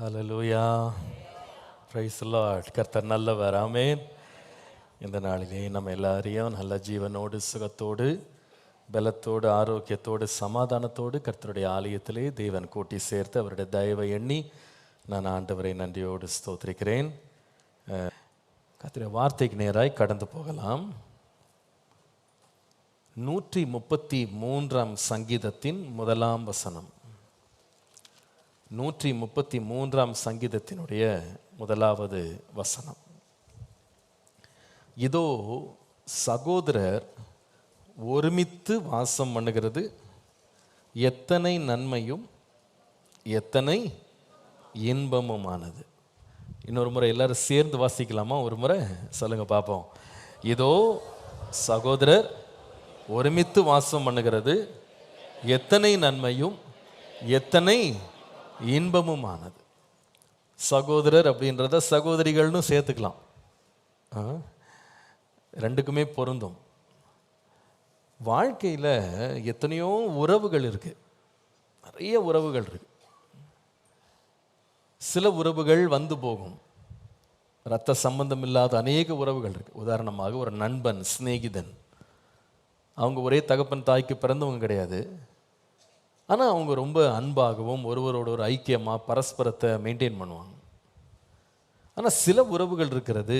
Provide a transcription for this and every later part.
Hallelujah. Price the lord. கர்த்தர் நல்லவர். ஆமென். இந்த நாளிலே நம்ம எல்லாரையும் நல்ல ஜீவனோடு சுகத்தோடு பலத்தோடு ஆரோக்கியத்தோடு சமாதானத்தோடு கர்த்தருடைய ஆலயத்திலே தேவன் கூட்டி சேர்த்து அவருடைய தயவை எண்ணி நான் ஆண்டவரை நன்றியோடு ஸ்தோத்திரிக்கிறேன். கர்த்தருடைய வார்த்தைக்கு நேராய் கடந்து போகலாம். 133 சங்கீதத்தின் 1 வசனம். 133 சங்கீதத்தினுடைய 1வது வசனம். இதோ சகோதரர் ஒருமித்து வாசம் பண்ணுகிறது எத்தனை நன்மையும் எத்தனை இன்பமுமானது. இன்னொரு முறை எல்லாரும் சேர்ந்து வாசிக்கலாமா? ஒரு முறை சொல்லுங்க பார்ப்போம். இதோ சகோதரர் ஒருமித்து வாசம் பண்ணுகிறது எத்தனை நன்மையும் எத்தனை இன்பமுமானது. சகோதரர் அப்படின்றத சகோதரிகள்னு சேர்த்துக்கலாம். ரெண்டுக்குமே பொருந்தும். வாழ்க்கையில் எத்தனையோ உறவுகள் இருக்கு, நிறைய உறவுகள் இருக்கு. சில உறவுகள் வந்து போகும். இரத்த சம்பந்தம் இல்லாத அநேக உறவுகள் இருக்கு. உதாரணமாக ஒரு நண்பன், சிநேகிதன். அவங்க ஒரே தகப்பன் தாய்க்கு பிறந்தவங்க கிடையாது. ஆனால் அவங்க ரொம்ப அன்பாகவும் ஒருவரோட ஒரு ஐக்கியமாக பரஸ்பரத்தை மெயின்டைன் பண்ணுவாங்க. ஆனால் சில உறவுகள் இருக்கிறது,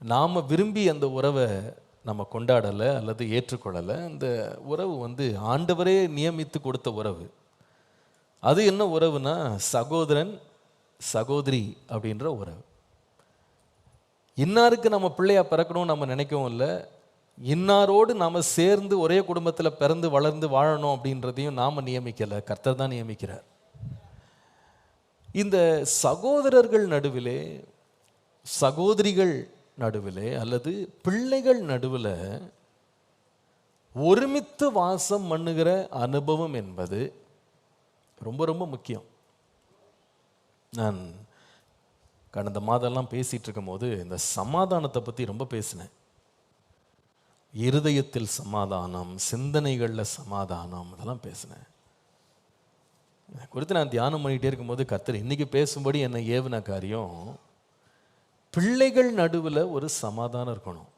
நாம் விரும்பி அந்த உறவை நம்ம கொண்டாடலை அல்லது ஏற்றுக்கொள்ளலை. அந்த உறவு ஆண்டவரே நியமித்து கொடுத்த உறவு. அது என்ன உறவுனா சகோதரன் சகோதரி அப்படின்ற உறவு. இன்னாருக்கு நம்ம பிள்ளையா பிறக்கணும்னு நம்ம நினைக்கவும் இல்லை, இன்னாரோடு நாம் சேர்ந்து ஒரே குடும்பத்தில் பிறந்து வளர்ந்து வாழணும் அப்படின்றதையும் நாம் நியமிக்கலை, கர்த்தர் தான் நியமிக்கிறார். இந்த சகோதரர்கள் நடுவிலே, சகோதரிகள் நடுவிலே அல்லது பிள்ளைகள் நடுவில் ஒருமித்து வாசம் பண்ணுகிற அனுபவம் என்பது ரொம்ப ரொம்ப முக்கியம். நான் கடந்த மாதம்லாம் பேசிகிட்டு இருக்கும்போது இந்த சமாதானத்தை பற்றி ரொம்ப பேசினேன். இருதயத்தில் சமாதானம், சிந்தனைகளில் சமாதானம், இதெல்லாம் பேசினேன். குறித்து நான் தியானம் பண்ணிகிட்டே இருக்கும்போது கர்த்தர் இன்னைக்கு பேசும்படி என்னை ஏவின காரியம், பிள்ளைகள் நடுவில் ஒரு சமாதானம் இருக்கணும்.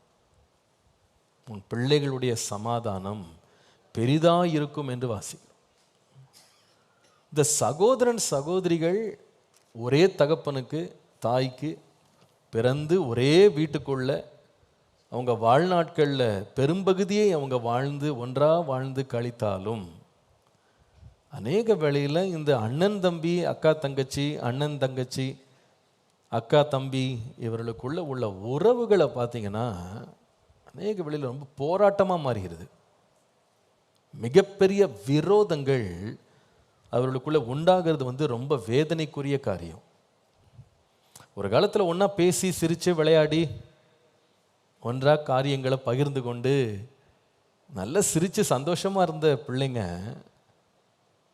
உன் பிள்ளைகளுடைய சமாதானம் பெரிதாக இருக்கும் என்று வாசிக்கிறோம். இந்த சகோதரன் சகோதரிகள் ஒரே தகப்பனுக்கு தாய்க்கு பிறந்து ஒரே வீட்டுக்குள்ள அவங்க வாழ்நாட்களில் பெரும்பகுதியை அவங்க ஒன்றாக வாழ்ந்து கழித்தாலும் அநேக வேளையில் இந்த அண்ணன் தம்பி அக்கா தங்கச்சி, அண்ணன் தங்கச்சி அக்கா தம்பி இவர்களுக்குள்ள உள்ள உறவுகளை பார்த்தீங்கன்னா அநேக வேளையில் ரொம்ப போராட்டமாக மாறுகிறது. மிகப்பெரிய விரோதங்கள் அவர்களுக்குள்ள உண்டாகிறது ரொம்ப வேதனைக்குரிய காரியம். ஒரு காலத்தில் ஒன்றா பேசி சிரித்து விளையாடி ஒன்றாக காரியங்களை பகிர்ந்து கொண்டு நல்ல சிரித்து சந்தோஷமாக இருந்த பிள்ளைங்க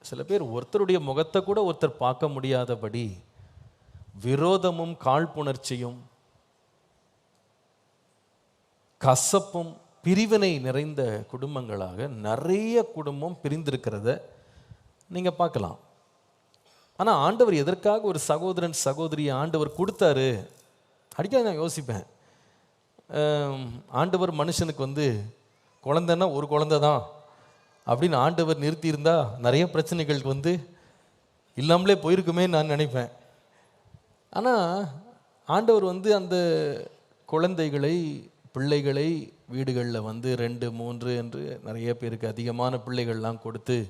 சில பேர் ஒருத்தருடைய முகத்தை கூட ஒருத்தர் பார்க்க முடியாதபடி விரோதமும் காழ்ப்புணர்ச்சியும் கசப்பும் பிரிவினை நிறைந்த குடும்பங்களாக நிறைய குடும்பம் பிரிந்திருக்கிறத நீங்கள் பார்க்கலாம். ஆனால் ஆண்டவர் எதற்காக ஒரு சகோதரன் சகோதரியை ஆண்டவர் கொடுத்தாரு? அடிக்கடி நான் யோசிப்பேன். ஆண்டவர் மனுஷனுக்கு குழந்தைன்னா ஒரு குழந்தை தான் அப்படின்னு ஆண்டவர் நிறுத்தியிருந்தா நிறைய பிரச்சனைகளுக்கு இல்லாமலே போயிருக்குமே நான் நினைப்பேன். ஆனால் ஆண்டவர் அந்த குழந்தைகளை பிள்ளைகளை வீடுகளில் 2 3 என்று நிறைய பேருக்கு அதிகமான பிள்ளைகள்லாம் கொடுத்து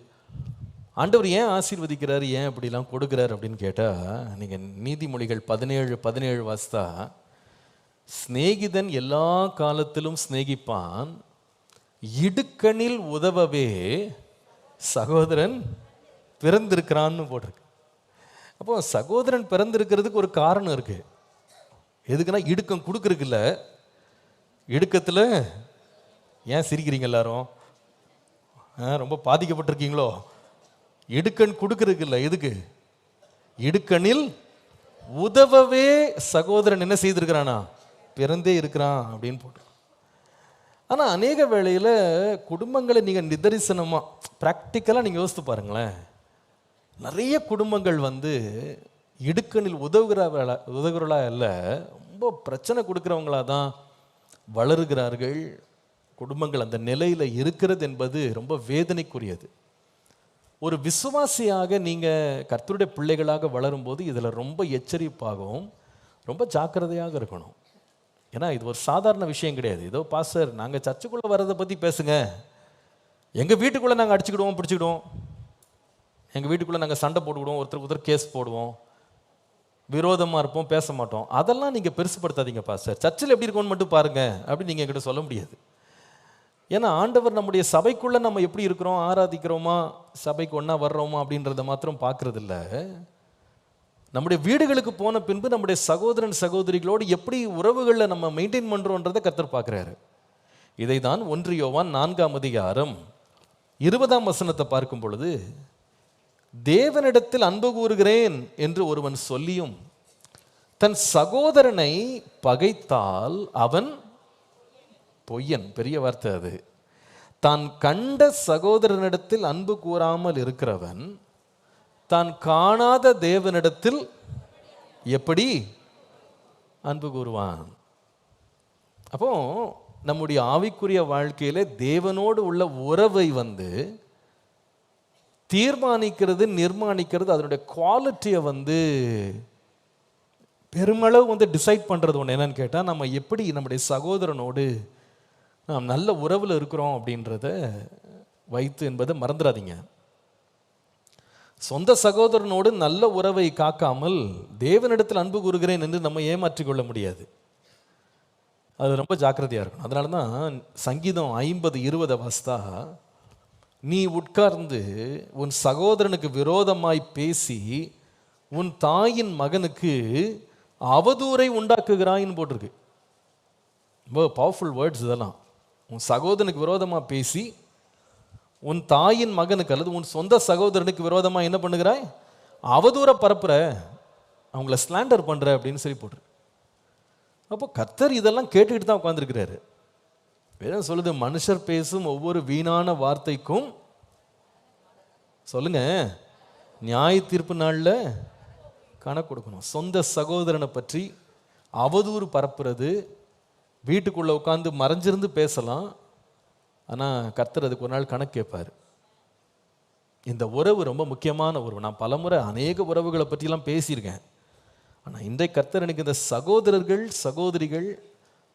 ஆண்டவர் ஏன் ஆசீர்வதிக்கிறார், ஏன் அப்படிலாம் கொடுக்குறார் அப்படின்னு கேட்டால், நீங்கள் நீதிமொழிகள் 17:17 வாசித்தா, சிநேகிதன் எல்லா காலத்திலும் சிநேகிப்பான், இடுக்கணில் உதவவே சகோதரன் பிறந்திருக்கிறான்னு போட்டிருக்கு. அப்போ சகோதரன் பிறந்திருக்கிறதுக்கு ஒரு காரணம் இருக்கு. எதுக்குன்னா இடுக்கம் கொடுக்குறதுக்குல்ல. இடுக்கத்தில் ஏன் சிரிக்கிறீங்க எல்லாரும்? ரொம்ப பாதிக்கப்பட்டிருக்கீங்களோ? இடுக்கண் கொடுக்கறதுக்கு இல்லை. எதுக்கு? இடுக்கணில் உதவவே சகோதரன் என்ன செய்திருக்கிறானா? பிறந்தே இருக்கிறான் அப்படின்னு போட்டு. ஆனால் அநேக வேளையில் குடும்பங்களை நீங்கள் நிதரிசனமாக ப்ராக்டிக்கலாக நீங்கள் யோசித்து பாருங்களேன். நிறைய குடும்பங்கள் இடுக்கணில் உதவுகிறவர்களா அல்ல, ரொம்ப பிரச்சனை கொடுக்குறவங்களா தான் வளருகிறார்கள். குடும்பங்கள் அந்த நிலையில் இருக்கிறது என்பது ரொம்ப வேதனைக்குரியது. ஒரு விசுவாசியாக நீங்கள் கர்த்தருடைய பிள்ளைகளாக வளரும்போது இதில் ரொம்ப எச்சரிப்பாகவும் ரொம்ப ஜாக்கிரதையாக இருக்கணும். ஏன்னா இது ஒரு சாதாரண விஷயம் கிடையாது. ஏதோ பாஸ்டர் நாங்கள் சர்ச்சுக்குள்ளே வர்றதை பற்றி பேசுங்க, எங்கள் வீட்டுக்குள்ளே நாங்கள் அடிச்சுக்கிடுவோம் பிடிச்சிக்கிடுவோம், எங்கள் வீட்டுக்குள்ளே நாங்கள் சண்டை போட்டுக்கிடுவோம், ஒருத்தருக்கு ஒருத்தர் கேஸ் போடுவோம், விரோதமாக இருப்போம், பேச மாட்டோம், அதெல்லாம் நீங்கள் பெருசுப்படுத்தாதீங்க பாஸ்டர், சர்ச்சில் எப்படி இருக்கும்னு மட்டும் பாருங்க அப்படின்னு நீங்கள் என்கிட்ட சொல்ல முடியாது. ஏன்னா ஆண்டவர் நம்முடைய சபைக்குள்ளே நம்ம எப்படி இருக்கிறோம், ஆராதிக்கிறோமா, சபைக்கு ஒன்றா வர்றோமா அப்படின்றத மாத்திரம் பார்க்கறது இல்லை. நம்முடைய வீடுகளுக்கு போன பின்பு நம்முடைய சகோதரன் சகோதரிகளோடு எப்படி உறவுகளில் நம்ம மெயின்டைன் பண்ணுறோன்றதை கர்த்தர் பார்க்குறாரு. இதை தான் 1 யோவான் 4:20 பார்க்கும் பொழுது, தேவனிடத்தில் அன்பு கூறுகிறேன் என்று ஒருவன் சொல்லியும் தன் சகோதரனை பகைத்தால் அவன் பொய்யன். பெரிய வார்த்தை அது. தான் கண்ட சகோதரனிடத்தில் அன்பு கூறாமல் இருக்கிறவன் தான் காணாத தேவனிடத்தில் எப்படி அன்பு கூறுவான்? அப்போ நம்முடைய ஆவிக்குரிய வாழ்க்கையில தேவனோடு உள்ள உறவை தீர்மானிக்கிறது, நிர்மாணிக்கிறது, அதனுடைய குவாலிட்டியை பெருமளவு டிசைட் பண்ணுறது ஒன்று என்னன்னு கேட்டால், நம்ம எப்படி நம்முடைய சகோதரனோடு நாம் நல்ல உறவில் இருக்கிறோம் அப்படின்றத வைத்து என்பதை மறந்துடாதீங்க. சொந்த சகோதரனோடு நல்ல உறவை காக்காமல் தேவனிடத்தில் அன்பு கூறுகிறேன் என்று நம்ம ஏமாற்றிக்கொள்ள முடியாது. அது ரொம்ப ஜாக்கிரதையாக இருக்கணும். அதனால தான் சங்கீதம் 50:20 வாசித்தா, நீ உட்கார்ந்து உன் சகோதரனுக்கு விரோதமாய் பேசி உன் தாயின் மகனுக்கு அவதூறை உண்டாக்குகிறாயின்னு போட்டிருக்கு. ரொம்ப பவர்ஃபுல் வேர்ட்ஸ் இதெல்லாம். உன் சகோதரனுக்கு விரோதமாக பேசி உன் தாயின் மகனுக்கு அல்லது உன் சொந்த சகோதரனுக்கு விரோதமாக என்ன பண்ணுகிறாய், அவதூற பரப்புற, அவங்கள ஸ்லாண்டர் பண்ணுற அப்படின்னு சொல்லி போட்டுரு. அப்போ கர்த்தர் இதெல்லாம் கேட்டுக்கிட்டு தான் உட்காந்துருக்கிறாரு. வேதம் சொல்லுது, மனுஷர் பேசும் ஒவ்வொரு வீணான வார்த்தைக்கும் சொல்லுங்க நியாய தீர்ப்பு நாளில் கணக்கு கொடுக்கணும். சொந்த சகோதரனை பற்றி அவதூறு பரப்புறது, வீட்டுக்குள்ளே உட்காந்து மறைஞ்சிருந்து பேசலாம், ஆனால் கர்த்தர் அதுக்கு ஒரு நாள் கணக்கு கேட்பார். இந்த உறவு ரொம்ப முக்கியமான உறவு. நான் பலமுறை அநேக உறவுகளை பற்றிலாம் பேசியிருக்கேன். ஆனால் இன்றைக்கு கர்த்தர் எனக்கு இந்த சகோதரர்கள் சகோதரிகள்,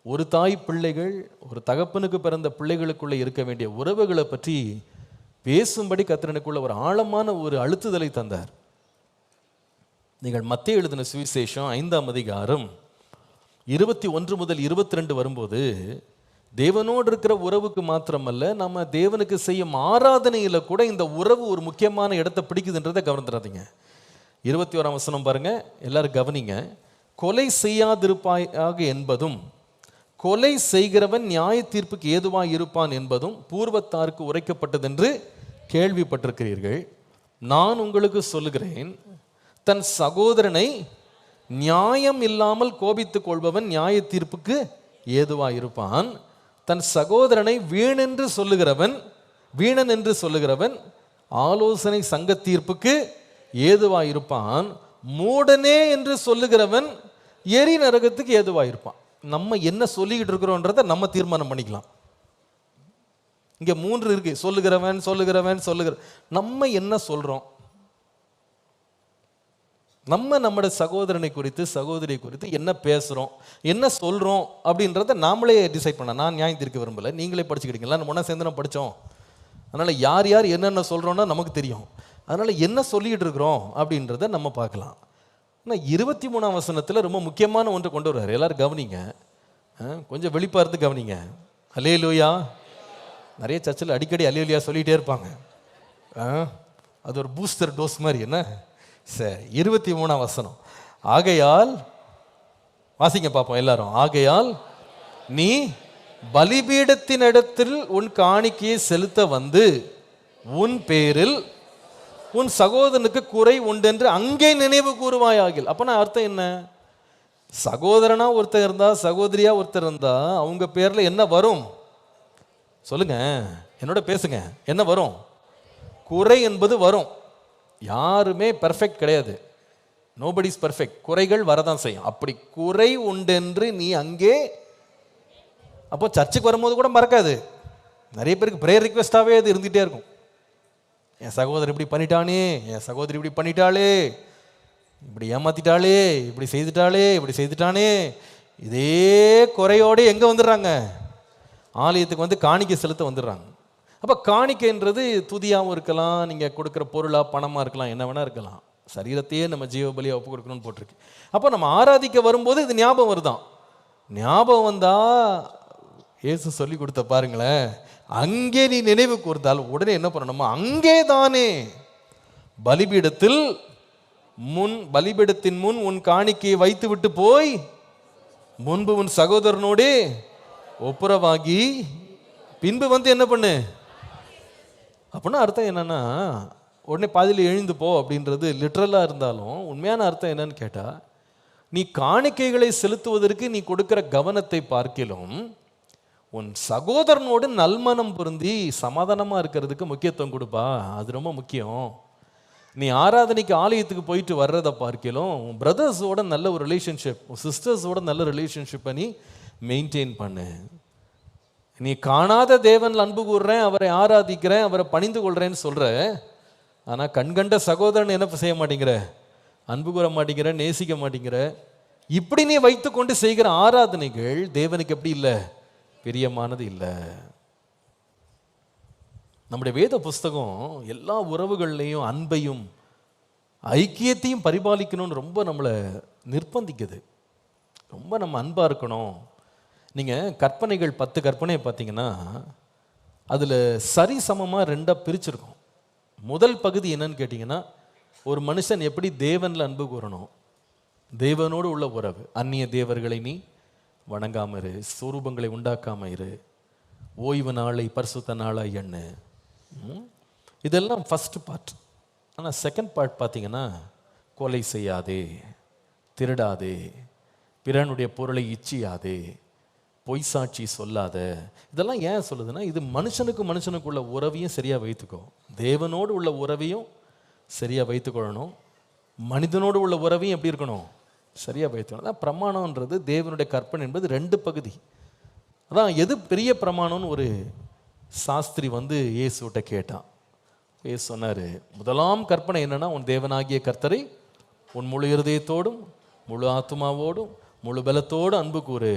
ஒரு தாய் பிள்ளைகள், ஒரு தகப்பனுக்கு பிறந்த பிள்ளைகளுக்குள்ளே இருக்க வேண்டிய உறவுகளை பற்றி பேசும்படி கர்த்தர் எனக்குள்ள ஒரு ஆழமான ஒரு அழுத்துதலை தந்தார். நீங்கள் மத்தேயு எழுதின சுவிசேஷம் 5:21-22 வரும்போது, தேவனோடு இருக்கிற உறவுக்கு மாத்திரமல்ல, நம்ம தேவனுக்கு செய்யும் ஆராதனையில் கூட இந்த உறவு ஒரு முக்கியமான இடத்தை பிடிக்குதுன்றதை கவனித்துறாதீங்க. 21 பாருங்க, எல்லாரும் கவனிங்க. கொலை செய்யாதிருப்பாயாக என்பதும் கொலை செய்கிறவன் நியாய தீர்ப்புக்கு ஏதுவாய் இருப்பான் என்பதும் பூர்வத்தாருக்கு உரைக்கப்பட்டதென்று கேள்விப்பட்டிருக்கிறீர்கள். நான் உங்களுக்கு சொல்லுகிறேன், தன் சகோதரனை நியாயம் இல்லாமல் கோபித்துக் கொள்பவன் நியாய தீர்ப்புக்கு ஏதுவாய் இருப்பான். தன் சகோதரனை வீணன் என்று சொல்லுகிறவன் ஆலோசனை சங்க தீர்ப்புக்கு ஏதுவாயிருப்பான். மூடனே என்று சொல்லுகிறவன் எரி நரகத்துக்கு ஏதுவாயிருப்பான். நம்ம என்ன சொல்லிக்கிட்டு இருக்கிறோன்றதை நம்ம தீர்மானம் பண்ணிக்கலாம். இங்க 3 இருக்கு, சொல்லுகிறவன். நம்ம என்ன சொல்றோம்? நம்முடைய சகோதரனை குறித்து சகோதரியை குறித்து என்ன பேசுகிறோம், என்ன சொல்கிறோம் அப்படின்றத நாமளே டிசைட் பண்ண. நான் நியாயம் தீர்க்க விரும்பலை, நீங்களே படிச்சுக்கிட்டீங்களா, நம்ம ஒன்றா சேர்ந்து நம்ம படித்தோம். அதனால் யார் என்னென்ன சொல்கிறோன்னா நமக்கு தெரியும். அதனால் என்ன சொல்லிகிட்டு இருக்கிறோம் அப்படின்றத நம்ம பார்க்கலாம். ஆனால் 23 ரொம்ப முக்கியமான ஒன்றை கொண்டு வருவார். எல்லோரும் கவனிங்க, கொஞ்சம் வெளிப்பாக இருந்து கவனிங்க. அல்லேலூயா. நிறைய சர்ச்சில் அடிக்கடி அல்லேலூயா சொல்லிகிட்டே இருப்பாங்க. அது ஒரு பூஸ்டர் டோஸ் மாதிரி. என்ன சரி, 23 ஆகையால் வாசிங்க பார்ப்போம் எல்லாரும். ஆகையால் நீ பலிபீடத்தின் இடத்தில் உன் காணிக்கையை செலுத்த வந்து உன் பேரில் உன் சகோதரனுக்கு குறை உண்டென்று அங்கே நினைவு கூறுவாயாகில். அப்பனா அர்த்தம் என்ன? சகோதரனா ஒருத்தர் இருந்தா, சகோதரியா ஒருத்தர் இருந்தா, அவங்க பேர்ல என்ன வரும் சொல்லுங்க, என்னோட பேசுங்க. என்ன வரும்? குறை என்பது வரும். யாருமே பெர்ஃபெக்ட் கிடையாது. Nobody is perfect. குறைகள் வரதான் செய்யும். அப்படி குறை உண்டென்று நீ அங்கே, அப்போ சர்ச்சுக்கு வரும்போது கூட மறக்காது. நிறைய பேருக்கு ப்ரேயர் ரிக்வெஸ்டாகவே அது இருந்துகிட்டே இருக்கும். என் சகோதரர் இப்படி பண்ணிட்டானே, என் சகோதரி இப்படி பண்ணிட்டாளே, இப்படி ஏமாத்திட்டாளே, இப்படி செய்துட்டாளே, இப்படி செய்துட்டானே, இதே குறையோடு எங்கே வந்துடுறாங்க? ஆலயத்துக்கு வந்து காணிக்கை செலுத்த வந்துடுறாங்க. அப்போ காணிக்கைன்றது துதியாகவும் இருக்கலாம், நீங்கள் கொடுக்குற பொருளாக பணமாக இருக்கலாம், என்ன வேணா இருக்கலாம். சரீரத்தையே நம்ம ஜீவபலியாக ஒப்பு கொடுக்கணும்னு போட்டிருக்கு. அப்போ நம்ம ஆராதிக்க வரும்போது இது ஞாபகம் வருதான். ஞாபகம் வந்தா இயேசு சொல்லி கொடுத்த பாருங்களேன், அங்கே நீ நினைவு கூர்ந்தால் உடனே என்ன பண்ணணுமா, அங்கே தானே பலிபீடத்தின் முன் உன் காணிக்கையை வைத்து விட்டு போய் முன்பு உன் சகோதரனோடு ஒப்புரவாகி பின்பு வந்து என்ன பண்ணு. அப்படின்னா அர்த்தம் என்னன்னா, உடனே பாதியில் எழுந்து போ அப்படின்றது லிட்ரலாக இருந்தாலும் உண்மையான அர்த்தம் என்னன்னு கேட்டால், நீ காணிக்கைகளை செலுத்துவதற்கு நீ கொடுக்கிற கவனத்தை பார்க்கிலும் உன் சகோதரனோடு நல்மனம் பொருந்தி சமாதானமாக இருக்கிறதுக்கு முக்கியத்துவம் கொடுப்பா. அது ரொம்ப முக்கியம். நீ ஆராதனைக்கு ஆலயத்துக்கு போயிட்டு வர்றதை பார்க்கலாம், உன் பிரதர்ஸோட நல்ல ஒரு ரிலேஷன்ஷிப், உன் சிஸ்டர்ஸோட நல்ல ரிலேஷன்ஷிப்பை நீ மெயின்டைன் பண்ணு. நீ காணாத தேவன் அன்பு கூறுறேன், அவரை ஆராதிக்கிறேன், அவரை பணிந்து கொள்றேன்னு சொல்ற, ஆனால் கண்கண்ட சகோதரன் என்ன செய்ய மாட்டேங்கிற, அன்பு கூற மாட்டேங்கிற, நேசிக்க மாட்டேங்கிற. இப்படி நீ வைத்து கொண்டு செய்கிற ஆராதனைகள் தேவனுக்கு எப்படி இல்லை, பிரியமானது இல்லை. நம்முடைய வேத புஸ்தகம் எல்லா உறவுகள்லையும் அன்பையும் ஐக்கியத்தையும் பரிபாலிக்கணும்னு ரொம்ப நம்மளை நிர்பந்திக்குது. ரொம்ப நம்ம அன்பாக இருக்கணும். நீங்கள் கற்பனைகள் 10 கற்பனையை பார்த்தீங்கன்னா அதில் சரி சமமாக 2ஆக பிரிச்சிருக்கோம். முதல் பகுதி என்னன்னு கேட்டிங்கன்னா, ஒரு மனுஷன் எப்படி தேவனில் அன்பு கூறணும், தேவனோடு உள்ள உறவு, அந்நிய தேவர்களை நீ வணங்காம இரு, சொரூபங்களை உண்டாக்காம இரு, ஓய்வு நாளை பரிசுத்த நாளாய் எண்ணு. இதெல்லாம் ஃபர்ஸ்ட் பார்ட். ஆனால் செகண்ட் பார்ட் பார்த்தீங்கன்னா, கொலை செய்யாதே, திருடாதே, பிறனுடைய பொருளை இச்சியாதே, பொய் சாட்சி சொல்லாத. இதெல்லாம் ஏன் சொல்லுதுன்னா, இது மனுஷனுக்குள்ள உறவையும் சரியாக வைத்துக்கோ, தேவனோடு உள்ள உறவையும் சரியாக வைத்துக்கொள்ளணும், மனிதனோடு உள்ள உறவையும் எப்படி இருக்கணும், சரியாக வைத்துக்கணும். அதான் பிரமாணம்ன்றது, தேவனுடைய கற்பனை என்பது 2 பகுதி. அதான் எது பெரிய பிரமாணம்னு ஒரு சாஸ்திரி வந்து இயேசுகிட்ட கேட்டான். இயேசு சொன்னார், முதலாம் கற்பனை என்னன்னா, உன் தேவனாகிய கர்த்தரை உன் முழு இருதயத்தோடும் முழு ஆத்மாவோடும் முழு பலத்தோடு அன்பு கூறு.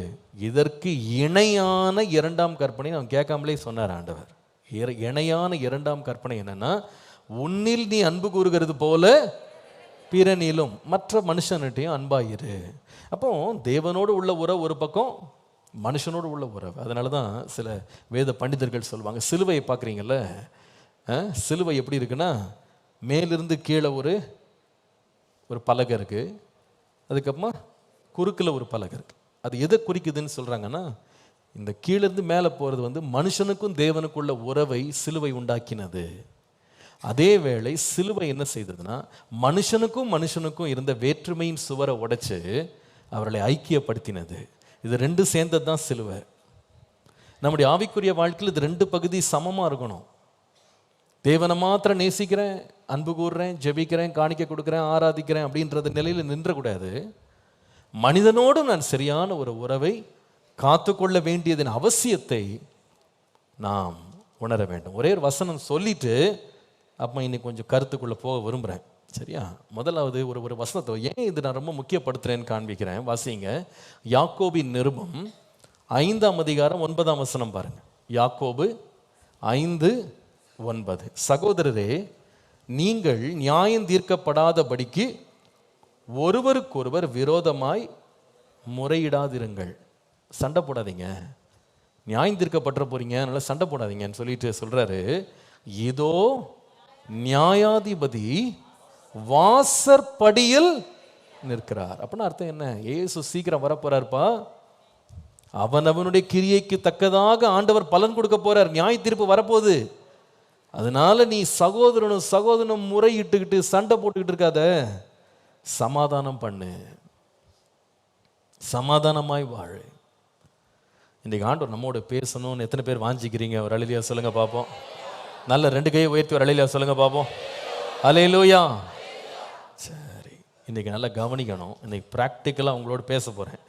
இதற்கு இணையான 2ஆம் கற்பனை அவன் கேட்காமலே சொன்னார் ஆண்டவர். இணையான 2ஆம் கற்பனை என்னன்னா, உன்னில் நீ அன்பு கூறுகிறது போல பிறனிலும் மற்ற மனுஷன்கிட்டையும் அன்பாயிரு. அப்போ தேவனோடு உள்ள உறவு ஒரு பக்கம், மனுஷனோடு உள்ள உறவு. அதனால தான் சில வேத பண்டிதர்கள் சொல்லுவாங்க, சிலுவையை பார்க்குறீங்கல்ல, சிலுவை எப்படி இருக்குன்னா, மேலிருந்து கீழே ஒரு பலகை இருக்குது, அதுக்கப்புறமா குறுக்கில் ஒரு பலகை இருக்குது. அது எதை குறிக்குதுன்னு சொல்கிறாங்கன்னா, இந்த கீழிருந்து மேலே போகிறது வந்து மனுஷனுக்கும் தேவனுக்குள்ள உறவை சிலுவை உண்டாக்கினது. அதே வேளை சிலுவை என்ன செய்ததுன்னா, மனுஷனுக்கும் இருந்த வேற்றுமையின் சுவரை உடைச்சு அவர்களை ஐக்கியப்படுத்தினது. இது 2 சேர்ந்தது தான் சிலுவை. நம்முடைய ஆவிக்குரிய வாழ்க்கையில் இது 2 பகுதி சமமாக இருக்கணும். தேவனை மாத்திரம் நேசிக்கிறேன், அன்பு கூறுறேன், ஜெபிக்கிறேன், காணிக்கை கொடுக்குறேன், ஆராதிக்கிறேன் அப்படின்றது நிலையில் நின்றக்கூடாது. மனிதனோடு நான் சரியான ஒரு உறவை காத்துக்கொள்ள வேண்டியதன் அவசியத்தை நாம் உணர வேண்டும். ஒரே ஒரு வசனம் சொல்லிட்டு அப்போ இன்னைக்கு கொஞ்சம் கருத்துக்குள்ளே போக விரும்புகிறேன். சரியா? முதலாவது ஒரு வசனத்தை ஏன் இது நான் ரொம்ப முக்கியப்படுத்துகிறேன்னு காண்பிக்கிறேன். வாசிங்க, யாக்கோபின் நிருபம் 5ஆம் அதிகாரம் 9ஆம் வசனம் பாருங்க. யாக்கோபு 5:9. சகோதரரே, நீங்கள் நியாயம் தீர்க்கப்படாதபடிக்கு ஒருவருக்கொருவர் விரோதமாய் முறையிடாதிருங்கள். சண்டை போடாதீங்க, நியாயம் தீர்க்கப்பட்ட போறீங்க, அதனால சண்டை போடாதீங்கன்னு சொல்லிட்டு சொல்றாரு. இதோ நியாயாதிபதி வாசற்படியில் நிற்கிறார். அப்படின்னா அர்த்தம் என்ன? இயேசு சீக்கிரம் வரப்போறாருப்பா. அவனுடைய கிரியைக்கு தக்கதாக ஆண்டவர் பலன் கொடுக்க போறார். நியாய தீர்ப்பு வரப்போகுது. அதனால நீ சகோதரனும் முறையிட்டுக்கிட்டு சண்டை போட்டுக்கிட்டு இருக்காத, சமாதானம் பண்ணு, சமாதானமாய் வாழு. இன்றைக்கு ஆண்டவர் நம்மோட பேசணும்னு எத்தனை பேர் வாஞ்சிக்கிறீங்க? ஒரு அல்லேலூயா சொல்லுங்க பார்ப்போம். நல்ல 2 கையை உயர்த்தி ஒரு அல்லேலூயா சொல்லுங்க பார்ப்போம். அல்லேலூயா. சரி, இன்றைக்கி நல்லா கவனிக்கணும். இன்றைக்கி ப்ராக்டிக்கலாக உங்களோட பேச போகிறேன்.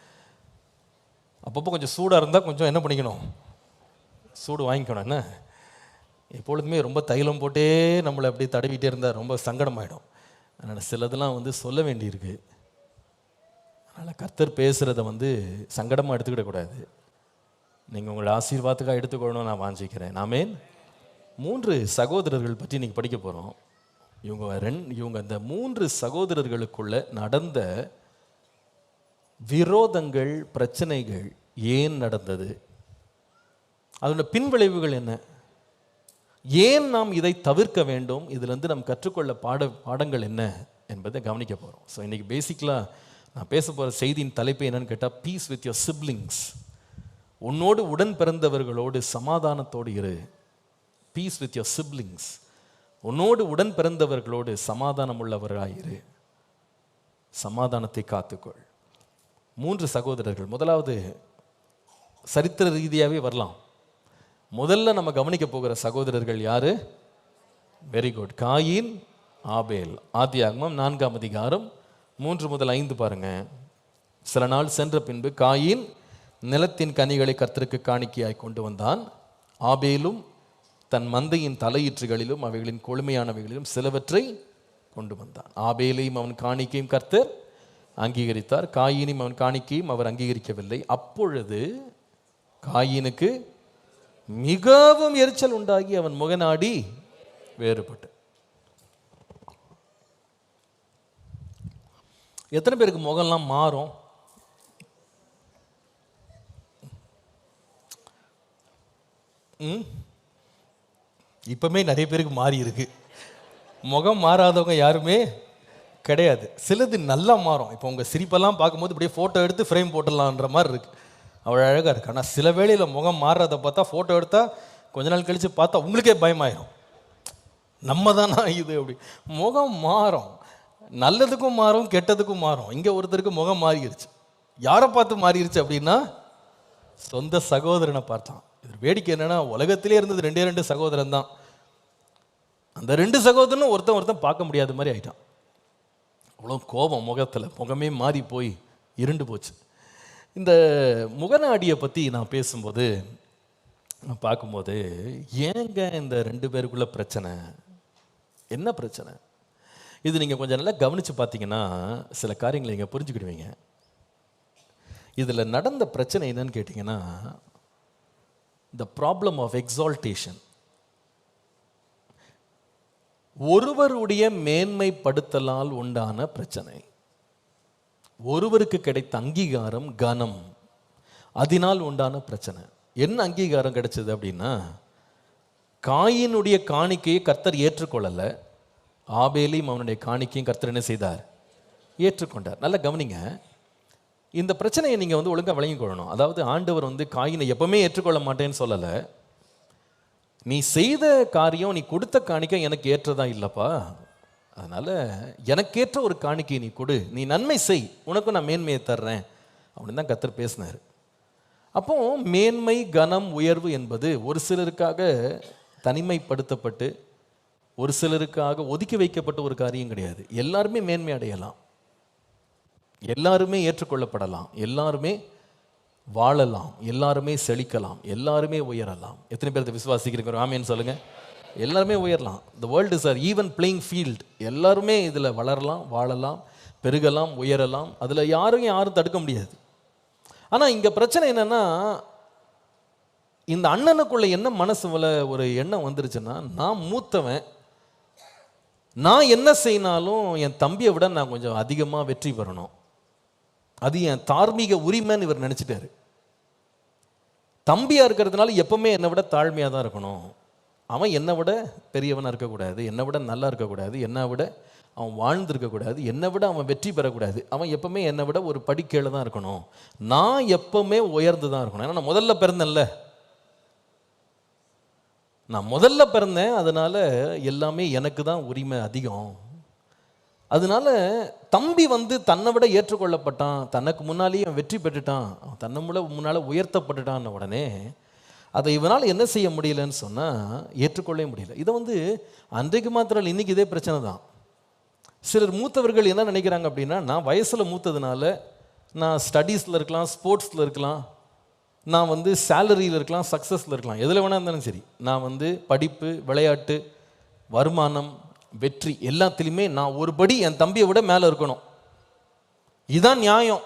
அப்பப்போ கொஞ்சம் சூடாக இருந்தால் கொஞ்சம் என்ன பண்ணிக்கணும், சூடு வாங்கிக்கணும். என்ன எப்பொழுதுமே ரொம்ப தைலம் போட்டே நம்மளை அப்படி தடவிட்டே இருந்தால் ரொம்ப சங்கடமாயிடும். அதனால் சிலதெல்லாம் வந்து சொல்ல வேண்டியிருக்கு. அதனால் கர்த்தர் பேசுகிறத வந்து சங்கடமாக எடுத்துக்கிடக்கூடாது. நீங்கள் உங்களோட ஆசீர்வாதத்துக்காக எடுத்துக்கொள்ளணும் நான் வாஞ்சிக்கிறேன். ஆமென். 3 சகோதரர்கள் பற்றி இன்றைக்கி படிக்க போகிறோம். இவங்க அந்த 3 சகோதரர்களுக்குள்ள நடந்த விரோதங்கள், பிரச்சனைகள் ஏன் நடந்தது, அதோட பின்விளைவுகள் என்ன, ஏன் நாம் இதை தவிர்க்க வேண்டும், இதிலிருந்து நாம் கற்றுக்கொள்ள பாடங்கள் என்ன என்பதை கவனிக்க போகிறோம். ஸோ இன்றைக்கி பேசிக்கலாக நான் பேச போகிற செய்தியின் தலைப்பு என்னன்னு கேட்டால், பீஸ் வித் யுவர் சிப்லிங்ஸ். உன்னோடு உடன் பிறந்தவர்களோடு சமாதானத்தோடு இரு. Peace with your siblings. உன்னோடு உடன் பிறந்தவர்களோடு சமாதானம் உள்ளவராயிரு, சமாதானத்தை காத்துக்கொள். 3 சகோதரர்கள். முதலாவது சரித்திர ரீதியாகவே வரலாம். முதல்ல நம்ம கவனிக்க போகிற சகோதரர்கள் யாரு? Very good. காயின், ஆபேல். ஆதியாகமம் 4ஆம் அதிகாரம் 3 முதல் 5 பாருங்க. சில நாள் சென்ற பின்பு காயின் நிலத்தின் கனிகளை கர்த்தருக்கு காணிக்கையாய் கொண்டு வந்தான். ஆபேலும் தன் மந்தையின் தலையீற்றுகளிலும் அவைகளின் கொழுமையானவைகளிலும் சிலவற்றை கொண்டு வந்தான். ஆபேலையும் அவன் காணிக்கையும் கர்த்தர் அங்கீகரித்தார், காயினையும் அவன் காணிக்கையும் அவர் அங்கீகரிக்கவில்லை. அப்பொழுது காயினுக்கு மிகவும் எரிச்சல் உண்டாகி அவன் முகநாடி வேறுபட்டு. எத்தனை பேருக்கு முகம்லாம் மாறும்? இப்பவுமே நிறைய பேருக்கு மாறி இருக்கு. முகம் மாறாதவங்க யாருமே கிடையாது. சிலது நல்லா மாறும். இப்போ உங்கள் சிரிப்பெல்லாம் பார்க்கும்போது இப்படியே ஃபோட்டோ எடுத்து ஃப்ரேம் போட்டுடலான்ற மாதிரி இருக்கு. அவ்வளோ அழகாக இருக்கு. ஆனால் சில வேளையில் முகம் மாறுறதை பார்த்தா, ஃபோட்டோ எடுத்தால் கொஞ்ச நாள் கழித்து பார்த்தா உங்களுக்கே பயமாயிரும், நம்ம தானா இது அப்படி. முகம் மாறும், நல்லதுக்கும் மாறும் கெட்டதுக்கும் மாறும். இங்கே ஒருத்தருக்கு முகம் மாறிடுச்சு. யாரை பார்த்து மாறிடுச்சு அப்படின்னா, சொந்த சகோதரனை பார்த்தான். இது வேடிக்கை என்னன்னா, உலகத்திலே இருந்தது 2 சகோதரன் தான். அந்த 2 சகோதரனும் ஒருத்தன் பார்க்க முடியாத மாதிரி ஆயிட்டான். அவ்வளோ கோபம் முகத்தில், முகமே மாறி போய் இருண்டு போச்சு. இந்த முகநாடியை பற்றி நான் பேசும்போது, நான் பார்க்கும்போது, ஏங்க இந்த 2 பேருக்குள்ள பிரச்சனை, என்ன பிரச்சனை, இது நீங்கள் கொஞ்சம் நல்லா கவனித்து பார்த்தீங்கன்னா சில காரியங்களை நீங்கள் புரிஞ்சுக்கிடுவீங்க. இதில் நடந்த பிரச்சனை என்னன்னு கேட்டிங்கன்னா, the problem of exaltation. ஒருவருடைய மேன்மைப்படுத்தலால் உண்டான பிரச்சனை, ஒருவருக்கு கிடைத்த அங்கீகாரம், கனம், அதனால் உண்டான பிரச்சனை. என்ன அங்கீகாரம் கிடைச்சது அப்படின்னா, காயினுடைய காணிக்கையை கர்த்தர் ஏற்றுக்கொள்ளலை, ஆபேலையும் அவனுடைய காணிக்கையும் கர்த்தர் என்ன செய்தார்? ஏற்றுக்கொண்டார். நல்லா கவனிங்க, இந்த பிரச்சனையை நீங்கள் வந்து ஒழுங்காக விளங்கிக் கொள்ளணும். அதாவது ஆண்டவர் வந்து காயினை எப்பவுமே ஏற்றுக்கொள்ள மாட்டேன்னு சொல்லலை. நீ செய்த காரியம், நீ கொடுத்த காணிக்கை எனக்கு ஏற்றதா இல்லைப்பா, அதனால் எனக்கேற்ற ஒரு காணிக்கை நீ கொடு, நீ நன்மை செய், உனக்கும் நான் மேன்மையை தர்றேன் அப்படின்னு தான் கர்த்தர் பேசினார். அப்போ மேன்மை, கனம், உயர்வு என்பது ஒரு சிலருக்காக தனிமைப்படுத்தப்பட்டு ஒரு சிலருக்காக ஒதுக்கி வைக்கப்பட்ட ஒரு காரியம் கிடையாது. எல்லாருமே மேன்மை அடையலாம், எல்லாருமே ஏற்றுக்கொள்ளப்படலாம், எல்லாருமே வாழலாம், எல்லாருமே செழிக்கலாம், எல்லாருமே உயரலாம். எத்தனை பேர் விசுவாசிக்கிறீங்க? ஆமேன்னு சொல்லுங்க. எல்லாருமே உயரலாம். the world is an even playing field. எல்லாருமே இதில் வளரலாம், வாழலாம், பெருகலாம், உயரலாம். அதில் யாரும் தடுக்க முடியாது. ஆனால் இங்கே பிரச்சனை என்னன்னா, இந்த அண்ணனுக்குள்ள என்ன மனசுல ஒரு எண்ணம் வந்துருச்சுன்னா, நான் மூத்தவன், நான் என்ன செய்யினாலும் என் தம்பியை விட நான் கொஞ்சம் அதிகமாக வெற்றி பெறணும், அது என் தார்மீக உரிமைன்னு இவர் நினச்சிட்டாரு. தம்பியாக இருக்கிறதுனால எப்பவுமே என்னை விட தாழ்மையாக தான் இருக்கணும், அவன் என்னை விட பெரியவனாக இருக்கக்கூடாது, என்னை விட நல்லா இருக்கக்கூடாது, என்னை விட அவன் வாழ்ந்துருக்கக்கூடாது, என்னை விட அவன் வெற்றி பெறக்கூடாது, அவன் எப்பவுமே என்னை விட ஒரு படிக்கீழே தான் இருக்கணும், நான் எப்பவுமே உயர்ந்து தான் இருக்கணும். ஏன்னா நான் முதல்ல பிறந்தேன்ல, நான் முதல்ல பிறந்தேன், அதனால எல்லாமே எனக்கு தான் உரிமை அதிகம். அதனால தம்பி வந்து தன்னை விட ஏற்றுக்கொள்ளப்பட்டான், தனக்கு முன்னாலேயே வெற்றி பெற்றுட்டான், தன்னை முன்னால் உயர்த்தப்பட்டுட்டான் உடனே அதை இவனால் என்ன செய்ய முடியலன்னு சொன்னால் ஏற்றுக்கொள்ளவே முடியல. இதை வந்து அன்றைக்கு மாத்திரம், இன்னைக்கு இதே பிரச்சனை தான். சிலர் மூத்தவர்கள் என்ன நினைக்கிறாங்க அப்படின்னா, நான் வயசில் மூத்ததுனால நான் ஸ்டடீஸில் இருக்கலாம், ஸ்போர்ட்ஸில் இருக்கலாம், நான் வந்து சேலரியில் இருக்கலாம், சக்ஸஸில் இருக்கலாம், எதில் வேணா இருந்தாலும் சரி, நான் வந்து படிப்பு, விளையாட்டு, வருமானம், வெற்றி எல்லாத்துலேயுமே நான் ஒரு படி என் தம்பியை விட மேலே இருக்கணும். இதுதான் நியாயம்.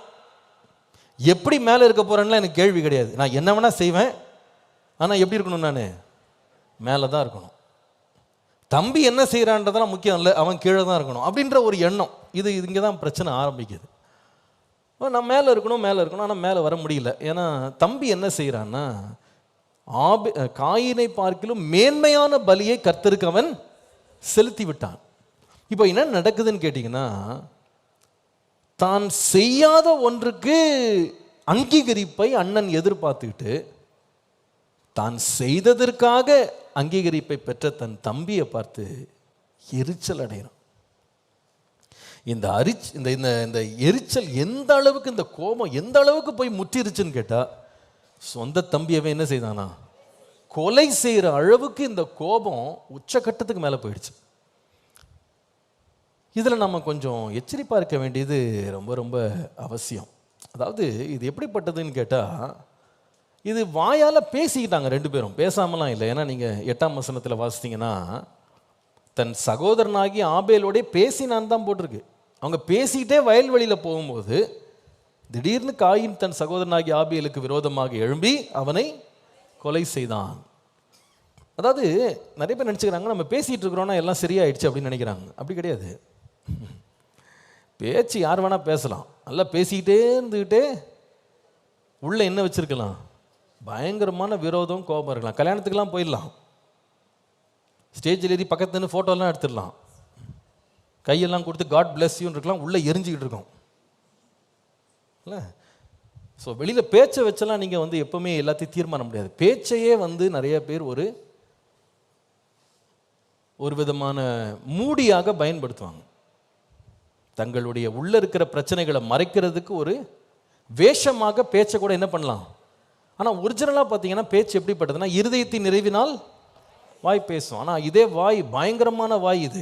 எப்படி மேலே இருக்க போகிறேன்னா எனக்கு கேள்வி கிடையாது. நான் என்ன வேணா செய்வேன், ஆனால் எப்படி இருக்கணும்? நான் மேலே தான் இருக்கணும். தம்பி என்ன செய்கிறான்றதெல்லாம் முக்கியம் இல்லை, அவன் கீழே தான் இருக்கணும் அப்படின்ற ஒரு எண்ணம். இது இங்கே தான் பிரச்சனை ஆரம்பிக்குது. நான் மேலே இருக்கணும் ஆனால் மேலே வர முடியல. ஏன்னா தம்பி என்ன செய்கிறான்னா, காயினை பார்க்கிலும் மேன்மையான பலியை கர்த்தருக்கு அவன் செலுத்தி விட்டான். இப்போ என்ன நடக்குதுன்னு கேட்டிங்கன்னா, தான் செய்யாத ஒன்றுக்கு அங்கீகரிப்பை அண்ணன் எதிர்பார்த்துக்கிட்டு தான் செய்ததற்காக அங்கீகரிப்பை பெற்ற தன் தம்பியை பார்த்து எரிச்சல் அடைகிறான். இந்த எரிச்சல் எந்த அளவுக்கு, இந்த கோபம் எந்த அளவுக்கு போய் முற்றிருச்சுன்னு கேட்டால், சொந்த தம்பியவே என்ன செய்தானா கொலை செய்கிற அளவுக்கு இந்த கோபம் உச்சக்கட்டத்துக்கு மேலே போயிடுச்சு. இதில் நம்ம கொஞ்சம் எச்சரிப்பாக இருக்க வேண்டியது ரொம்ப ரொம்ப அவசியம். அதாவது இது எப்படிப்பட்டதுன்னு கேட்டால், இது வாயால் பேசிக்கிட்டாங்க ரெண்டு பேரும், பேசாமலாம் இல்லை. ஏன்னா நீங்கள் 8ஆம் வசனத்தில் வாசித்தீங்கன்னா, தன் சகோதரனாகி ஆபேலோடே பேசினான் தான் போட்டிருக்கு. அவங்க பேசிக்கிட்டே வயல்வெளியில் போகும்போது திடீர்னு காயின் தன் சகோதரனாகி ஆபேலுக்கு விரோதமாக எழும்பி அவனை கொலை செய்தான். அதாவது நிறைய பேர் நினச்சிக்கிறாங்க, நம்ம பேசிகிட்டு இருக்கிறோன்னா எல்லாம் சரியாயிடுச்சு அப்படின்னு நினைக்கிறாங்க. அப்படி கிடையாது. பேச்சு யார் வேணால் பேசலாம். நல்லா பேசிக்கிட்டே இருந்துக்கிட்டே உள்ள என்ன வச்சுருக்கலாம், பயங்கரமான விரோதம், கோபம் இருக்கலாம். கல்யாணத்துக்கெல்லாம் போயிடலாம், ஸ்டேஜில் ஏறி பக்கத்துல நின்று ஃபோட்டோலாம் எடுத்துடலாம், கையெல்லாம் கொடுத்து காட் பிளஸ் யூன்னு இருக்கலாம், உள்ளே எரிஞ்சிக்கிட்டு இருக்கோம் இல்லை. ஸோ வெளியில் பேச்சை வச்செல்லாம் நீங்கள் வந்து எப்போவுமே எல்லாத்தையும் தீர்மானம் முடியாது. பேச்சையே வந்து நிறைய பேர் ஒரு விதமான மூடியாக பயன்படுத்துவாங்க. தங்களுடைய உள்ள இருக்கிற பிரச்சனைகளை மறைக்கிறதுக்கு ஒரு வேஷமாக பேச்சை கூட என்ன பண்ணலாம். ஆனால் ஒரிஜினலாக பார்த்தீங்கன்னா பேச்சு எப்படிப்பட்டதுன்னா, இருதயத்தின் நிறைவினால் வாய் பேசும். ஆனால் இதே வாய் பயங்கரமான வாய். இது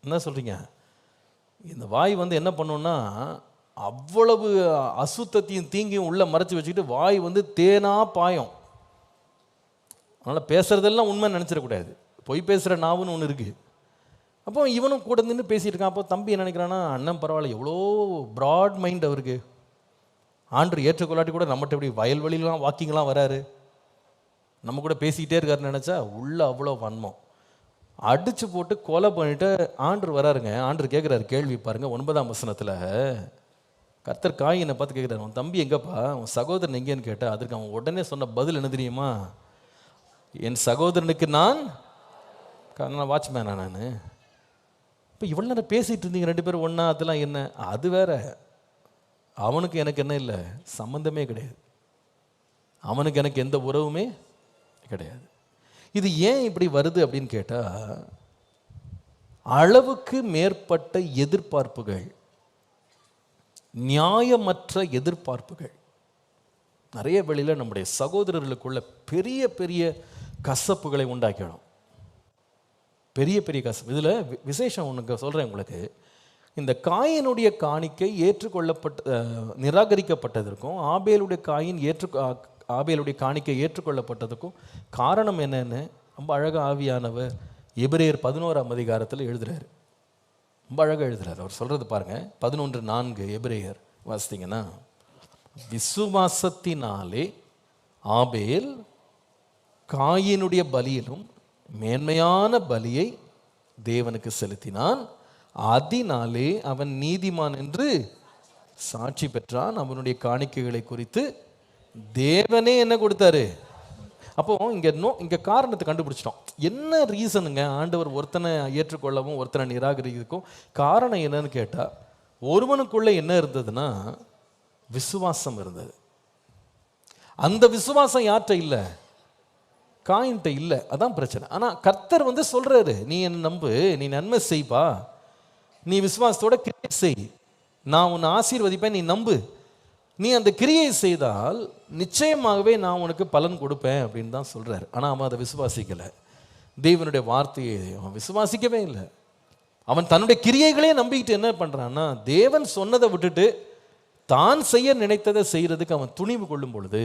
என்ன சொல்கிறீங்க? இந்த வாய் வந்து என்ன பண்ணுன்னா, அவ்வளவு அசுத்தத்தையும் தீங்கியும் உள்ளே மறைச்சி வச்சுக்கிட்டு வாய் வந்து தேனா பாயும். அதனால் பேசுகிறதெல்லாம் உண்மை நினச்சிடக்கூடாது. பொய் பேசுகிற நாவுன்னு ஒன்று இருக்குது. அப்போ இவனும் கூட நின்று பேசிகிட்டு இருக்கான். அப்போ தம்பி என்ன நினைக்கிறான்னா, அண்ணன் பரவாயில்ல, எவ்வளோ ப்ராட் மைண்ட் அவருக்கு, ஆண்டு ஏற்றுக்கொள்ளாட்டி கூட நம்மகிட்ட இப்படி வயல்வெளிலாம் வாக்கிங்லாம் வராரு, நம்ம கூட பேசிக்கிட்டே இருக்காருன்னு நினச்சா உள்ள அவ்வளோ வன்மம். அடித்து போட்டு கொலை பண்ணிவிட்டு ஆண்டு வராருங்க. ஆண்டு கேட்குறாரு கேள்வி பாருங்கள், 9ஆம் வசனத்தில் கர்த்தர் காயினை பார்த்து கேட்குறாரு, உன் தம்பி எங்கப்பா, உன் சகோதரன் எங்கேன்னு கேட்டால் அதற்கு அவன் உடனே சொன்ன பதில் என்ன தெரியுமா? என் சகோதரனுக்கு நான் வாட்ச்மேனா நான். இப்போ இவ்வளோ நேரம் பேசிகிட்டு இருந்தீங்க ரெண்டு பேரும் ஒன்றா, அதெல்லாம் என்ன? அது வேற, அவனுக்கு எனக்கு என்ன இல்லை, சம்மந்தமே கிடையாது. அவனுக்கு எனக்கு எந்த உறவுமே கிடையாது. இது ஏன் இப்படி வருது அப்படின்னு கேட்டால், அளவுக்கு மேற்பட்ட எதிர்பார்ப்புகள், நியாயமற்ற எதிர்பார்ப்புகள் நிறைய வழியில் நம்முடைய சகோதரர்களுக்குள்ள பெரிய பெரிய கசப்புகளை உண்டாக்கிடும். பெரிய பெரிய கசப்பு. இதில் விசேஷம் ஒன்று சொல்கிறேன் உங்களுக்கு. இந்த காயினுடைய காணிக்கை நிராகரிக்கப்பட்டதற்கும் ஆபேலுடைய காணிக்கை ஏற்றுக்கொள்ளப்பட்டதுக்கும் காரணம் என்னன்னு ரொம்ப அழகாக ஆவியானவர் எபிரேயர் 11ஆம் அதிகாரத்தில் எழுதுறாரு. ரொம்ப அழகாக எழுதுறாரு. அவர் சொல்கிறது பாருங்கள், 11:4 எபிரேயர் வாசித்தீங்கன்னா, விசுவாசத்தினாலே ஆபேல் காயினுடைய பலியிலும் மேன்மையான பலியை தேவனுக்கு செலுத்தினான், அதனாலே அவன் நீதிமான் என்று சாட்சி பெற்றான், அவனுடைய காணிக்கைகளை குறித்து தேவனே என்ன கொடுத்தாரு. அப்போ இங்கே காரணத்தை கண்டுபிடிச்சிட்டோம். என்ன ரீசனுங்க ஆண்டவர் ஒருத்தனை ஏற்றுக்கொள்ளவும் ஒருத்தனை நிராகரிக்கும் காரணம் என்னன்னு கேட்டால், ஒருவனுக்குள்ள என்ன இருந்ததுன்னா விசுவாசம் இருந்தது. அந்த விசுவாசம் யார்கிட்ட இல்லை? காயின்ட்ட இல்லை. அதான் பிரச்சனை. ஆனால் கர்த்தர் வந்து சொல்கிறாரு, நீ என்ன நம்பு, நீ நன்மை செய்ப்பா, நீ விசுவாசத்தோட கிரியை செய், நான் உன்னை ஆசீர்வதிப்பேன், நீ நம்பு. நீ அந்த கிரியை செய்தால் நிச்சயமாகவே நான் உனக்கு பலன் கொடுப்பேன் அப்படின்னு தான் சொல்கிறார். ஆனால் அவன் அதை விசுவாசிக்கலை. தேவனுடைய வார்த்தையை அவன் விசுவாசிக்கவே இல்லை. அவன் தன்னுடைய கிரியைகளே நம்பிக்கிட்டு என்ன பண்றான்னா, தேவன் சொன்னதை விட்டுட்டு தான் செய்ய நினைத்ததை செய்யறதுக்கு அவன் துணிவு கொள்ளும் பொழுது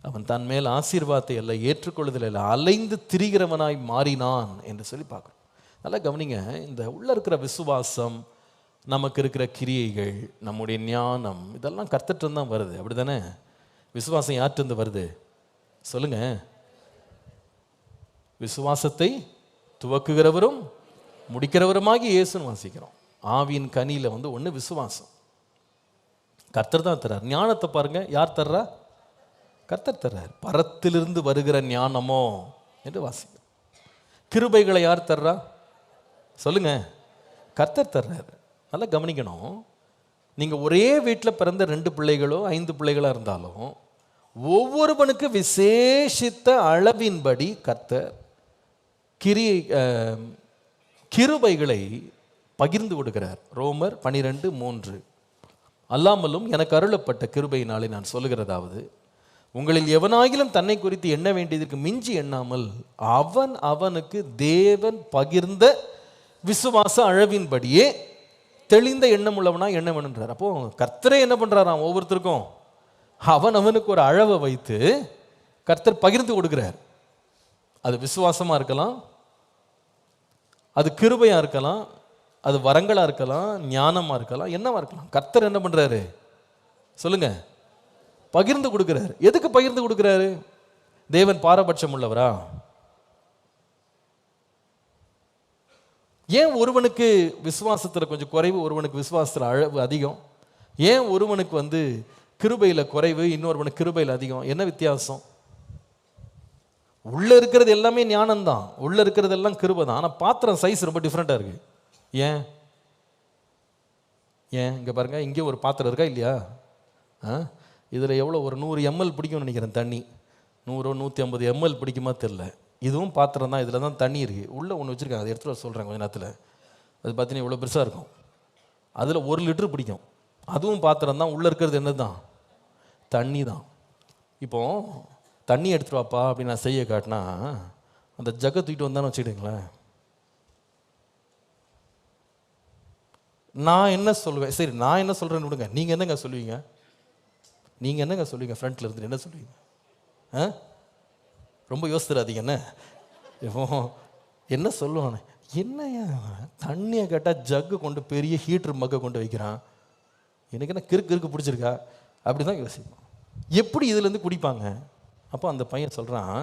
அவன் தன் மேல் ஆசீர்வாதத்தை அல்ல ஏற்றுக்கொள்ளுதல் அல்ல அலைந்து திரிகிறவனாய் மாறினான் என்று சொல்லி பார்க்குறோம். நல்லா கவனிங்க, இந்த உள்ள இருக்கிற விசுவாசம், நமக்கு இருக்கிற கிரியைகள், நம்முடைய ஞானம், இதெல்லாம் கர்த்தர்ட்ட தான் வருது. அப்படி தானே? விசுவாசம் யார்கிட்ட வருது சொல்லுங்க? விசுவாசத்தை துவக்குகிறவரும் முடிக்கிறவருமாகி இயேசுன்னு வாசிக்கிறோம். ஆவியின் கனியில ஒன்று விசுவாசம். கர்த்தர் தான் தர்றார். ஞானத்தை பாருங்க, யார் தர்றா? கர்த்தர் தர்றார். பரத்திலிருந்து வருகிற ஞானமோ என்று வாசிக்கிறோம். கிருபைகளை யார் தர்றா சொல்லுங்க? கர்த்தர் தர்றார். நல்லா கவனிக்கணும். நீங்க ஒரே வீட்டில் பிறந்த 2 பிள்ளைகளோ 5 பிள்ளைகளோ இருந்தாலும் ஒவ்வொருவனுக்கு விசேஷித்த அளவின்படி கர்த்தர் கிருபைகளை பகிர்ந்து கொடுக்கிறார். ரோமர் 12:3. அல்லாமலும் எனக்கு அருளப்பட்ட கிருபையினாலே நான் சொல்லுகிறதாவது, உங்களில் எவனாகிலும் தன்னை குறித்து எண்ண வேண்டியதற்கு மிஞ்சி எண்ணாமல் அவன் அவனுக்கு தேவன் பகிர்ந்த விசுவாச அளவின்படியே தெளிந்த எண்ணம் உள்ளவனா எண்ண வேணுன்றார். அப்போ கர்த்தரே என்ன பண்றாராம்? ஒவ்வொருத்தருக்கும் அவன் அவனுக்கு ஒரு அளவை வைத்து கர்த்தர் பகிர்ந்து கொடுக்கிறார். அது விசுவாசமா இருக்கலாம், அது கிருபையா இருக்கலாம், அது வரங்களா இருக்கலாம், ஞானமா இருக்கலாம், என்னவா இருக்கலாம். கர்த்தர் என்ன பண்றாரு சொல்லுங்க? பகிர்ந்து கொடுக்கிறார். எதுக்கு பகிர்ந்து கொடுக்கிறாரு? தேவன் பாரபட்சம் உள்ளவரா? ஏன் ஒருவனுக்கு விசுவாசத்தில் கொஞ்சம் குறைவு, ஒருவனுக்கு விசுவாசத்தில் அளவு அதிகம்? ஏன் ஒருவனுக்கு கிருபையில் குறைவு, இன்னொருவனுக்கு கிருபையில் அதிகம்? என்ன வித்தியாசம்? உள்ள இருக்கிறது எல்லாமே ஞானம்தான், உள்ள இருக்கிறது எல்லாம் கிருபை தான். ஆனால் பாத்திரம் சைஸ் ரொம்ப டிஃப்ரெண்டாக இருக்கு. ஏன் ஏன் இங்கே பாருங்க, இங்கே ஒரு பாத்திரம் இருக்கா இல்லையா? இதில் எவ்வளோ ஒரு 100 ml பிடிக்கும்னு நினைக்கிறேன். தண்ணி 100 150 ml பிடிக்குமா தெரில. இதுவும் பாத்திரம் தான், இதில் தான் தண்ணி இருக்குது. உள்ளே ஒன்று வச்சுருக்காங்க, அதை எடுத்துகிட்டு சொல்கிறேன் கொஞ்ச நேரத்தில். அது பார்த்தீங்கன்னா இவ்வளோ பெருசாக இருக்கும். அதில் 1 லிட்டர் பிடிக்கும். அதுவும் பாத்திரம் தான், உள்ளே இருக்கிறது என்ன தான்? தண்ணி தான். இப்போது தண்ணி எடுத்துகிட்டு வாப்பா அப்படின்னு நான் செய்ய காட்டினா அந்த ஜக்கை தூக்கிட்டு வந்தான்னு வச்சுக்கிட்டுங்களேன், நான் என்ன சொல்லுவேன்? சரி, நான் என்ன சொல்கிறேன்னு விடுங்க, நீங்கள் என்னங்க சொல்லுவீங்க? நீங்கள் என்னங்க சொல்லுவீங்க? ஃப்ரண்ட்டில் இருந்து என்ன சொல்லுவீங்க? ரொம்ப யோசித்துறாதீங்க. இப்போ என்ன சொல்லுவானே, என்னையா தண்ணியை கேட்டால் ஜக்கு கொண்டு பெரிய ஹீட்ரு மக்கை கொண்டு வைக்கிறான், எனக்கு என்ன கிறுக்கு பிடிச்சிருக்கா அப்படி தான் யோசிப்போம். எப்படி இதுலேருந்து குடிப்பாங்க? அப்போ அந்த பையன் சொல்கிறான்,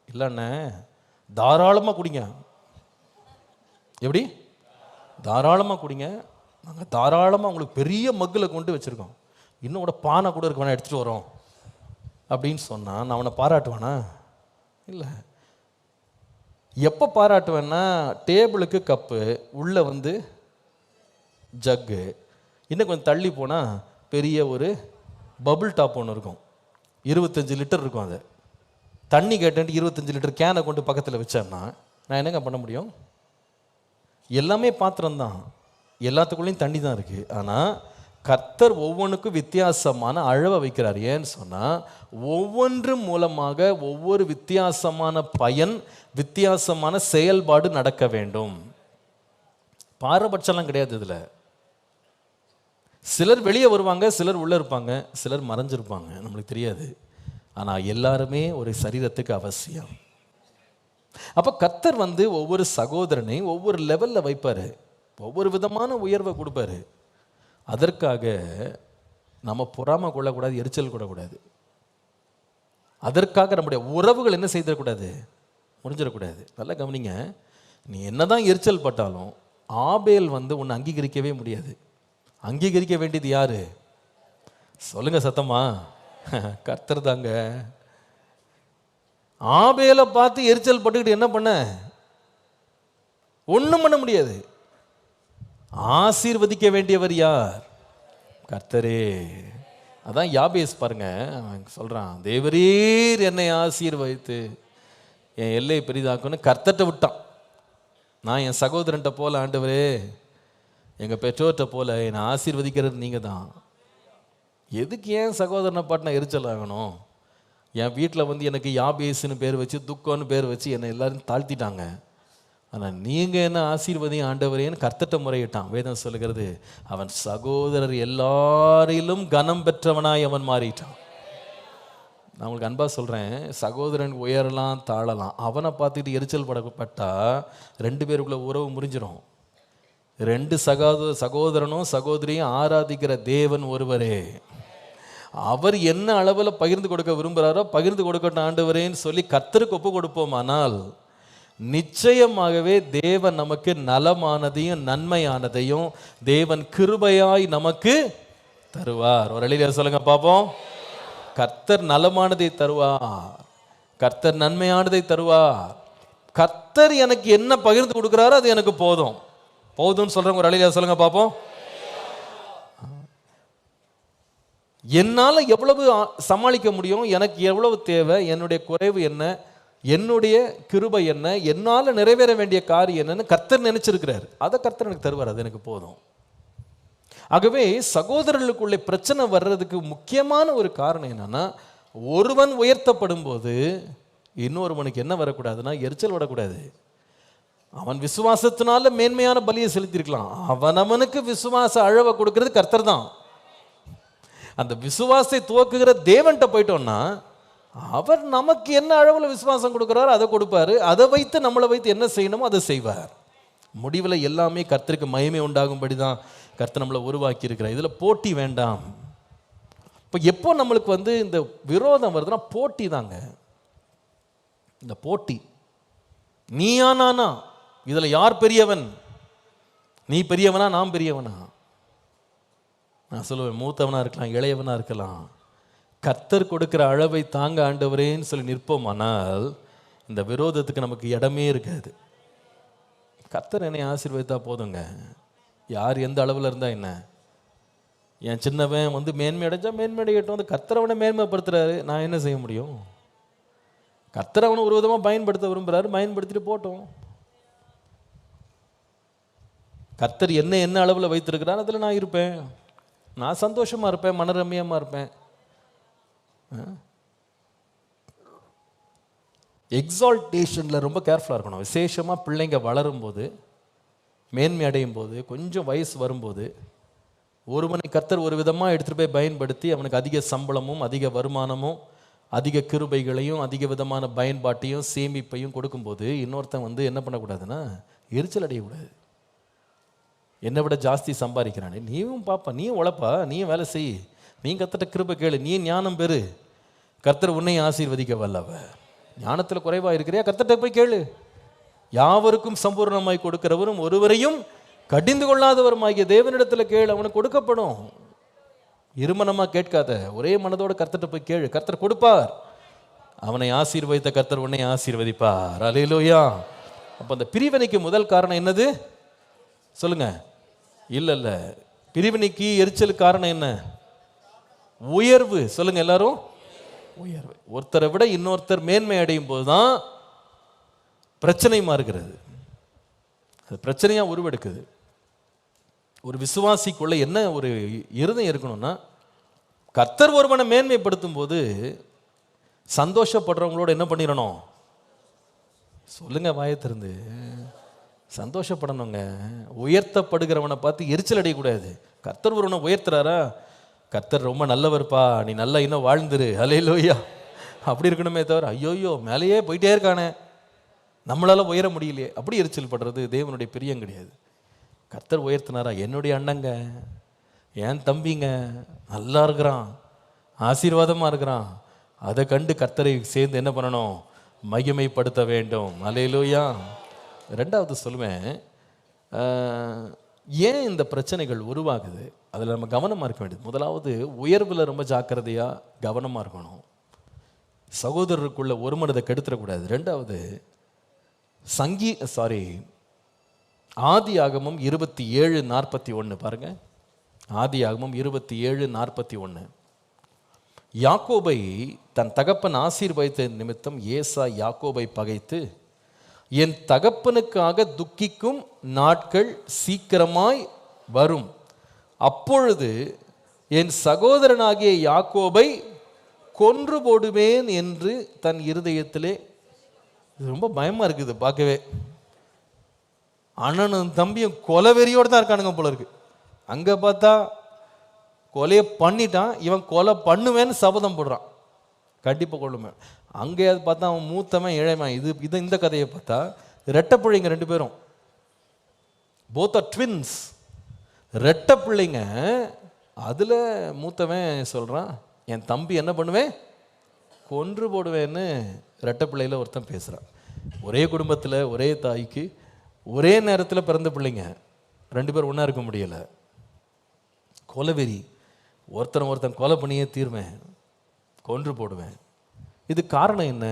இல்லைண்ணே தாராளமாக குடிங்க. எப்படி? தாராளமாக குடிங்க, நாங்கள் தாராளமாக உங்களுக்கு பெரிய மக்கில் கொண்டு வச்சுருக்கோம், இன்னும் கூட பானை கூட இருக்க வேணா எடுத்துகிட்டு வரோம் அப்படின்னு சொன்னான். நான் அவனை பாராட்டுவேனா? இல்லை. எப்போ பாராட்டுவேன்னா, டேபிளுக்கு கப்பு, உள்ளே ஜக்கு, இன்னும் கொஞ்சம் தள்ளி போனால் பெரிய ஒரு பபுள் டாப் ஒன்று இருக்கும், 25 லிட்டர் இருக்கும். அது தண்ணி கேட்டு 25 லிட்டர் கேனை கொண்டு பக்கத்தில் வச்சேன்னா நான் என்னங்க பண்ண முடியும்? எல்லாமே பாத்திரம்தான், எல்லாத்துக்குள்ளேயும் தண்ணி தான் இருக்குது. ஆனால் கர்த்தர் ஒவ்வொன்றுக்கும் வித்தியாசமான அளவை வைக்கிறார். ஏன்னு சொன்னால் ஒவ்வொன்று மூலமாக ஒவ்வொரு வித்தியாசமான பயன், வித்தியாசமான செயல்பாடு நடக்க வேண்டும். பாரபட்சம்லாம் கிடையாது இதில். சிலர் வெளியே வருவாங்க, சிலர் உள்ளே இருப்பாங்க, சிலர் மறைஞ்சிருப்பாங்க, நம்மளுக்கு தெரியாது. ஆனால் எல்லாருமே ஒரு சரீரத்துக்கு அவசியம். அப்போ கர்த்தர் ஒவ்வொரு சகோதரனையும் ஒவ்வொரு லெவலில் வைப்பார், ஒவ்வொரு விதமான உயர்வை கொடுப்பாரு. அதற்காக நம்ம பொறாமை கொள்ளக்கூடாது, எரிச்சல் கொள்ளக்கூடாது. அதற்காக நம்முடைய உறவுகள் என்ன செய்திடக்கூடாது, முடிஞ்சிடக்கூடாது. நல்லா கவனிங்க, நீ என்னதான் எரிச்சல் பட்டாலும் ஆபேல் உன்னை அங்கீகரிக்கவே முடியாது. அங்கீகரிக்க வேண்டியது யாரு சொல்லுங்க சத்தமா? கர்த்தர் தாங்க. ஆபேலை பார்த்து எரிச்சல் பட்டுக்கிட்டு என்ன பண்ண? ஒன்றும் பண்ண முடியாது. ஆசீர்வதிக்க வேண்டியவர் யார்? கர்த்தரே. அதான் யாபேஸ் பாருங்க, சொல்றான், தேவரீர் என்னை ஆசீர்வதித்து என் எல்லை பெரிதாக்குன்னு கர்த்தர்ட்ட விட்டான். நான் என் சகோதரன்ட்ட போல, ஆண்டவரே எங்கள் பெற்றோர்கிட்ட போல என்னை ஆசீர்வதிக்கிறது நீங்கள் தான். எதுக்கு ஏன் சகோதரனை பாட்டினா எரிச்சல் ஆகணும்? என் வீட்டில் எனக்கு யாபேஸ்னு பேர் வச்சு, துக்கம்னு பேர் வச்சு என்னை எல்லாரும் தாழ்த்திட்டாங்க. ஆனால் நீங்கள் என்ன ஆசீர்வதியும் ஆண்டவரேன்னு கர்த்தட்ட முறையிட்டான். வேதம் சொல்லுகிறது அவன் சகோதரர் எல்லாரிலும் கனம் பெற்றவனாய் அவன் மாறிட்டான். நான் உங்களுக்கு அன்பா சொல்கிறேன், சகோதரன் உயரலாம் தாழலாம், அவனை பார்த்துட்டு எரிச்சல் படப்பட்டா 2 பேருக்குள்ள உறவு முறிஞ்சிடும். 2 சகோதரனும் சகோதரியும் ஆராதிக்கிற தேவன் ஒருவரே. அவர் என்ன அளவில் பகிர்ந்து கொடுக்க விரும்புகிறாரோ பகிர்ந்து கொடுக்கட்டும் ஆண்டவரேன்னு சொல்லி கர்த்தருக்கு ஒப்பு கொடுப்போமானால் நிச்சயமாகவே தேவன் நமக்கு நலமானதையும் நன்மையானதையும் தேவன் கிருபையாய் நமக்கு தருவார். ஒரு அழில சொல்லுங்க பார்ப்போம். கர்த்தர் நலமானதை தருவார், கர்த்தர் நன்மையானதை தருவார். கர்த்தர் எனக்கு என்ன பகிர்ந்து கொடுக்குறாரோ அது எனக்கு போதும். போதும்னு சொல்றவங்க ஒரு அழில சொல்லுங்க பார்ப்போம். என்னால் எவ்வளவு சமாளிக்க முடியும், எனக்கு எவ்வளவு தேவை, என்னுடைய குறைவு என்ன, என்னுடைய கிருபை என்ன, என்னால் நிறைவேற வேண்டிய காரியம் என்னன்னு கர்த்தர் நினைச்சிருக்கிறார். அதை கர்த்தர் எனக்கு தருவார், அது எனக்கு போதும். ஆகவே சகோதரர்களுக்குள்ளே பிரச்சனை வர்றதுக்கு முக்கியமான ஒரு காரணம் என்னன்னா, ஒருவன் உயர்த்தப்படும் போது இன்னொருவனுக்கு என்ன வரக்கூடாதுன்னா எரிச்சல் வரக்கூடாது. அவன் விசுவாசத்தினால மேன்மையான பலியை செலுத்திருக்கலாம், அவனுக்கு விசுவாச அழவை கொடுக்கிறது கர்த்தர் தான். அந்த விசுவாசத்தை துவக்குகிற தேவன்கிட்ட போயிட்டோம்னா அவர் நமக்கு என்ன அளவில் விசுவாசம் கொடுக்குறாரோ அதை கொடுப்பாரு. அதை வைத்து நம்மளை வைத்து என்ன செய்யணுமோ அதை செய்வார். முடிவில் எல்லாமே கர்த்தருக்கு மகிமை உண்டாகும்படி தான் கர்த்தர் நம்மளை உருவாக்கி இருக்கிறார். இதில் போட்டி வேண்டாம். இப்போ எப்போ நம்மளுக்கு இந்த விரோதம் வருதுன்னா போட்டி தாங்க. இந்த போட்டி நீயா நானா, இதில் யார் பெரியவன், நீ பெரியவனா நான் பெரியவனா. நான் சொல்லுவேன், மூத்தவனா இருக்கலாம் இளையவனா இருக்கலாம், கர்த்தர் கொடுக்கிற அளவை தாங்க ஆண்டவரேன்னு சொல்லி நிற்போமானால் இந்த விரோதத்துக்கு நமக்கு இடமே இருக்காது. கர்த்தர் என்னை ஆசீர்வதித்தா போதுங்க, யார் எந்த அளவில் இருந்தால் என்ன. என் சின்னவன் மேன்மை அடைஞ்சா மேன்மை அடையட்டும், கர்த்தர் அவனை மேன்மைப்படுத்துறாரு, நான் என்ன செய்ய முடியும். கர்த்தர் அவனை ஒரு விதமாக பயன்படுத்த விரும்புகிறாரு, பயன்படுத்திட்டு போட்டோம். கர்த்தர் என்ன அளவில் வைத்திருக்கிறார் அதில் நான் இருப்பேன், நான் சந்தோஷமாக இருப்பேன், மனரம்யமாக இருப்பேன். எக்ஸால்டேஷனில் ரொம்ப கேர்ஃபுல்லாக இருக்கணும். விசேஷமாக பிள்ளைங்க வளரும் போது, மேன்மை அடையும் போது, கொஞ்சம் வயசு வரும்போது ஒருவனை கர்த்தர் ஒரு விதமாக எடுத்துகிட்டு போய் பயன்படுத்தி அவனுக்கு அதிக சம்பளமும் அதிக வருமானமும் அதிக கிருபைகளையும் அதிக விதமான பயன்பாட்டையும் சேமிப்பையும் கொடுக்கும்போது இன்னொருத்தன் என்ன பண்ணக்கூடாதுன்னா எரிச்சல் அடையக்கூடாது. என்னை விட ஜாஸ்தி சம்பாதிக்கிறானே, நீயும் பாப்பா, நீயும் உழைப்பா, நீயும் வேலை செய், நீ கர்த்தர்ட்ட கிருபை கேளு, நீ ஞானம் பெறு, கர்த்தர் உன்னை ஆசீர்வதிக்க வல்லவ. ஞானத்தில் குறைவாக இருக்கிறியா, கர்த்தர்ட்ட போய் கேளு. யாவருக்கும் சம்பூர்ணமாய் கொடுக்கிறவரும் ஒருவரையும் கடிந்து கொள்ளாதவருமாகிய தேவனிடத்தில் கேளு, அவனுக்கு கொடுக்கப்படும். இருமனமாக கேட்காத, ஒரே மனதோடு கர்த்தர்ட்ட போய் கேளு, கர்த்தர் கொடுப்பார். அவனை ஆசீர்வதித்த கர்த்தர் உன்னை ஆசீர்வதிப்பார். அல்லேலூயா. அப்போ அந்த பிரிவினைக்கு முதல் காரணம் என்னது சொல்லுங்க? இல்லை, பிரிவினைக்கு எரிச்சலுக்கு காரணம் என்ன? உயர்வு. சொல்லுங்க எல்லாரும், உயர்வு. ஒருத்தரை விட இன்னொருத்தர் மேன்மை அடையும் போதுதான் பிரச்சனை மாறுகிறது, அது பிரச்சனையா உருவெடுக்குது. ஒரு விசுவாசிக்குள்ள என்ன ஒரு இருதயம் இருக்கணும்னா, கர்த்தர் ஒருவனை மேன்மைப்படுத்தும் போது சந்தோஷப்படுறவங்களோட என்ன பண்ணிடணும்? சொல்லுங்க வாயத்திருந்து, சந்தோஷப்படணுங்க. உயர்த்தப்படுகிறவனை பார்த்து எரிச்சல் அடையக்கூடாது. கர்த்தர் ஒருவனை உயர்த்துறாரா, கர்த்தர் ரொம்ப நல்லவர்ப்பா, நீ நல்லா இன்னும் வாழ்ந்துரு, அல்லேலூயா, அப்படி இருக்கணுமே தவிர ஐயோயோ மேலேயே போயிட்டே இருக்கானே நம்மளால உயர முடியலையே அப்படி எரிச்சல் படுறது தேவனுடைய பிரியம் கிடையாது. கர்த்தர் உயர்த்தினாரா, என்னுடைய அண்ணங்க என் தம்பிங்க நல்லா இருக்கிறான், ஆசீர்வாதமாக இருக்கிறான், அதை கண்டு கர்த்தரை சேர்ந்து என்ன பண்ணணும்? மகிமைப்படுத்த வேண்டும். அல்லேலூயா. ரெண்டாவது சொல்லுவேன், ஏன் இந்த பிரச்சனைகள் உருவாகுது, அதில் நம்ம கவனமாக இருக்க வேண்டியது. முதலாவது, உயர்வில் ரொம்ப ஜாக்கிரதையாக கவனமாக இருக்கணும், சகோதரருக்குள்ள ஒரு மனதை கெடுத்துடக்கூடாது. ரெண்டாவது, ஆதியாகமம் 27:41 பாருங்க. ஆதியாகமம் 27:41. யாக்கோபை தன் தகப்பன் ஆசீர்வதித்த நிமித்தம் ஏசா யாக்கோபை பகைத்து, என் தகப்பனுக்காக துக்கிக்கும் நாட்கள் சீக்கிரமாய் வரும், அப்பொழுது என் சகோதரனாகிய யாக்கோபை கொன்று போடுவேன் என்று தன் இருதயத்திலே. இது ரொம்ப பயமாக இருக்குது பார்க்கவே. அண்ணனும் தம்பியும் கொலைவெறியோடு தான் இருக்கானுங்க போல இருக்கு. அங்கே பார்த்தா கொலையை பண்ணிட்டான், இவன் கொலை பண்ணுவேன்னு சபதம் போடுறான், கண்டிப்பாக கொள்ளுமே. அங்கே பார்த்தா அவன் மூத்தவன் இழைவன். இந்த கதையை பார்த்தா ரெட்டை பிள்ளைங்க 2 பேரும், போத் ஆர் ட்வின்ஸ், ரெட்டை பிள்ளைங்க. அதில் மூத்தவன் சொல்கிறான், என் தம்பி என்ன பண்ணுவேன், கொன்று போடுவேன்னு ரெட்டை பிள்ளையில் ஒருத்தன் பேசுகிறான். ஒரே குடும்பத்தில் ஒரே தாய்க்கு ஒரே நேரத்தில் பிறந்த பிள்ளைங்க 2 பேர் ஒன்றா இருக்க முடியலை. கொலைவெறி, ஒருத்தன் கொலை பண்ணியே தீர்வேன், கொன்று போடுவேன். இது காரணம் என்ன?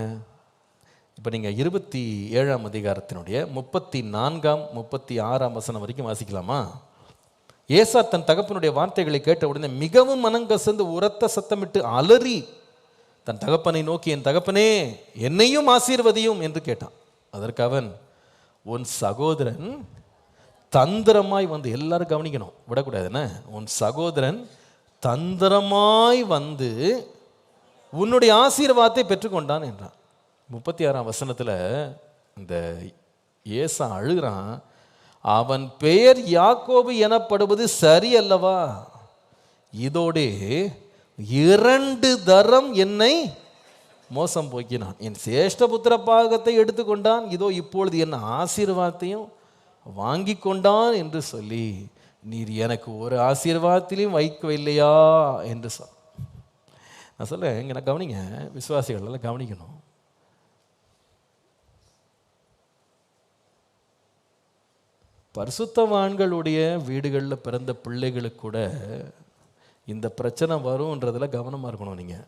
இப்போ நீங்கள் 27ஆம் அதிகாரத்தினுடைய 34ஆம் 36ஆம் வசனம் வரைக்கும் வாசிக்கலாமா? ஏசா தன் தகப்பனுடைய வார்த்தைகளை கேட்ட உடனே மிகவும் மனங்கசந்து உரத்த சத்தமிட்டு அலறி தன் தகப்பனை நோக்கி, என் தகப்பனே, என்னையும் ஆசீர்வதியும் என்று கேட்டான். அதற்கு அவன், உன் சகோதரன் தந்திரமாய் வந்து, எல்லாரும் கவனிக்கணும், விடக்கூடாதுன்னு, உன் சகோதரன் தந்திரமாய் வந்து உன்னுடைய ஆசீர்வாதத்தை பெற்றுக்கொண்டான் என்றான். 36ஆம் வசனத்தில் இந்த ஏசா அழுகிறான், அவன் பெயர் யாக்கோபு எனப்படுவது சரி அல்லவா? இதோடே 2 தரம் என்னை மோசம் போக்கினான், என் சேஷ்டபுத்திர பாகத்தை எடுத்துக்கொண்டான், இதோ இப்பொழுது என் ஆசீர்வாதத்தையும் வாங்கி கொண்டான் என்று சொல்லி, நீர் எனக்கு ஒரு ஆசீர்வாதத்திலையும் வைக்கவில்லையா என்று சொல். நான் சொல்ல இங்கே நான் கவனிங்க, விசுவாசிகள் எல்லாம் கவனிக்கணும். பரிசுத்தவான்களுடைய வீடுகளில் பிறந்த பிள்ளைகளுக்கு கூட இந்த பிரச்சனை வரும்ன்றதுல கவனமாக இருக்கணும். நீங்கள்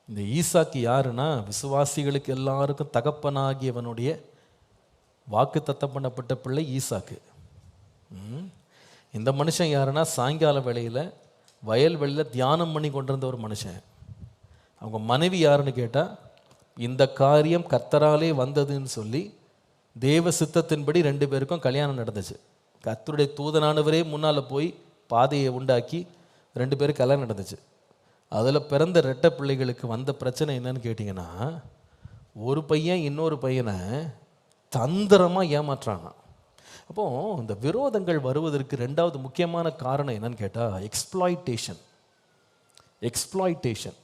இந்த ஈசாக்கு யாருன்னா, விசுவாசிகளுக்கு எல்லாருக்கும் தகப்பனாகியவனுடைய வாக்கு தத்தம் பண்ணப்பட்ட பிள்ளை ஈசாக்கு. இந்த மனுஷன் யாருன்னா, சாயங்கால வேளையில் வயல்வெளியில் தியானம் பண்ணி கொண்டிருந்த ஒரு மனுஷன். அவங்க மனைவி யாருன்னு கேட்டால், இந்த காரியம் கர்த்தராலே வந்ததுன்னு சொல்லி தேவ சித்தத்தின்படி 2 பேருக்கும் கல்யாணம் நடந்துச்சு. கர்த்தருடைய தூதனானவரே முன்னால் போய் பாதையை உண்டாக்கி 2 பேருக்கு கல்யாணம் நடந்துச்சு. அதில் பிறந்த ரெட்டை பிள்ளைகளுக்கு வந்த பிரச்சனை என்னன்னு கேட்டிங்கன்னா, ஒரு பையன் இன்னொரு பையனை தந்திரமாக ஏமாற்றானா. அப்போது இந்த விரோதங்கள் வருவதற்கு 2வது முக்கியமான காரணம் என்னன்னு கேட்டால், எக்ஸ்ப்ளாய்டேஷன்,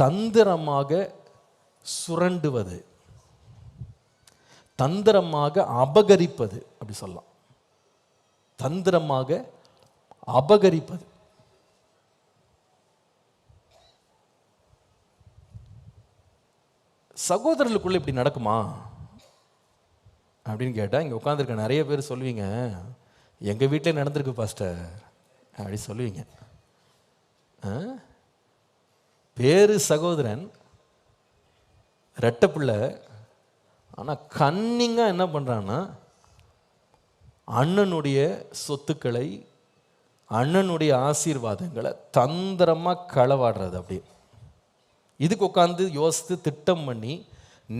தந்திரமாக சுரண்டுவது, தந்திரமாக அபகரிப்பது, அப்படி சொல்லலாம். தந்திரமாக அபகரிப்பது. சகோதரர்களுக்குள்ள இப்படி நடக்குமா அப்படின்னு கேட்டால், இங்கே உட்காந்துருக்க நிறைய பேர் சொல்லுவீங்க, எங்கள் வீட்டிலே நடந்திருக்கு பாஸ்டர் அப்படி சொல்லுவீங்க. பேரு சகோதரன், ரெட்டை பிள்ளை, ஆனால் கன்னிங்காக என்ன பண்ணுறான்னா, அண்ணனுடைய சொத்துக்களை, அண்ணனுடைய ஆசீர்வாதங்களை தந்திரமாக களவாடுறது. அப்படி இதுக்கு உட்காந்து யோசித்து திட்டம் பண்ணி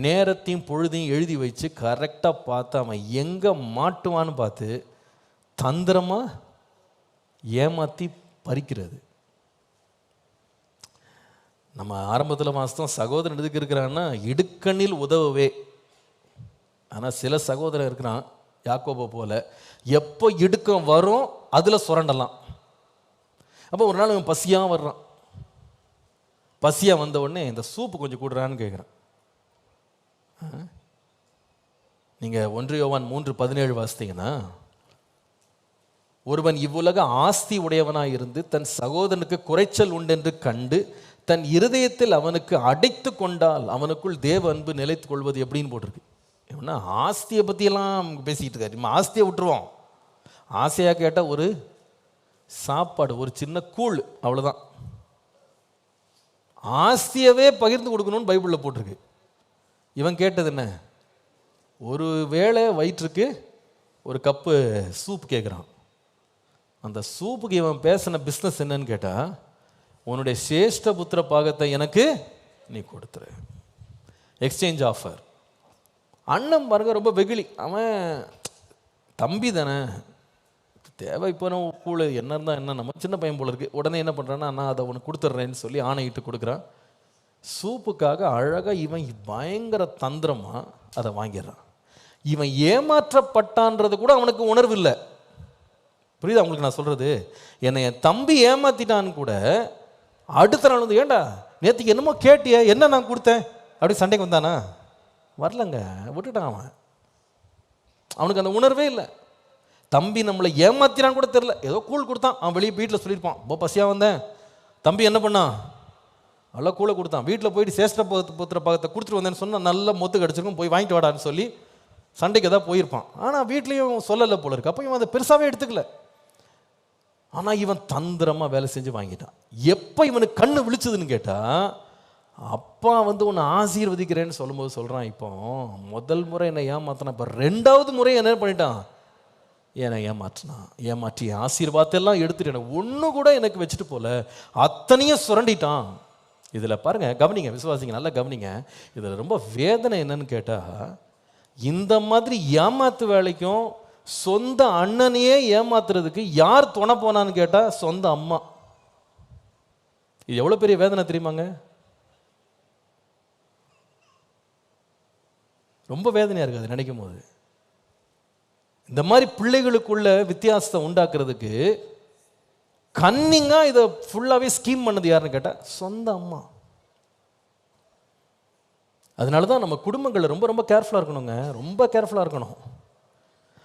நேரத்தையும் பொழுதையும் எழுதி வச்சு கரெக்டாக பார்த்து அவன் எங்கே மாட்டுவான்னு பார்த்து தந்திரமாக ஏமாற்றி பறிக்கிறது. நம்ம ஆரம்பத்தில் மாதம் சகோதரன் எதுக்கு இருக்கிறான்னா, இடுக்கண்ணில் உதவவே. ஆனால் சில சகோதரன் இருக்கிறான் யாக்கோபை போல, எப்போ இடுக்கம் வரும் அதில் சுரண்டலாம். அப்போ ஒரு நாள் அவன் பசியாக வர்றான். பசியாக வந்த உடனே இந்த சூப்பு கொஞ்சம் கூடுறான்னு கேட்குறான். நீங்கள் 1 யோவான் 3:17 வாசித்தீங்கன்னா, ஒருவன் இவ்வுலக ஆஸ்தி உடையவனாய் இருந்து தன் சகோதரனுக்கு குறைச்சல் உண்டென்று கண்டு தன் இருதயத்தில் அவனுக்கு அடைத்து கொண்டால் அவனுக்குள் தேவ அன்பு நிலைத்து கொள்வது எப்படின்னு போட்டிருக்கு. ஏன்னா ஆஸ்தியை பற்றியெல்லாம் பேசிக்கிட்டு இருக்காரு. நம்ம ஆஸ்தியை விட்டுருவோம். ஆசையாக கேட்டால் ஒரு சாப்பாடு, ஒரு சின்ன கூழ், அவ்வளோதான். ஆஸ்தியவே பகிர்ந்து கொடுக்கணும்னு பைபிளில் போட்டிருக்கு. இவன் கேட்டது என்ன? ஒரு வேளை வயிற்றுக்கு ஒரு கப்பு சூப் கேட்குறான். அந்த சூப்புக்கு இவன் பேசின பிஸ்னஸ் என்னன்னு கேட்டால், உன்னுடைய சேஷ்ட புத்திர பாகத்தை எனக்கு நீ கொடுத்துரு, எக்ஸ்சேஞ்ச் ஆஃபர். அண்ணன் பாருங்க ரொம்ப வெகுளி. அவன் தம்பி தானே, தேவை இப்போ நம்ம கூழ் என்ன இருந்தால் என்ன, நம்ம சின்ன பையன் போல இருக்குது. உடனே என்ன பண்ணுறான்னா, நான் அதை உனக்கு கொடுத்துட்றேன்னு சொல்லி ஆணையிட்டு கொடுக்குறான். சூப்புக்காக அழகாக இவன் பயங்கர தந்திரமாக அதை வாங்கிடுறான். இவன் ஏமாற்றப்பட்டான்றது கூட அவனுக்கு உணர்வு இல்லை. புரியுதா உங்களுக்கு நான் சொல்கிறது? என்னை என் தம்பி ஏமாத்திட்டான்னு கூட அடுத்த நாள் வந்து, ஏண்டா நேற்றுக்கு என்னமோ கேட்டிய, என்ன நான் கொடுத்தேன் அப்படி சண்டைக்கு வந்தானா? வரலங்க, விட்டுட்டான் அவன். அவனுக்கு அந்த உணர்வே இல்லை. தம்பி நம்மளை ஏமாத்தினான்னு கூட தெரில, ஏதோ கூழ் கொடுத்தான். அவன் வெளியே வீட்டில் சொல்லியிருப்பான், ரொம்ப பசியாக வந்தேன். தம்பி என்ன பண்ணான்? நல்லா கூழை கொடுத்தான். வீட்டில் போயிட்டு சேஷ்ட புத்திர பாகத்தை கொடுத்துட்டு வந்தேன்னு சொன்னால் நல்லா மொத்து கிடச்சிருக்கும், போய் வாங்கிட்டு வாடான்னு சொல்லி சண்டைக்கு தான் போயிருப்பான். ஆனால் வீட்லேயும் சொல்லலை போல இருக்கு. அப்போ இவன் அதை பெருசாகவே எடுத்துக்கல. ஆனால் இவன் தந்திரமாக வேலை செஞ்சு வாங்கிட்டான். எப்போ இவனுக்கு கண்ணு விழிச்சதுன்னு கேட்டால், அப்பா வந்து உன்னை ஆசீர்வதிக்கிறேன்னு சொல்லும்போது சொல்கிறான், இப்போ முதல் முறை என்னை ஏமாத்தினா, இப்போ 2வது முறை என்ன பண்ணிட்டான்? என்னை ஏமாற்றி ஆசீர்வாதத்தெல்லாம் எடுத்துட்டு எனக்கு ஒன்று கூட எனக்கு வச்சுட்டு போல, அத்தனையும் சுரண்டிட்டான். இதில் பாருங்கள், கவனிங்க விசுவாசிங்க, நல்லா கவனிங்க. இதில் ரொம்ப வேதனை என்னன்னு கேட்டால், இந்த மாதிரி ஏமாத்து வேலைக்கும் சொந்த அண்ணனையே ஏமாத்துறதுக்கு யார் துணை போனான்னு கேட்டால் சொந்த அம்மா. இது எவ்வளோ பெரிய வேதனை தெரியுமாங்க? ரொம்ப வேதனையாக இருக்குது நினைக்கும் போது. இந்த மாதிரி பிள்ளைகளுக்குள்ள வித்தியாசத்தை உண்டாக்குறதுக்கு கன்னிங்காக இதை ஃபுல்லாகவே ஸ்கீம் பண்ணது யாருன்னு கேட்டால் சொந்த அம்மா. அதனால தான் நம்ம குடும்பங்களில் ரொம்ப ரொம்ப கேர்ஃபுல்லாக இருக்கணுங்க, ரொம்ப கேர்ஃபுல்லாக இருக்கணும்.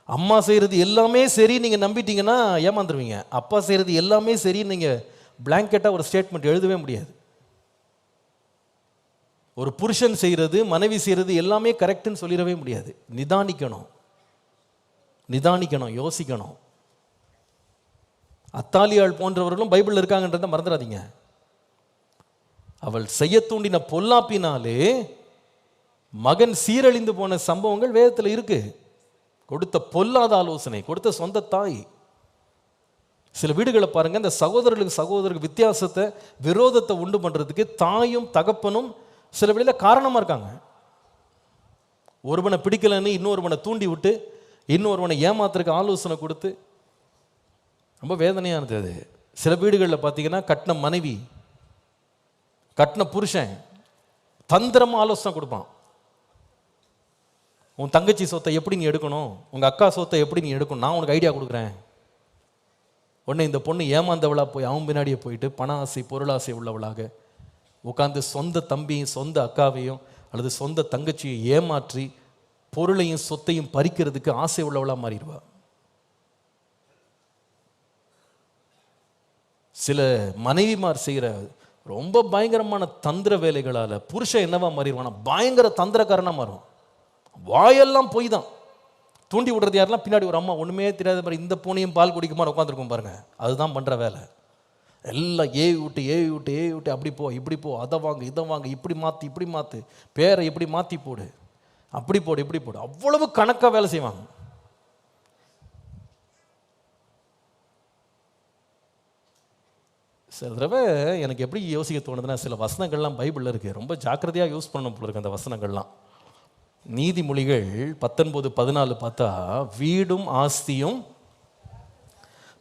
அம்மா செய்கிறது எல்லாமே சரி நீங்கள் நம்பிட்டீங்கன்னா ஏமாந்துருவீங்க. அப்பா செய்கிறது எல்லாமே சரி நீங்கள் பிளாங்கெட்டாக ஒரு ஸ்டேட்மெண்ட் எழுதவே முடியாது. ஒரு புருஷன் செய்கிறது மனைவி செய்கிறது எல்லாமே கரெக்டுன்னு சொல்லிடவே முடியாது. நிதானிக்கணும், யோசிக்கணும். அத்தாலியாள் போன்றவர்களும் பைபிளில் இருக்காங்கன்றதை மறந்துடாதீங்க. அவள் செய்ய தூண்டின பொல்லாப்பினாலே மகன் சீரழிந்து போன சம்பவங்கள் வேதத்தில் இருக்கு. கொடுத்த பொல்லாத ஆலோசனை கொடுத்த சொந்த தாய். சில வீடுகளை பாருங்க, இந்த சகோதரர்களுக்கு வித்தியாசத்தை விரோதத்தை உண்டு பண்றதுக்கு தாயும் தகப்பனும் சில வேளையில காரணமா இருக்காங்க. ஒருவனை பிடிக்கலன்னு இன்னொருவனை தூண்டி விட்டு இன்னொருவனை ஏமாத்துறதுக்கு ஆலோசனை கொடுத்து ரொம்ப வேதனையானது அது. சில வீடுகளில் பார்த்தீங்கன்னா கட்டின மனைவி கட்டின புருஷன் தந்திரமாக ஆலோசனை கொடுப்பான். உன் தங்கச்சி சொத்தை எப்படி நீ எடுக்கணும், உங்கள் அக்கா சொத்தை எப்படி நீ எடுக்கணும், நான் உனக்கு ஐடியா கொடுக்குறேன். உடனே இந்த பொண்ணு ஏமாந்தவளாக போய் அவன் பின்னாடியே போயிட்டு பண ஆசை பொருளாசை உள்ளவளாக உட்காந்து சொந்த தம்பியும் சொந்த அக்காவையும் அல்லது சொந்த தங்கச்சியை ஏமாற்றி பொருளையும் சொத்தையும் பறிக்கிறதுக்கு ஆசை உள்ளவளாக மாறிடுவா. சில மனைவிமார் செய்கிற ரொம்ப பயங்கரமான தந்திர வேலைகளால் புருஷன் என்னவா மாறிடுவானா, பயங்கர தந்திரக்காரனாக மாறும். வாயெல்லாம் போய் தான் தூண்டி விடுறது யாரெல்லாம் பின்னாடி ஒரு அம்மா ஒன்றுமே தெரியாத மாதிரி இந்த பூனையும் பால் குடிக்குமாறு உட்காந்துருக்கும் பாருங்க. அதுதான் பண்ணுற வேலை. எல்லாம் ஏவி விட்டு அப்படி போ இப்படி போ, அதை வாங்க இதை வாங்க, இப்படி மாற்று பேரை இப்படி மாற்றி போடு, அப்படி போடு இப்படி போடு, அவ்வளவு கணக்காக வேலை செய்வாங்க. சில தடவை எனக்கு எப்படி யோசிக்க தோணுதுன்னா, சில வசனங்கள்லாம் பைபிளில் இருக்குது, ரொம்ப ஜாக்கிரதையாக யூஸ் பண்ணணும் போல இருக்கு அந்த வசனங்கள்லாம். நீதிமொழிகள் 19:14 பார்த்தா, வீடும் ஆஸ்தியும்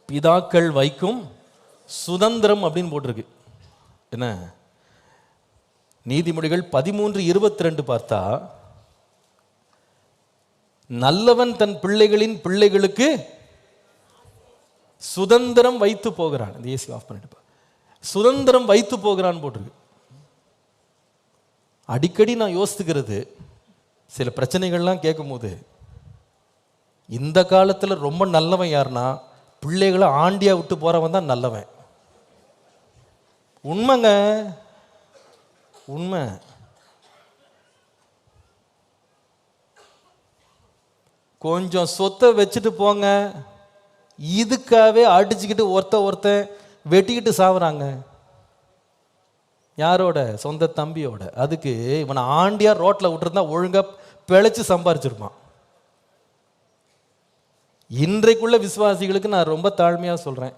பிதாக்கள் வைக்கும் சுதந்திரம் அப்படின்னு போட்டிருக்கு. என்ன? நீதிமொழிகள் 13:22 பார்த்தா, நல்லவன் தன் பிள்ளைகளின் பிள்ளைகளுக்கு சுதந்திரம் வைத்து போகிறான். இந்த ஏசி ஆஃப் பண்ணிட்டு சுதந்திரம் வைத்து போகிறான்னு போட்டிருக்கு. அடிக்கடி நான் யோசித்துக்கிறது, சில பிரச்சனைகள்லாம் கேட்கும்போது, இந்த காலத்தில் ரொம்ப நல்லவன் யாருன்னா பிள்ளைகளை ஆண்டியா விட்டு போறவன் தான் நல்லவன். உண்மைங்க, உண்மை. கொஞ்சம் சொத்தை வச்சுட்டு போங்க, இதுக்காகவே அடிச்சுக்கிட்டு ஒருத்தன் வெட்டிக்கிட்டு சாவுறாங்க. யாரோட? சொந்த தம்பியோட. அதுக்கு இவனை ஆண்டியா ரோட்டில் விட்டுருந்தா ஒழுங்கா பிழைச்சு சம்பாரிச்சிருப்பான். இன்றைக்குள்ள விசுவாசிகளுக்கு நான் ரொம்ப தாழ்மையாக சொல்கிறேன்,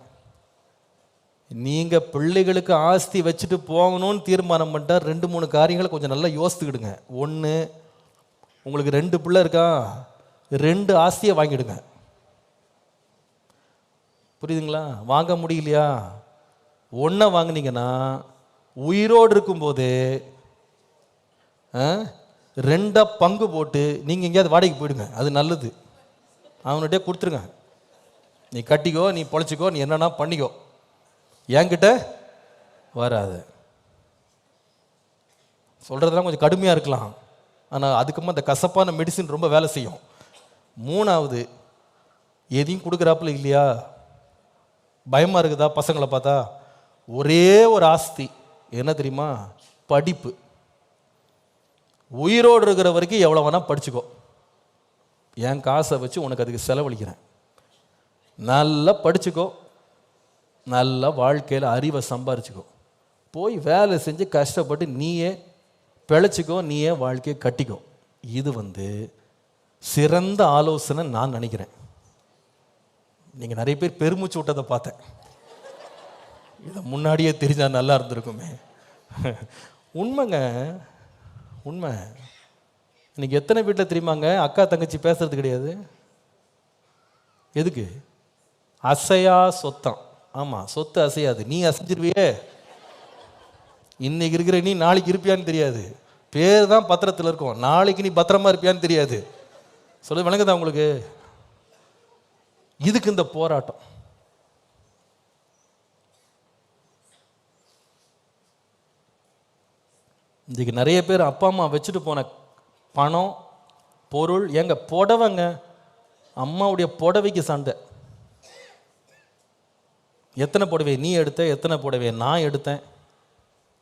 நீங்கள் பிள்ளைகளுக்கு ஆஸ்தி வச்சுட்டு போகணும்னு தீர்மானம் பண்ணிட்டா 2-3 காரியங்களை கொஞ்சம் நல்லா யோசித்துக்கிடுங்க. ஒன்று, உங்களுக்கு 2 பிள்ளை இருக்கா, 2 ஆஸ்தியை வாங்கிடுங்க. புரியுதுங்களா? வாங்க முடியலையா, ஒன்றை வாங்கினீங்கன்னா உயிரோடு இருக்கும்போது 2 பங்கு போட்டு நீங்கள் எங்கேயாவது வாடகைக்கு போயிடுங்க, அது நல்லது. அவன்கிட்டே கொடுத்துருங்க, நீ கட்டிக்கோ, நீ பொழைச்சிக்கோ, நீ என்னன்னா பண்ணிக்கோ, என்கிட்ட வராது. சொல்கிறதெல்லாம் கொஞ்சம் கடுமையாக இருக்கலாம், ஆனால் அதுக்கப்புறம் அந்த கசப்பான மெடிசின் ரொம்ப வேலை செய்யும். 3வது, எதையும் கொடுக்குறாப்புல இல்லையா, பயமாக இருக்குதா பசங்களை பார்த்தா, ஒரே ஒரு ஆஸ்தி என்ன தெரியுமா, படிப்பு. உயிரோடு இருக்கிற வரைக்கும் எவ்வளோ வேணால் படிச்சுக்கோ, என் காசை வச்சு உனக்கு அதுக்கு செலவழிக்கிறேன், நல்லா படிச்சுக்கோ, நல்லா வாழ்க்கையில் அறிவை சம்பாரிச்சுக்கோ, போய் வேலை செஞ்சு கஷ்டப்பட்டு நீயே பிழைச்சிக்கோ, நீயே வாழ்க்கையை கட்டிக்கோ. இது சிறந்த ஆலோசனை நான் நினைக்கிறேன். நீங்கள் நிறைய பேர் பெருமூச்சு விட்டதை பார்த்தேன், இதை முன்னாடியே தெரிஞ்சா நல்லா இருந்திருக்குமே. உண்மைங்க, உண்மை. இன்னைக்கு எத்தனை வீட்டில் தெரியுமாங்க அக்கா தங்கச்சி பேசுறது கிடையாது? எதுக்கு? அசையா சொத்தம். ஆமாம், சொத்து அசையாது, நீ அசைஞ்சிருவியே, இன்னைக்கு இருக்கிற நீ நாளைக்கு இருப்பியான்னு தெரியாது, பேர் தான் பத்திரத்தில் இருக்கும், நாளைக்கு நீ பத்திரமா இருப்பியான்னு தெரியாது. சொல்ல விளங்குதா உங்களுக்கு? இதுக்கு இந்த போராட்டம். இன்றைக்கு நிறைய பேர் அப்பா அம்மா வச்சுட்டு போன பணம் பொருள், எங்க புடவைங்க, அம்மாவுடைய புடவைக்கு சண்டை. எத்தனை புடவை நீ எடுத்த, எத்தனை புடவை நான் எடுத்தேன்,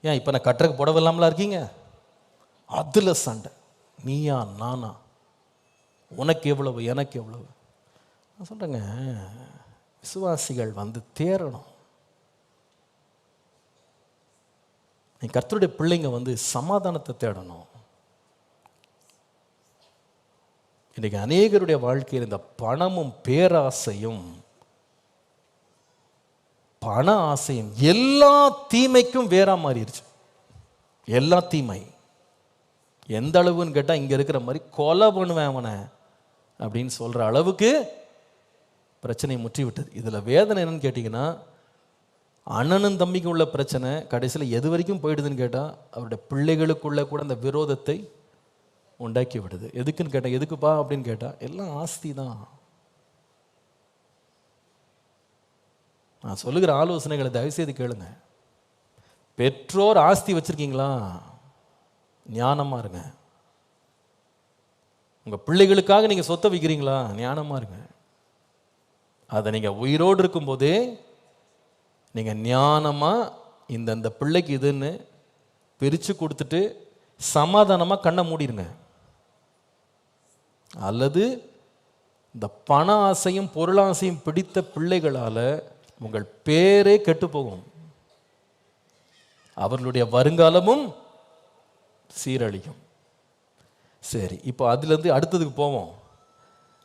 ஏன் இப்போ நான் கட்டுறக்கு புடவை இல்லாமலாம் இருக்கீங்க, அதில் சண்டை, நீயா நானா, உனக்கு எவ்வளவு எனக்கு எவ்வளவு. நான் சொல்கிறேங்க, விசுவாசிகள் தேறணும். நீ கர்த்தருடைய பிள்ளைங்க சமாதானத்தை தேடணும். இன்றைக்கு அநேகருடைய வாழ்க்கையில் இந்த பணமும் பேராசையும் பண ஆசையும் எல்லா தீமைக்கும் வேறா மாறிடுச்சு. எல்லா தீமை எந்த அளவுன்னு கேட்டால், இங்கே இருக்கிற மாதிரி கொலை பண்ணுவேன் அவனை அப்படின்னு சொல்கிற அளவுக்கு பிரச்சனை முற்றி விட்டது. இதில் வேதனை என்னன்னு கேட்டிங்கன்னா, அண்ணனும் தம்பிக்கும் உள்ள பிரச்சனை கடைசியில் எது வரைக்கும் போயிடுதுன்னு கேட்டால், அவருடைய பிள்ளைகளுக்குள்ள கூட அந்த விரோதத்தை உண்டாக்கி விடுது. எதுக்குன்னு கேட்டால், எதுக்குப்பா அப்படின்னு கேட்டால், எல்லாம் ஆஸ்தி தான். நான் சொல்லுகிற ஆலோசனைகளை தயவுசெய்து கேளுங்க. பெற்றோர் ஆஸ்தி வச்சிருக்கீங்களா, ஞானமாக இருங்க. உங்கள் பிள்ளைகளுக்காக நீங்கள் சொத்தை வைக்கிறீங்களா, ஞானமாக இருங்க. அதை நீங்கள் உயிரோடு இருக்கும்போதே நீங்கள் ஞானமாக இந்த பிள்ளைக்கு இதுன்னு பிரித்து கொடுத்துட்டு சமாதானமாக கண்ணை மூடிடுங்க. அல்லது இந்த பண ஆசையும் பொருளாசையும் பிடித்த பிள்ளைகளால் உங்கள் பேரே கெட்டு போகும், அவர்களுடைய வருங்காலமும் சீரழியும். சரி, இப்போ அதுலேருந்து அடுத்ததுக்கு போவோம்.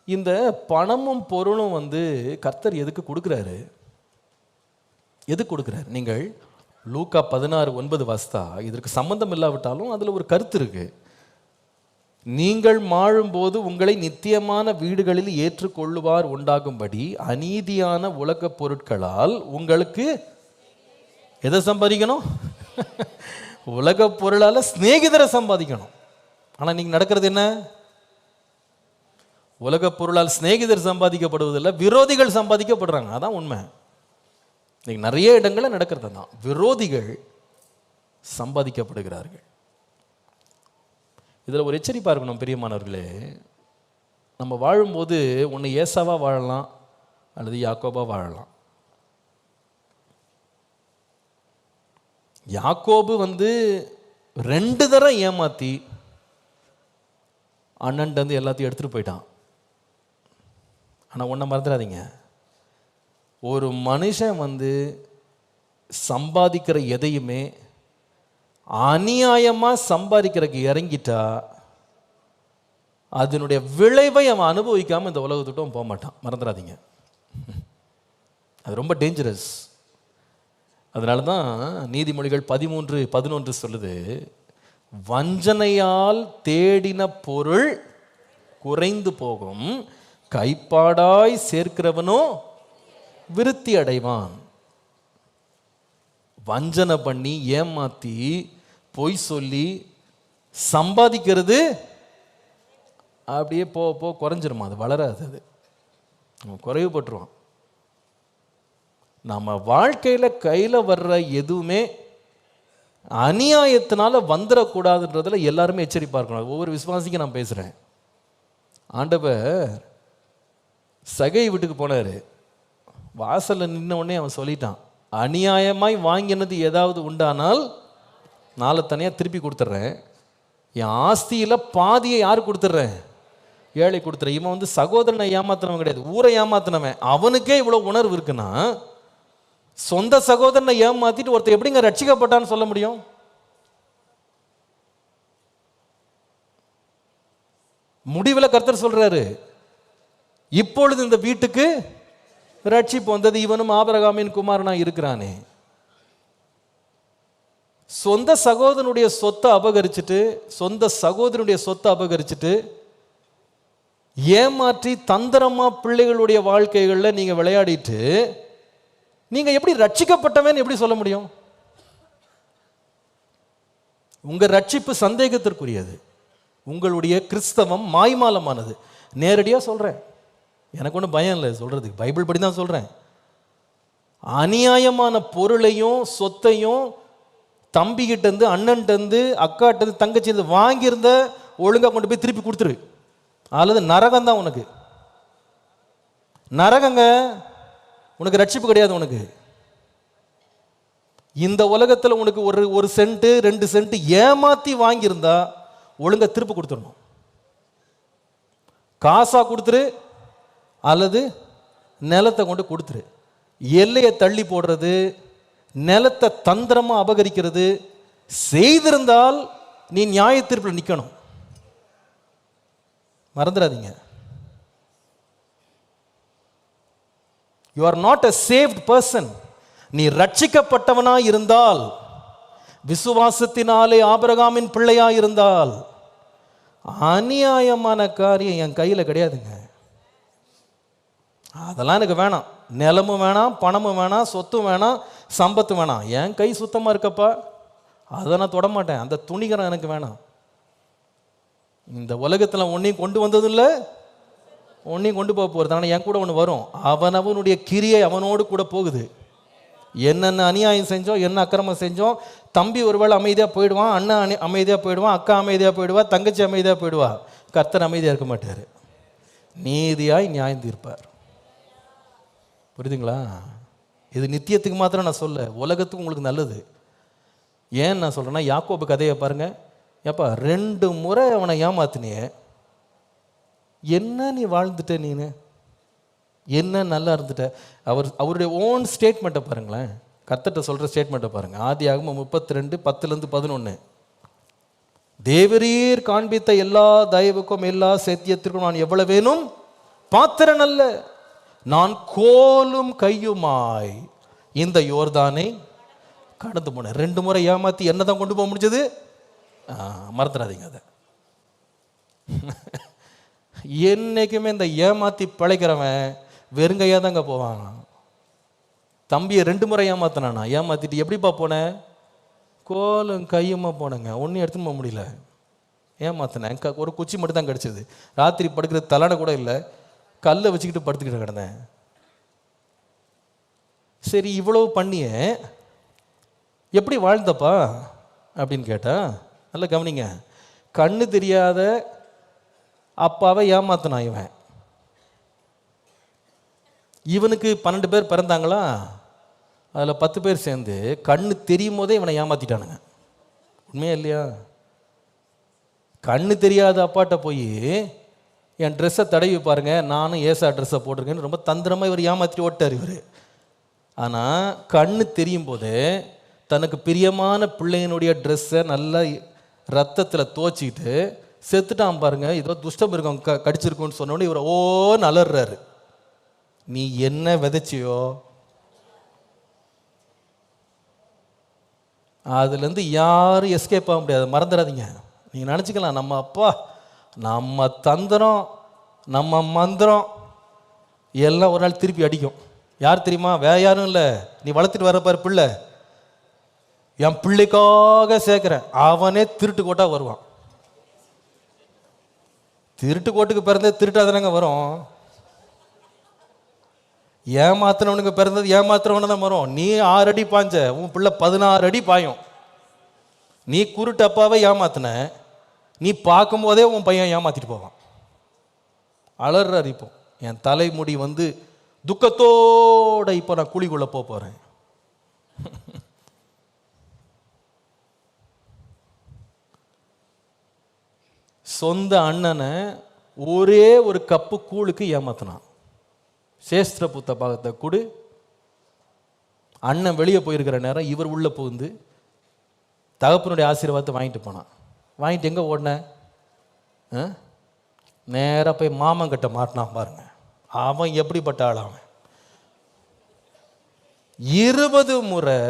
இந்த பணமும் பொருளும் கர்த்தர் எதுக்கு கொடுக்குறாரு? எதுக்கு கொடுக்குறாரு? நீங்கள் லூக்கா 16:9 வாசித்தா இதற்கு சம்பந்தம் இல்லாவிட்டாலும் அதில் ஒரு கருத்து இருக்கு. நீங்கள் வாழும்போது உங்களை நித்தியமான வீடுகளில் ஏற்றுக்கொள்ளுவார் உண்டாகும்படி அநீதியான உலக பொருட்களால் உங்களுக்கு எதை சம்பாதிக்கணும்? உலக பொருளால் சிநேகிதரை சம்பாதிக்கணும். ஆனால் நீங்கள் நடக்கிறது என்ன? உலக பொருளால் சிநேகிதர் சம்பாதிக்கப்படுவதில்லை, விரோதிகள் சம்பாதிக்கப்படுறாங்க. அதான் உண்மை. இன்னைக்கு நிறைய இடங்களில் நடக்கிறது தான், விரோதிகள் சம்பாதிக்கப்படுகிறார்கள். இதில் ஒரு எச்சரிப்பாக இருக்கணும் பிரியமானவர்களே. நம்ம வாழும்போது ஒன்று ஏசாவாக வாழலாம் அல்லது யாக்கோபாக வாழலாம். யாக்கோபு 2 தரம் ஏமாற்றி அண்ணன்ட்டு எல்லாத்தையும் எடுத்துகிட்டு போயிட்டான். ஆனால் ஒன்றை மறந்துடாதீங்க, ஒரு மனுஷன் சம்பாதிக்கிற எதையுமே அநியாயமாக சம்பாதிக்கிறதுக்கு இறங்கிட்டா அதனுடைய விளைவை அவன் அனுபவிக்காமல் இந்த உலகத்துட்டும் போக மாட்டான். மறந்துடாதீங்க, அது ரொம்ப டேஞ்சரஸ். அதனால தான் நீதிமொழிகள் 13:11 சொல்லுது, வஞ்சனையால் தேடின பொருள் குறைந்து போகும், கைப்பாடாய் சேர்க்கிறவனோ விருத்தி அடைவான். வஞ்சனை பண்ணி ஏமாத்தி பொய் சொல்லி சம்பாதிக்கிறது அப்படியே போ குறைஞ்சிருமா, அது வளராது, அது குறைவுபட்டுருவான். நம்ம வாழ்க்கையில் கையில் வர்ற எதுவுமே அநியாயத்தினால வந்துடக்கூடாதுன்றதுல எல்லாருமே எச்சரிப்பாக இருக்கணும். ஒவ்வொரு விசுவாசிக்கும் நான் பேசுகிறேன். ஆண்டவர் சகை வீட்டுக்கு போனார். வாசலில் நின்ன உடனே அவன் சொல்லிட்டான், அநியாயமாய் வாங்கினது ஏதாவது உண்டானால் நாளை தனியாக திருப்பி கொடுத்துட்றேன், என் ஆஸ்தியில் பாதியை யார் கொடுத்துட்றேன், ஏழை கொடுத்துறேன். இவன் வந்து சகோதரனை ஏமாத்தினவன் கிடையாது, ஊரை ஏமாத்தினவன். அவனுக்கே இவ்வளோ உணர்வு இருக்குன்னா சொந்த சகோதரனை ஏமாத்திட்டு ஒருத்தர் எப்படிங்க ரட்சிக்கப்பட்டான்னு சொல்ல முடியும்? முடிவில் கர்த்தர் சொல்றாரு, இப்பொழுது இந்த வீட்டுக்கு ரட்சிப்பு வந்தது, இவனும் ஆபிரகாமின் குமாரனா இருக்கிறானே. சொந்த சகோதரனுடைய சொத்தை அபகரிச்சுட்டு, சொந்த சகோதரனுடைய சொத்தை அபகரிச்சுட்டு ஏமாற்றி தந்திரமா பிள்ளைகளுடைய வாழ்க்கைகளில் நீங்க விளையாடிட்டு நீங்க எப்படி ரட்சிக்கப்பட்டவன் எப்படி சொல்ல முடியும்? உங்க ரட்சிப்பு சந்தேகத்திற்குரியது. உங்களுடைய கிறிஸ்தவம் மாய்மாலமானது. நேரடியாக சொல்றேன், எனக்கு ஒன்றும் பயம் இல்லை சொல்றதுக்கு, பைபிள் படி தான் சொல்றேன். அநியாயமான பொருளையும் சொத்தையும் தம்பிக்கிட்ட இருந்து, அண்ணன்ட்ட இருந்து, அக்காட்ட இருந்து, தங்கச்சி இருந்து வாங்கியிருந்த ஒழுங்கா கொண்டு போய் திருப்பி கொடுத்துரு, அல்லது நரகம் தான் உனக்கு. நரகங்க, உனக்கு ரட்சிப்பு கிடையாது. உனக்கு இந்த உலகத்தில் உனக்கு ஒரு சென்ட் 2 சென்ட் ஏமாத்தி வாங்கியிருந்தா ஒழுங்கா திருப்பி கொடுத்துடணும். காசா கொடுத்துரு அல்லது நிலத்தை கொண்டு கொடுத்துரு. எல்லையை தள்ளி போடுறது, நிலத்தை தந்திரமா அபகரிக்கிறது செய்திருந்தால் நீ நியாய தீர்ப்பில் நிற்கணும். மறந்துடாதீங்க. You are not a saved person. நீ ரட்சிக்கப்பட்டவனா இருந்தால், விசுவாசத்தினாலே ஆபிரகாமின் பிள்ளையா இருந்தால், அநியாயமான காரியம் என் கையில் கிடையாதுங்க. அதெல்லாம் எனக்கு வேணாம். நிலமும் வேணாம், பணமும் வேணாம், சொத்தும் வேணாம், சம்பத்து வேணாம். என் கை சுத்தமாக இருக்கப்பா, அதை நான் தொடமாட்டேன். அந்த துணிகரம் எனக்கு வேணாம். இந்த உலகத்தில் ஒன்றையும் கொண்டு வந்ததும் இல்லை, ஒன்றையும் கொண்டு போக போகிறது. ஆனால் என் கூட ஒன்று வரும். அவனுடைய கிரியை அவனோடு கூட போகுது. என்னென்ன அநியாயம் செஞ்சோம், என்ன அக்கிரமம் செஞ்சோம், தம்பி ஒருவேளை அமைதியாக போயிடுவான், அண்ணன் அமைதியாக போயிடுவான், அக்கா அமைதியாக போயிடுவா, தங்கச்சி அமைதியாக போயிடுவா. கர்த்தர் அமைதியாக இருக்க மாட்டார், நீதியாய் நியாயம் தீர்ப்பார். புரியுதுங்களா? இது நித்தியத்துக்கு மாத்திரம் நான் சொல்ல, உலகத்துக்கு உங்களுக்கு நல்லது. ஏன் நான் சொல்கிறேன்னா, யாக்கோபு கதையை பாருங்கள். ஏப்பா 2 முறை அவனை ஏமாத்தினியே, என்ன நீ வாழ்ந்துட்ட, நீனு என்ன நல்லா இருந்துட்ட. அவருடைய ஓன் ஸ்டேட்மெண்ட்டை பாருங்களேன், கர்த்தர்ட்ட சொல்கிற ஸ்டேட்மெண்ட்டை பாருங்கள். ஆதியாகமம் 32 10-11. தேவரீர் காண்பித்த எல்லா தயவுக்கும் எல்லா சத்தியத்திற்கும் நான் எவ்வளவு வேணும் பாத்திரன் அல்ல, நான் கோலும் கையுமாய் இந்த யோர்தானை கடந்து போனேன். 2 முறை ஏமாத்தி என்னதான் கொண்டு போக முடிஞ்சது? மறந்துடாதீங்க அதை. என்னைக்குமே இந்த ஏமாத்தி பிழைக்கிறவன் வெறுங்கையாக தாங்க போவான். தம்பியை 2 முறை ஏமாத்தினானா, ஏமாத்திட்டு எப்படிப்பா போனேன்? கோலும் கையுமா போனேங்க, ஒன்றும் எடுத்துன்னு போக முடியல, ஏமாத்தினேன். ஒரு குச்சி மட்டும் தான் கிடச்சிது. ராத்திரி படுக்கிறது தலான கூட இல்லை, கல்லை வச்சுக்கிட்டு படுத்துக்கிட்டு கிடந்தேன். சரி, இவ்வளவு பண்ணிய எப்படி வாழ்ந்தப்பா அப்படின்னு கேட்டா, நல்லா கவனிங்க. கண்ணு தெரியாத அப்பாவை ஏமாத்தினான் இவன். இவனுக்கு 12 பேர் பிறந்தாங்களா, அதில் 10 பேர் சேர்ந்து கண்ணு தெரியும் போதே இவனை ஏமாத்திட்டானுங்க. உண்மையா இல்லையா? கண்ணு தெரியாத அப்பாட்ட போய் என் ட்ரெஸ்ஸை தடவி பாருங்க, நானும் ஏசா ட்ரெஸ்ஸை போட்டிருக்கேன்னு ரொம்ப தந்திரமாக இவர் ஏமாற்றிட்டு ஓட்டார் இவர். ஆனால் கண்ணு தெரியும் போது தனக்கு பிரியமான பிள்ளையினுடைய ட்ரெஸ்ஸை நல்லா ரத்தத்தில் துவச்சிக்கிட்டு செத்துட்டான் பாருங்க. ஏதோ துஷ்டம் இருக்கும் கடிச்சிருக்குன்னு சொன்னோடனே இவர் ஓன்னு அலறாரு. நீ என்ன விதைச்சியோ அதுலேருந்து யாரும் எஸ்கேப் ஆக முடியாது. மறந்துடாதீங்க. நீங்கள் நினச்சிக்கலாம், நம்ம அப்பா நம்ம தந்திரம் நம்ம மந்திரம் எல்லாம் ஒரு நாள் திருப்பி அடிக்கும். யார் தெரியுமா? வேற யாரும் இல்லை, நீ வளர்த்துட்டு வரப்பாரு பிள்ளை, என் பிள்ளைக்காக சேர்க்குறேன், அவனே திருட்டு கோட்டா வருவான். திருட்டு கோட்டுக்கு பிறந்தது திருட்டாதானங்க வரும். ஏமாத்தினவனுக்கு பிறந்தது ஏமாத்துறவனு தான் வரும். நீ 6 அடி பாய்ஞ்ச, உன் பிள்ளை 16 அடி பாயும். நீ குருட்டு அப்பாவை ஏமாத்தின, நீ பார்க்கும்போதே உன் பையன் ஏமாத்திட்டு போவான். அலறார். இப்போ என் தலைமுடி வந்து துக்கத்தோட இப்போ நான் குழிக்குள்ள போறேன். சொந்த அண்ணனை ஒரே ஒரு கப்பு கூழுக்கு ஏமாத்தினான். சேஸ்திர புத்த பாகத்தை கொடு. அண்ணன் வெளியே போயிருக்கிற நேரம் இவர் உள்ள புகுந்து தகப்பனுடைய ஆசீர்வாதத்தை வாங்கிட்டு போனான். வாங்கிட்டு எங்கே ஓடின? நேராக போய் மாமங்கிட்ட மாட்டினான். பாருங்க அவன் எப்படிப்பட்ட ஆள். அவன் 20 முறை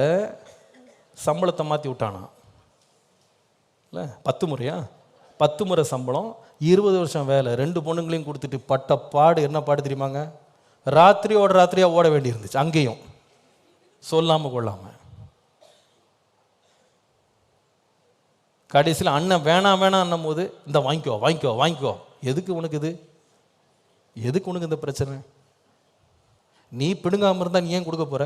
சம்பளத்தை மாற்றி விட்டானான். இல்லை 10 முறையா? 10 முறை சம்பளம், 20 வருஷம் வேலை, 2 பொண்ணுங்களையும் கொடுத்துட்டு பட்ட பாடு. என்ன பாடு தெரியுமாங்க? ராத்திரியோட ராத்திரியா ஓட வேண்டி இருந்துச்சு. அங்கேயும் சொல்லாம கொள்ளாம. கடைசியில் அண்ணன் வேணாம் வேணாம் போது இந்த வாங்கிக்கோ வாங்கிக்கோ வாங்கிக்கோ. எதுக்கு உனக்கு இது? எதுக்கு உனக்கு இந்த பிரச்சனை? நீ பிடுங்காம இருந்தா நீ ஏன் கொடுக்க போற?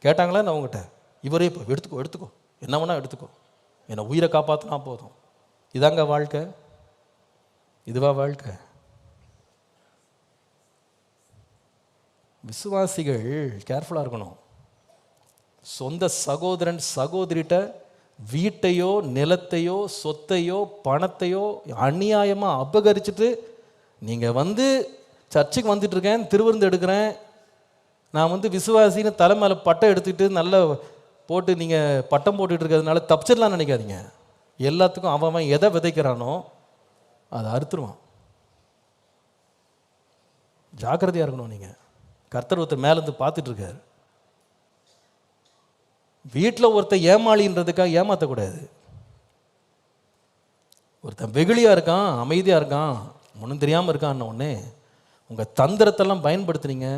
கேட்டாங்களா நான் உங்ககிட்ட? இவரே இப்போ எடுத்துக்கோ எடுத்துக்கோ, என்ன வேணா எடுத்துக்கோ, என்னை உயிரை காப்பாற்றினா போதும். இதாங்க வாழ்க்கை? இதுவா வாழ்க்கை? விசுவாசிகள் கேர்ஃபுல்லாக இருக்கணும். சொந்த சகோதரன் சகோதரிட்ட வீட்டையோ நிலத்தையோ சொத்தையோ பணத்தையோ அநியாயமாக அபகரிச்சுட்டு நீங்கள் வந்து சர்ச்சுக்கு வந்துட்டு இருக்கேன், திருவிருந்து எடுக்கிறேன், நான் வந்து விசுவாசின்னு தலை மேலே பட்டம் எடுத்துக்கிட்டு நல்லா போட்டு நீங்கள் பட்டம் போட்டுட்டு இருக்கிறதுனால தப்பிச்சிடலாம்னு நினைக்காதீங்க. எல்லாத்துக்கும் அவன் எதை விதைக்கிறானோ அதை அறுத்துருவான். ஜாக்கிரதையாக இருக்கணும். நீங்கள் கர்த்தர் ஒருத்தர் மேலேருந்து பார்த்துட்டு இருக்காரு. வீட்டில் ஒருத்தர் ஏமாளின்றதுக்காக ஏமாற்றக்கூடாது. ஒருத்தன் வெகுளியாக இருக்கான், அமைதியாக இருக்கான், ஒன்றும் தெரியாமல் இருக்கான்னு ஒன்று உங்கள் தந்திரத்தெல்லாம் பயன்படுத்துனீங்க,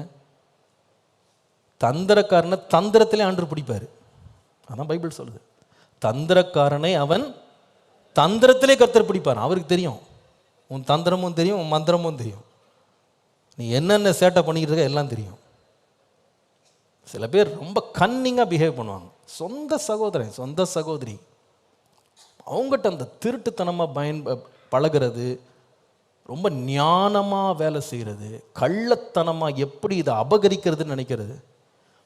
தந்திரக்காரனை தந்திரத்திலே ஆண்டு பிடிப்பார். அதான் பைபிள் சொல்லுது. தந்திரக்காரனை அவன் தந்திரத்திலே கர்த்தர் பிடிப்பார். அவருக்கு தெரியும், உன் தந்திரமும் தெரியும், உன் மந்திரமும் தெரியும், நீ என்னென்ன சேட்டை பண்ணிக்கிட்டு இருக்க எல்லாம் தெரியும். சில பேர் ரொம்ப கன்னிங்காக பிஹேவ் பண்ணுவாங்க. சொந்த சகோதரன் சொந்த சகோதரி அவங்ககிட்ட அந்த திருட்டுத்தனமாக பழகிறது, ரொம்ப ஞானமாக வேலை செய்கிறது, கள்ளத்தனமாக எப்படி இதை அபகரிக்கிறதுன்னு நினைக்கிறது.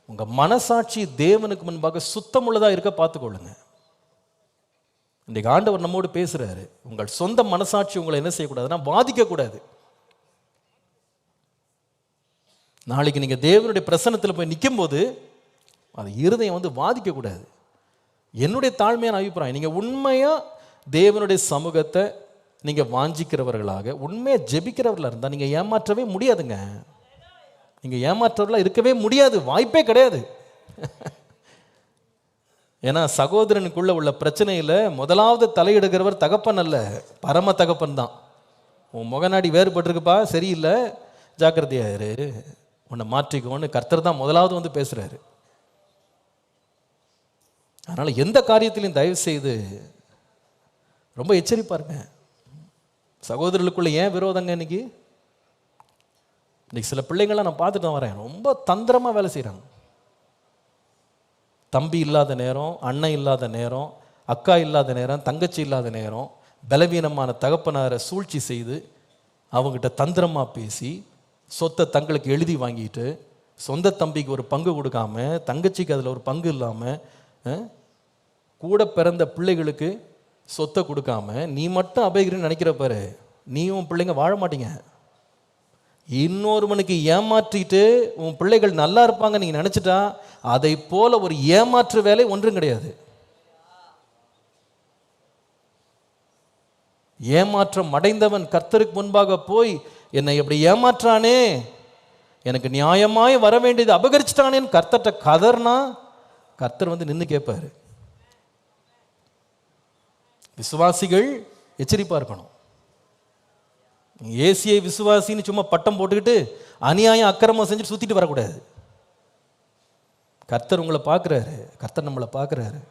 உங்கள் மனசாட்சி தேவனுக்கு முன்பாக சுத்தமுள்ளதாக இருக்க பார்த்துக்கொள்ளுங்க. இன்றைக்கு ஆண்டவர் நம்மோடு பேசுகிறாரு. உங்கள் சொந்த மனசாட்சி உங்களை என்ன செய்யக்கூடாதுன்னா பாதிக்கக்கூடாது. நாளைக்கு நீங்கள் தேவனுடைய பிரசன்னத்தில் போய் நிற்கும் போது அது இருதயம் வந்து பாதிக்கக்கூடாது. என்னுடைய தாழ்மையான அபிப்பிராயம், நீங்கள் உண்மையாக தேவனுடைய சமூகத்தை நீங்கள் வாஞ்சிக்கிறவர்களாக உண்மையாக ஜெபிக்கிறவர்களாக இருந்தால் நீங்கள் ஏமாற்றவே முடியாதுங்க. நீங்கள் ஏமாற்றவர்களாக இருக்கவே முடியாது, வாய்ப்பே கிடையாது. ஏன்னா சகோதரனுக்குள்ள உள்ள பிரச்சனையில் முதலாவது தலையிடுகிறவர் தகப்பன் அல்ல, பரம தகப்பன் தான். உன் முகநாடி வேறுபட்டிருக்குப்பா, சரியில்லை, ஜாக்கிரதையாயிரு, உன்னை மாற்றிக்கோன்னு கர்த்தர் தான் முதலாவது வந்து பேசுகிறாரு. அதனால் எந்த காரியத்திலையும் தயவு செய்து ரொம்ப எச்சரிப்பாருங்க. சகோதரர்களுக்குள்ள ஏன் விரோதங்க? இன்னைக்கு சில பிள்ளைங்கள்லாம் நான் பார்த்துட்டு தான் வரேன், ரொம்ப தந்திரமாக வேலை செய்கிறாங்க. தம்பி இல்லாத நேரம், அண்ணன் இல்லாத நேரம், அக்கா இல்லாத நேரம், தங்கச்சி இல்லாத நேரம், பலவீனமான தகப்பனாரை சூழ்ச்சி செய்து அவங்ககிட்ட தந்திரமாக பேசி சொத்தை தங்களுக்கு எழுதி வாங்கிட்டு சொந்த தம்பிக்கு ஒரு பங்கு கொடுக்காம, தங்கச்சிக்கு அதில் ஒரு பங்கு இல்லாமல், கூட பிறந்த பிள்ளைகளுக்கு சொத்தை கொடுக்காம நீ மட்டும் அபகரின்னு நினைக்கிற பாரு, நீயும் பிள்ளைங்க வாழ மாட்டீங்க. இன்னொருவனுக்கு ஏமாற்றிட்டு உன் பிள்ளைகள் நல்லா இருப்பாங்க நீங்கள் நினச்சிட்டா அதை போல ஒரு ஏமாற்று வேலை ஒன்றும் கிடையாது. ஏமாற்றம் அடைந்தவன் கர்த்தருக்கு முன்பாக போய் என்னை எப்படி ஏமாற்றானே, எனக்கு நியாயமாய் வர வேண்டியது அபகரிச்சிட்டானேன்னு கர்த்தர்ட்ட கதர்னா கர்த்தர் வந்து நின்று கேட்பாரு. விசுவாசிகள் எச்சரிப்பா இருக்கணும். ஏசியை விசுவாசின்னு சும்மா பட்டம் போட்டுக்கிட்டு அநியாயம் அக்கிரமம் செஞ்சுட்டு சுத்திட்டு வரக்கூடாது. கர்த்தர் உங்களை பார்க்குறாரு, கர்த்தர் நம்மளை பார்க்குறாரு.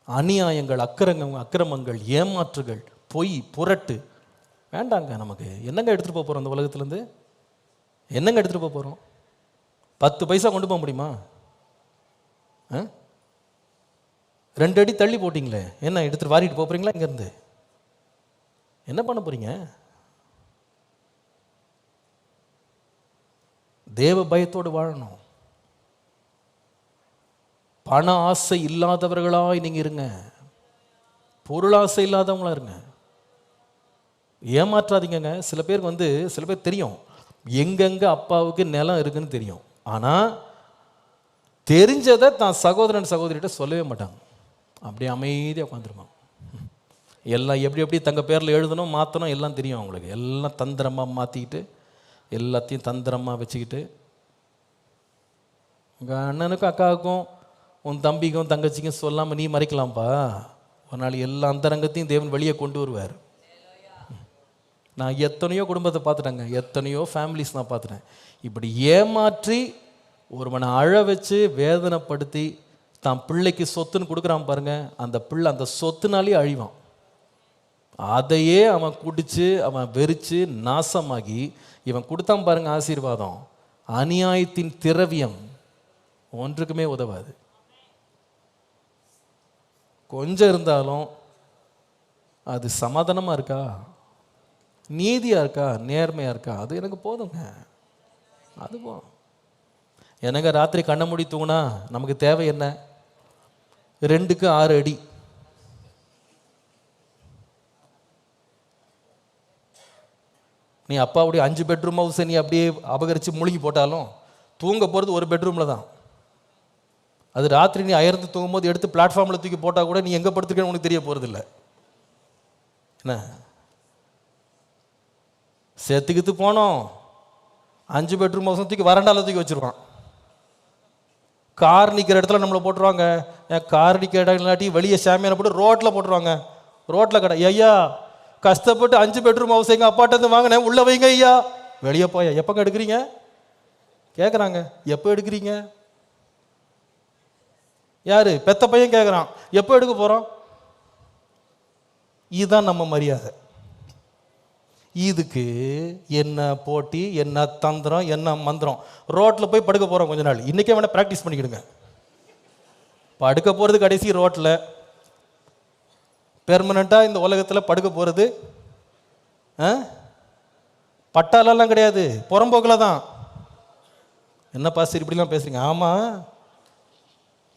அநியாயங்கள், அக்கிரமங்கள், ஏமாற்றுகள், பொய், புரட்டு வேண்டாங்க. நமக்கு என்னங்க எடுத்துகிட்டு போக போகிறோம்? அந்த உலகத்துலேருந்து என்னங்க எடுத்துகிட்டு போக போகிறோம்? 10 பைசா கொண்டு போக முடியுமா? 2 அடி தள்ளி போட்டிங்களே, என்ன எடுத்துகிட்டு வாரிட்டு போகிறீங்களா? இங்கேருந்து என்ன பண்ண போகிறீங்க? தேவ பயத்தோடு வாழணும். பண ஆசை இல்லாதவர்களாய் நீங்கள் இருங்க. பொருளாசை இல்லாதவங்களா இருங்க. ஏமாற்றாதீங்க. சில பேர் தெரியும் எங்கெங்கே அப்பாவுக்கு நிலம் இருக்குன்னு தெரியும். ஆனால் தெரிஞ்சதை தான் சகோதரன் சகோதரிகிட்ட சொல்லவே மாட்டாங்க. அப்படியே அமைதியாக உட்காந்துருப்பாங்க. எல்லாம் எப்படி தங்க பேரில் எழுதணும், மாற்றணும் எல்லாம் தெரியும் அவங்களுக்கு. எல்லாம் தந்திரமாக மாற்றிக்கிட்டு, எல்லாத்தையும் தந்திரமாக வச்சுக்கிட்டு, உங்கள் அண்ணனுக்கும் அக்காவுக்கும் உன் தம்பிக்கும் தங்கச்சிக்கும் சொல்லாமல் நீ மறைக்கலாம்ப்பா. ஒரு நாள் எல்லா அந்தரங்கத்தையும் தேவன் வெளியே கொண்டு வருவார். நான் எத்தனையோ குடும்பத்தை பார்த்துட்டேங்க, எத்தனையோ ஃபேமிலிஸ் நான் பார்த்துட்டேன். இப்படி ஏமாற்றி ஒருவனை அழ வச்சு வேதனைப்படுத்தி தான் பிள்ளைக்கு சொத்துன்னு கொடுக்குறான் பாருங்க, அந்த பிள்ளை அந்த சொத்துனாலே அழிவான். அதையே அவன் குடிச்சு அவன் வெறிச்சு நாசமாகி இவன் கொடுத்தான் பாருங்க ஆசீர்வாதம், அநியாயத்தின் திரவியம் ஒன்றுக்குமே உதவாது. கொஞ்சம் இருந்தாலும் அது சமாதானமாக இருக்கா, நீதியாக இருக்கா, நேர்மையாக இருக்கா, அது எனக்கு போதுங்க. அது போதும். எனக்கு ராத்திரி கண்ணை மூடி தூங்கினா நமக்கு தேவை என்ன? 2க்கு 6 அடி. நீ அப்பாவுடைய 5 பெட்ரூம் ஹவுஸை நீ அப்படியே அபகரித்து மூழ்கி போட்டாலும் தூங்க போகிறது ஒரு பெட்ரூமில் தான். அது ராத்திரி நீ அயர்ந்து தூங்கும்போது எடுத்து பிளாட்ஃபார்மில் தூக்கி போட்டால் கூட நீ எங்கே படுத்துருக்கேன்னு உனக்கு தெரிய போகிறதில்ல. என்ன செத்துக்கித்து போனோம், 5 பெட்ரூம் ஹவுஸும் தூக்கி வராண்டாவில் தூக்கி வச்சுருவான். கார் நிற்கிற இடத்துல நம்மளை போட்டுருவாங்க. கார் நிற்கிற இடம் இல்லாட்டி வெளியே சாமியான போட்டு ரோட்டில் போட்டுருவாங்க. ரோட்டில் கடை, ஐயா கஷ்டப்பட்டு 5 பெட்ரூம் ஹவுஸ் எங்கள் அப்பாட்டேருந்து வாங்கினேன், உள்ளே வைங்க ஐயா. வெளியே போயா, எப்போங்க எடுக்கிறீங்க கேட்குறாங்க. எப்போ எடுக்கிறீங்க? யாரு? பெத்த பையன் கேட்குறான், எப்போ எடுக்க போகிறோம்? இதுதான் நம்ம மரியாதை. இதுக்கு என்ன போட்டி, என்ன தந்திரம், என்ன மந்திரம். ரோட்டில் போய் படுக்க போகிறோம் கொஞ்ச நாள். இன்றைக்கே வேணால் ப்ராக்டிஸ் பண்ணிக்கிடுங்க. படுக்க போகிறது கடைசி ரோட்டில், பெர்மனண்ட்டாக இந்த உலகத்தில் படுக்க போகிறது பட்டாலெல்லாம் கிடையாது, புறம்போக்கில் தான். என்னப்பா சரி இப்படிலாம் பேசுறீங்க? ஆமாம்,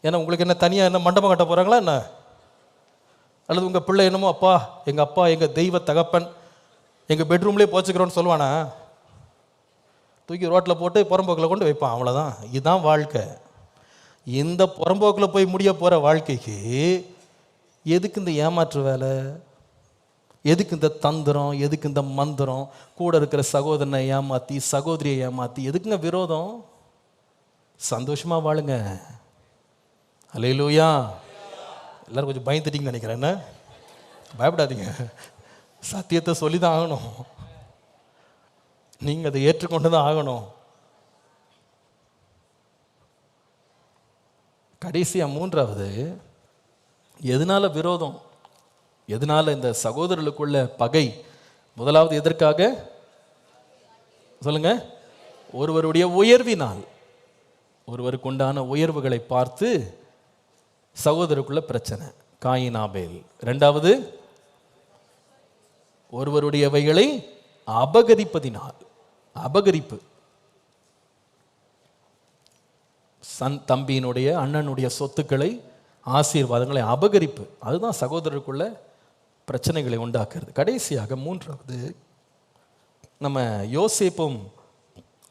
ஏன்னா உங்களுக்கு என்ன தனியாக என்ன மண்டபம் கட்ட போகிறாங்களா என்ன? அல்லது உங்கள் பிள்ளை என்னமோ அப்பா எங்கள் தெய்வ தகப்பன் எங்கள் பெட்ரூம்லேயே போச்சுக்கிறோன்னு சொல்லுவானா? தூக்கி ரோட்டில் போட்டு புறம்போக்கில் கொண்டு வைப்பான், அவ்வளோதான். இதுதான் வாழ்க்கை. இந்த புறம்போக்கில் போய் முடிய போகிற வாழ்க்கைக்கு எதுக்கு இந்த ஏமாற்று வேலை? எதுக்கு இந்த தந்திரம்? எதுக்கு இந்த மந்திரம்? கூட இருக்கிற சகோதரனை ஏமாற்றி சகோதரியை ஏமாற்றி எதுக்குங்க விரோதம்? சந்தோஷமாக வாழுங்க. அல்லேலூயா. எல்லாரும் கொஞ்சம் பயந்துட்டீங்கன்னு நினைக்கிறேன். என்ன பயப்படாதீங்க, சத்தியத்தை சொல்லி தான் ஆகணும். நீங்கள் அதை ஏற்றுக்கொண்டு தான் ஆகணும். கடைசியாக 3வது, எதனால விரோதம், எதனால இந்த சகோதரர்களுக்குள்ள பகை? முதலாவது எதற்காக சொல்லுங்க? ஒருவருடைய உயர்வினால், ஒருவருக்கு உண்டான உயர்வுகளை பார்த்து சகோதரருக்குள்ள பிரச்சனை, காயின் ஆபேல். 2வது ஒருவருடையவைகளை அபகரிப்பதினால், அபகரிப்பு, தம்பியினுடைய அண்ணனுடைய சொத்துக்களை ஆசீர்வாதங்களை அபகரிப்பு, அதுதான் சகோதரருக்குள்ள பிரச்சனைகளை உண்டாக்குறது. கடைசியாக 3வது, நம்ம யோசேப்பும்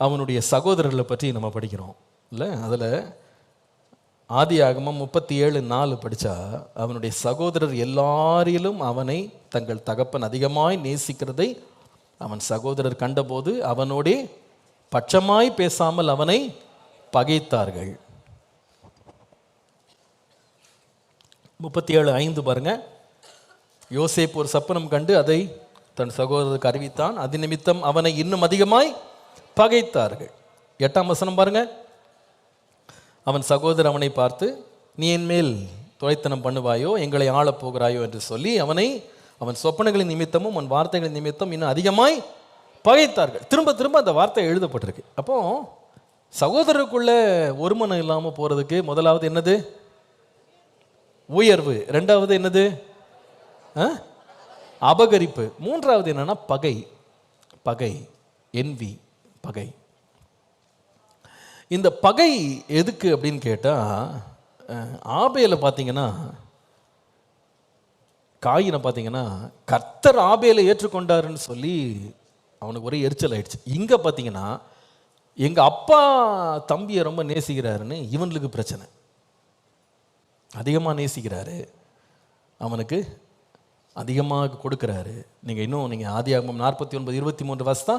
அவனுடைய சகோதரர்களை பற்றி நம்ம படிக்கிறோம் இல்லை? அதில் ஆதியாகமம் 37:4 படித்தா, அவனுடைய சகோதரர் எல்லாரிலும் அவனை தங்கள் தகப்பன் அதிகமாய் நேசிக்கிறதை அவன் சகோதரர் கண்டபோது அவனோடே பட்சமாய் பேசாமல் அவனை பகைத்தார்கள். 37:5 பாருங்க. யோசேப்பு ஒரு சப்பனம் கண்டு அதை தன் சகோதரருக்கு அறிவித்தான், அது நிமித்தம் அவனை இன்னும் அதிகமாய் பகைத்தார்கள். 8ஆம் வசனம் பாருங்க. அவன் சகோதரர் அவனை பார்த்து, நீ என் மேல் துரைத்தனம் பண்ணுவாயோ, எங்களை ஆளப் போகிறாயோ என்று சொல்லி அவன் சொப்பனங்களின் நிமித்தமும் அவன் வார்த்தைகளின் நிமித்தம் இன்னும் அதிகமாய் பகைத்தார்கள். திரும்ப திரும்ப அந்த வார்த்தை எழுதப்பட்டிருக்கு. அப்போ சகோதரருக்குள்ள ஒருமனம் இல்லாமல் போறதுக்கு முதலாவது என்னது? உயர்வு. ரெண்டாவது என்னது? அபகரிப்பு. மூன்றாவது என்னன்னா பகை. பகை, என்வி, பகை. இந்த பகை எதுக்கு அப்படின்னு கேட்டா, ஆபேலை பார்த்தீங்கன்னா, காயினை பார்த்தீங்கன்னா, கர்த்தர் ஆபேலை ஏற்றுக்கொண்டாருன்னு சொல்லி அவனுக்கு ஒரே எரிச்சல் ஆயிடுச்சு. இங்க பார்த்தீங்கன்னா, எங்க அப்பா தம்பியை ரொம்ப நேசிக்கிறாருன்னு இவனுக்கு பிரச்சனை. அதிகமாக நேசிக்கிறாரு, அவனுக்கு அதிகமாக கொடுக்கிறாரு. நீங்கள் ஆதியாகமம் 49:23 வாசித்தா,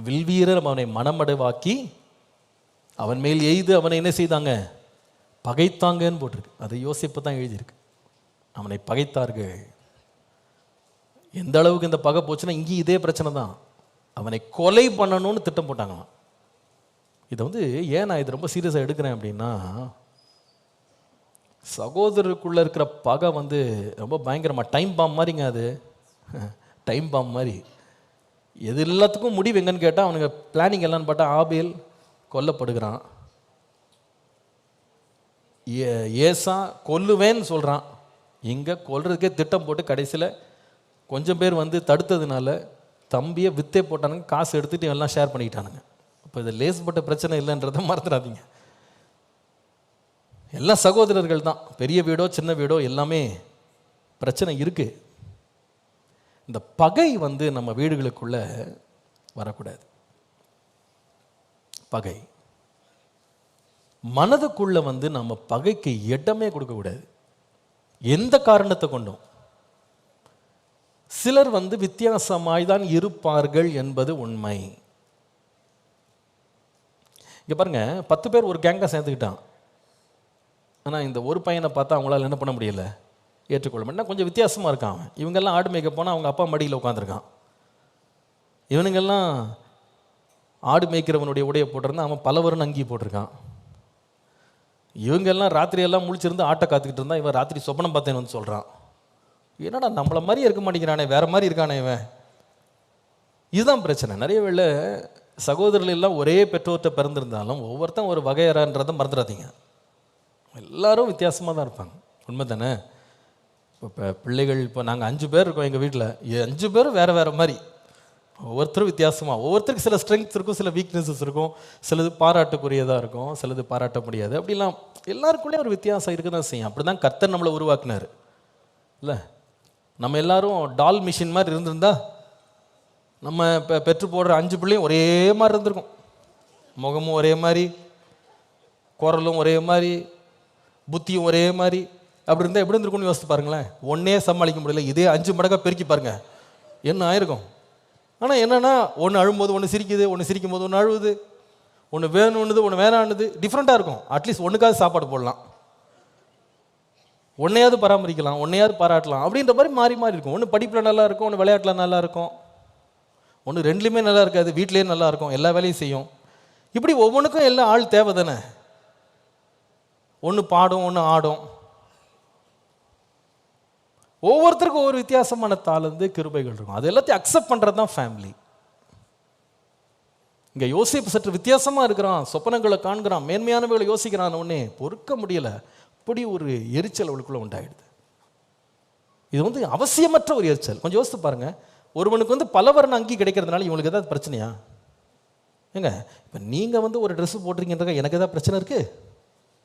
வில்வீரர் அவனை மனமடைவாக்கி அவன் மேல் எய்து அவனை என்ன செய்தாங்க? பகைத்தாங்கன்னு போட்டிருக்கு. அது யோசிப்பு தான் எழுதியிருக்கு. அவனை பகைத்தார்கள். எந்த அளவுக்கு இந்த பகை போச்சுன்னா, இங்கேயும் இதே பிரச்சனை தான். அவனை கொலை பண்ணணும்னு திட்டம் போட்டாங்களாம். இதை ஏன் நான் இது ரொம்ப சீரியஸாக எடுக்கிறேன் அப்படின்னா, சகோதரருக்குள்ளே இருக்கிற பகை ரொம்ப பயங்கரமாக டைம் பாம் மாதிரிங்க. அது டைம் பாம் மாதிரி. எது எல்லாத்துக்கும் முடிவு எங்கன்னு கேட்டால், அவனுங்க பிளானிங் எல்லான்னு பார்த்தா ஆபேல் கொல்லப்படுகிறான். ஏசா கொல்லுவேன்னு சொல்கிறான். இங்கே கொல்றதுக்கே திட்டம் போட்டு கடைசியில் கொஞ்சம் பேர் தடுத்ததுனால தம்பியை வித்தே போட்டானுங்க. காசு எடுத்துகிட்டு எல்லாம் ஷேர் பண்ணிக்கிட்டானுங்க. இப்போ இது லேஸ்பட்ட பிரச்சனை இல்லைன்றதை மறந்துடாதீங்க. எல்லாம் சகோதரர்கள் தான். பெரிய வீடோ சின்ன வீடோ எல்லாமே பிரச்சனை இருக்கு. இந்த பகை நம்ம வீடுகளுக்குள்ள வரக்கூடாது. பகை மனதுக்குள்ள நம்ம பகைக்கு இடமே கொடுக்கக்கூடாது, எந்த காரணத்தை கொண்டும். சிலர் வித்தியாசமாய் தான் இருப்பார்கள் என்பது உண்மை. இங்க பாருங்க, 10 பேர் ஒரு கேங்கா சேர்ந்துக்கிட்டான். ஆனால் இந்த ஒரு பையனை பார்த்தா அவங்களால என்ன பண்ண முடியல, ஏற்றுக்கொள்ள முடியல. கொஞ்சம் வித்தியாசமாக இருக்கான். இவங்கெல்லாம் ஆடு மேய்க்க போனால் அவங்க அப்பா மடியில் உட்காந்துருக்கான். இவனுங்கெல்லாம் ஆடு மேய்க்கிறவனுடைய உடையை போட்டிருந்தான், அவன் பலவருன்னு அங்கி போட்டிருக்கான். இவங்கெல்லாம் ராத்திரியெல்லாம் முழிச்சிருந்து ஆட்டை காத்துக்கிட்டு இருந்தான், இவன் ராத்திரி சொப்பனம் பார்த்தேன்னு சொல்கிறான். என்னடா நம்மளை மாதிரியே இருக்க மாட்டேங்கிறானே, வேற மாதிரி இருக்கானே இவன். இதுதான் பிரச்சனை. நிறைய வேளை சகோதரர்கள் எல்லாம் ஒரே பெற்றோர்கிட்ட பிறந்திருந்தாலும் ஒவ்வொருத்தன் ஒரு வகையறான்றதை மறந்துடாதீங்க. எல்லாரும் வித்தியாசமாக தான் இருப்பாங்க. உண்மை தானே? இப்போ பிள்ளைகள், இப்போ நாங்கள் 5 பேர் இருக்கோம் எங்கள் வீட்டில். 5 பேரும் வேறு வேறு மாதிரி, ஒவ்வொருத்தரும் வித்தியாசமாக. ஒவ்வொருத்தருக்கு சில ஸ்ட்ரென்த்ஸ் இருக்கும், சில வீக்னஸஸ் இருக்கும். சிலது பாராட்டுக்குரியதாக இருக்கும், சிலது பாராட்ட முடியாது. அப்படிலாம் எல்லாருக்குள்ளேயும் ஒரு வித்தியாசம் இருக்க தான் செய்யும். அப்படி தான் கர்த்தர் நம்மளை உருவாக்குனார் இல்லை? நம்ம எல்லாரும் டால் மிஷின் மாதிரி இருந்திருந்தா நம்ம இப்போ பெற்று போடுற 5 பிள்ளையும் ஒரே மாதிரி இருந்திருக்கும். முகமும் ஒரே மாதிரி, குரலும் ஒரே மாதிரி, புத்தியும் ஒரே மாதிரி. அப்படி இருந்தால் எப்படி இருந்திருக்கும்னு யோசித்து பாருங்களேன். ஒன்றே சமாளிக்க முடியல, இதே 5 மடங்காக பெருக்கி பாருங்க என்ன ஆயிருக்கும். ஆனால் என்னென்னா, ஒன்று அழும்போது ஒன்று சிரிக்குது, ஒன்று சிரிக்கும் போது ஒன்று அழுவுது, ஒன்று வேணும்னுது ஒன்று வேணான்னுது, டிஃப்ரெண்ட்டாக இருக்கும். அட்லீஸ்ட் ஒன்றுக்காவது சாப்பாடு போடலாம், ஒன்றையாவது பராமரிக்கலாம், ஒன்றையாவது பாராட்டலாம். அப்படின்ற மாதிரி மாறி மாறி இருக்கும். ஒன்று படிப்பில் நல்லா இருக்கும், ஒன்று விளையாட்டில் நல்லா இருக்கும், ஒன்று ரெண்டுலேயுமே நல்லா இருக்காது, வீட்டிலேயே நல்லா இருக்கும், எல்லா வேலையும் செய்யும். இப்படி ஒவ்வொன்றுக்கும் எல்லாம் ஆள் தேவை தானே. ஒன்று பாடும், ஒன்று ஆடும். ஒவ்வொருத்தருக்கும் ஒவ்வொரு வித்தியாசமான தாளந்து கிருபைகள் இருக்கும். அது எல்லாத்தையும் அக்செப்ட் பண்ணுறது தான் ஃபேமிலி. இங்கே யோசிப்பு சற்று வித்தியாசமாக இருக்கிறான், சொப்பனங்களை காண்கிறான், மேன்மையானவர்களை யோசிக்கிறான். உடனே பொறுக்க முடியலை, அப்படி ஒரு எரிச்சல் அவளுக்குள்ள உண்டாயிடுது. இது அவசியமற்ற ஒரு எரிச்சல். கொஞ்சம் யோசித்து பாருங்க. ஒருவனுக்கு பலவர்ண அங்கி கிடைக்கிறதுனால இவங்களுக்கு ஏதாவது பிரச்சனையா? ஏங்க, இப்போ நீங்கள் ஒரு ட்ரெஸ் போட்டிருக்கீங்க, எனக்கு ஏதாவது பிரச்சனை இருக்கு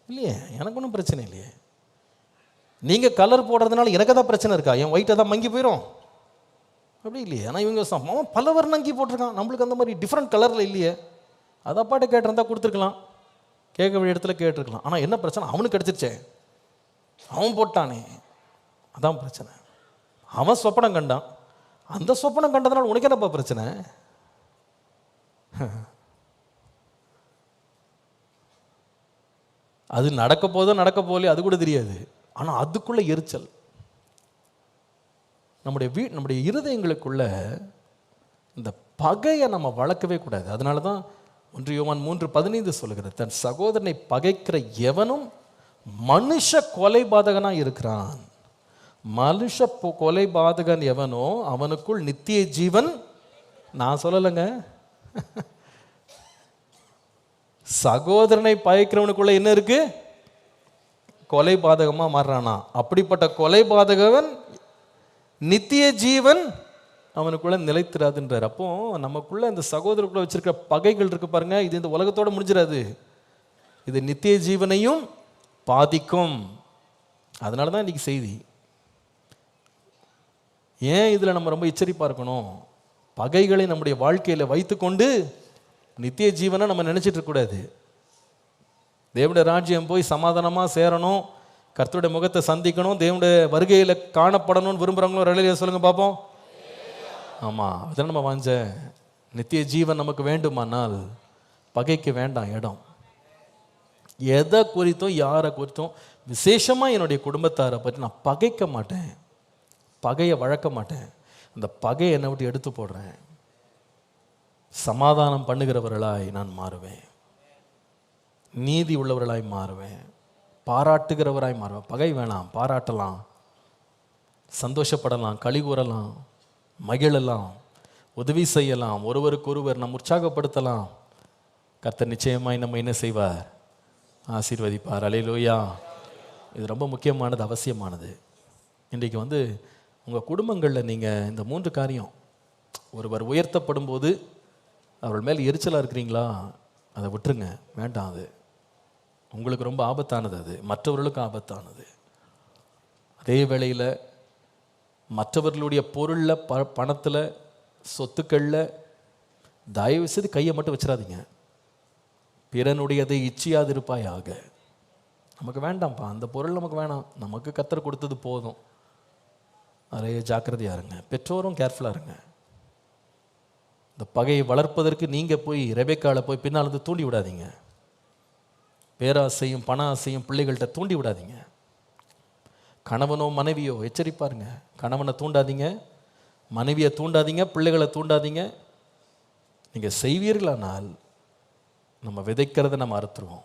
இல்லையே? எனக்கு ஒன்றும் பிரச்சனை இல்லையே. நீங்கள் கலர் போடுறதுனால எனக்கு ஏதாவது பிரச்சனை இருக்கா? என் ஒயிட் ஏதாவது மங்கி போயிடும் அப்படி இல்லையே. ஆனால் இவங்க பலவர்ண அங்கி போட்டிருக்கான், நம்மளுக்கு அந்த மாதிரி டிஃப்ரெண்ட் கலரில் இல்லையே. அதை அப்பாட்ட கேட்டிருந்தா கொடுத்துருக்கலாம், கேட்க வேண்டிய இடத்துல கேட்டிருக்கலாம். ஆனால் என்ன பிரச்சனை, அவனுக்கு கிடைச்சிருச்சே, அவன் போட்டானே, அதான் பிரச்சனை. அவன் சொப்பனம் கண்டான், அந்த சொப்பனம் கண்டதுனால உனக்கு என்னப்பா பிரச்சனை? அது நடக்க போதோ நடக்க போகலையோ அது கூட தெரியாது. ஆனால் அதுக்குள்ள எரிச்சல். நம்முடைய இருதயங்களுக்குள்ள இந்த பகையை நம்ம வளர்க்கவே கூடாது. அதனால தான் 1 யோவான் 3:15 சொல்லுகிறது, தன் சகோதரனை பகைக்கிற எவனும் மனுஷ கொலைபாதகனா இருக்கிறான். மனுஷ கொலைபாதகன் எவனோ அவனுக்குள் நித்திய ஜீவன். நான் சொல்லலைங்க, சகோதரனை பயக்கிறவனுக்குள்ள என்ன இருக்கு? கொலைபாதகமா மாறுறானா. அப்படிப்பட்ட கொலைபாதகவன் நித்திய ஜீவன் அவனுக்குள்ள நிலைத்திராதுன்றார். அப்போ நமக்குள்ள இந்த சகோதரருக்குள்ள வச்சிருக்கிற பகைகள் இருக்கு பாருங்க, இது இந்த உலகத்தோட முடிஞ்சிடாது, இது நித்திய ஜீவனையும் பாதிக்கும். அதனால தான் இன்னைக்கு செய்தி. ஏன் இதில் நம்ம ரொம்ப எச்சரிப்பா இருக்கணும்? பகைகளை நம்முடைய வாழ்க்கையில் வைத்துக்கொண்டு நித்திய ஜீவனை நம்ம நினைச்சிட்டு இருக்கக்கூடாது. தேவனுடைய ராஜ்யம் போய் சமாதானமாக சேரணும், கர்த்தருடைய முகத்தை சந்திக்கணும், தேவனுடைய வருகையில் காணப்படணும்னு விரும்புகிறவங்களும் ரெலையில சொல்லுங்க பார்ப்போம். ஆமாம், அதான் நம்ம வாஞ்ச நித்திய ஜீவன் நமக்கு வேண்டுமானால் பகைக்கு வேண்டாம் இடம். எதை குறித்தும் யாரை குறித்தும், விசேஷமாக என்னுடைய குடும்பத்தாரை பற்றி நான் பகைக்க மாட்டேன், பகையை வளர்க்க மாட்டேன். அந்த பகையை என்னை விட்டு எடுத்து போடுறேன். சமாதானம் பண்ணுகிறவர்களாய் நான் மாறுவேன், நீதி உள்ளவர்களாய் மாறுவேன், பாராட்டுகிறவராய் மாறுவேன். பகை வேணாம், பாராட்டலாம், சந்தோஷப்படலாம், களி கூறலாம், மகிழலாம், உதவி செய்யலாம், ஒருவருக்கொருவர் நம்ம உற்சாகப்படுத்தலாம். கர்த்தர் நிச்சயமாய் நம்ம என்ன செய்வார்? ஆசீர்வதிப்பார். அல்லேலூயா. இது ரொம்ப முக்கியமானது, அவசியமானது. இன்றைக்கு உங்கள் குடும்பங்களில் நீங்கள் இந்த 3 காரியம், ஒருவர் உயர்த்தப்படும் போது அவர்கள் மேல் எரிச்சலாக இருக்கிறீங்களா, அதை விட்டுருங்க, வேண்டாம். அது உங்களுக்கு ரொம்ப ஆபத்தானது, அது மற்றவர்களுக்கும் ஆபத்தானது. அதே வேளையில் மற்றவர்களுடைய பொருளில், பணத்தில், சொத்துக்களில் தயவு செய்து கையை மட்டும் வச்சிடாதீங்க. பிறனுடையதை இச்சியாது இருப்பாயாக. நமக்கு வேண்டாம்ப்பா, அந்த பொருள் நமக்கு வேணாம், நமக்கு கர்த்தர் கொடுத்தது போதும். நிறைய ஜாக்கிரதையாக இருங்க. பெற்றோரும் கேர்ஃபுல்லாக இருங்க. இந்த பகையை வளர்ப்பதற்கு நீங்கள் போய் ரெபெக்காவில் போய் பின்னால் வந்து தூண்டி விடாதீங்க. பேராசையும் பண ஆசையும் பிள்ளைகள்கிட்ட தூண்டி விடாதீங்க. கணவனோ மனைவியோ எச்சரிப்பாருங்க. கணவனை தூண்டாதீங்க, மனைவியை தூண்டாதீங்க, பிள்ளைகளை தூண்டாதீங்க. நீங்கள் செய்வீர்களானால் நம்ம விதைக்கிறத நம்ம அறுத்துருவோம்.